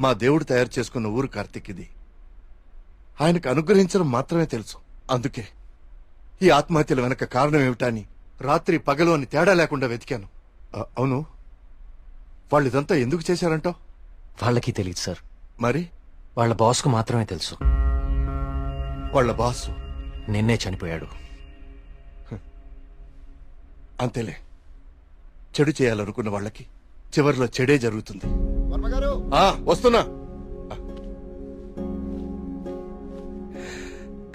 Speaker 2: మా దేవుడు తయారు చేసుకున్న ఊరు కార్తీక్ ఇది. ఆయనకు అనుగ్రహించడం మాత్రమే తెలుసు. అందుకే ఈ ఆత్మహత్యల వెనక కారణం ఏమిటా అని రాత్రి పగలు అని తేడా లేకుండా వెతికాను. అవును, వాళ్ళు ఇదంతా ఎందుకు చేశారంటావు?
Speaker 6: వాళ్ళకి తెలియదు సార్.
Speaker 2: మరి
Speaker 6: వాళ్ళ బాస్కు మాత్రమే తెలుసు.
Speaker 2: వాళ్ళ బాసు
Speaker 6: నిన్నే చనిపోయాడు.
Speaker 2: అంతేలే, చెడు చేయాలనుకున్న వాళ్ళకి చివరిలో చెడే జరుగుతుంది. వస్తున్నా.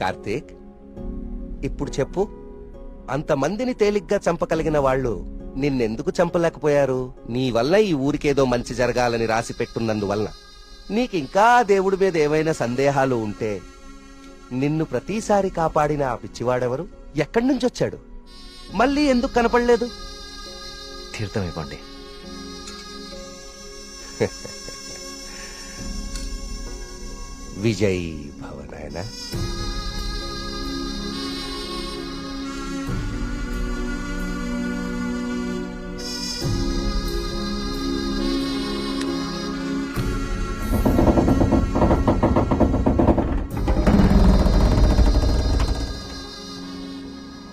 Speaker 19: కార్తీక్, ఇప్పుడు చెప్పు, అంతమందిని తేలిగ్గా చంపగలిగిన వాళ్ళు నిన్నెందుకు చంపలేకపోయారు? నీ వల్ల ఈ ఊరికేదో మంచి జరగాలని రాసి పెట్టున్నందువలన. నీకింకా దేవుడి మీద ఏవైనా సందేహాలు ఉంటే నిన్ను ప్రతిసారి కాపాడిన ఆ పిచ్చివాడెవరు? ఎక్కడి నుంచి వచ్చాడు? మళ్ళీ ఎందుకు కనపడలేదు?
Speaker 6: తీర్థం ఇవ్వండి.
Speaker 19: విజయ్ భవనాయన.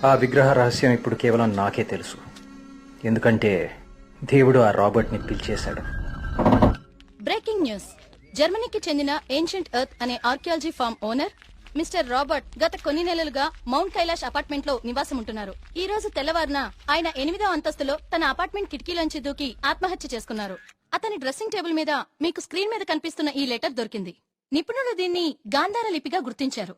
Speaker 21: ఆ విగ్రహ రహస్యం ఇప్పుడు కేవలం నాకే తెలుసు. ఎందుకంటే దేవుడు ఆ రాబర్ట్ని పిలిచేశాడు.
Speaker 17: Breaking news. జర్మనీకి చెందిన ఏన్షియంట్ ఎర్త్ అనే archaeology farm owner mister Robert గత కొన్ని నెలలుగా మౌంట్ కైలాష్ అపార్ట్మెంట్ లో నివాసం ఉంటున్నారు. ఈ రోజు తెల్లవారున ఆయన 8వ అంతస్తులో తన అపార్ట్మెంట్ కిటికీలోంచి దూకి ఆత్మహత్య చేసుకున్నారు.
Speaker 8: అతని డ్రెస్సింగ్ టేబుల్ మీద మీకు స్క్రీన్ మీద కనిపిస్తున్న ఈ లెటర్ దొరికింది. నిపుణులు దీన్ని గాంధార లిపిగా గుర్తించారు.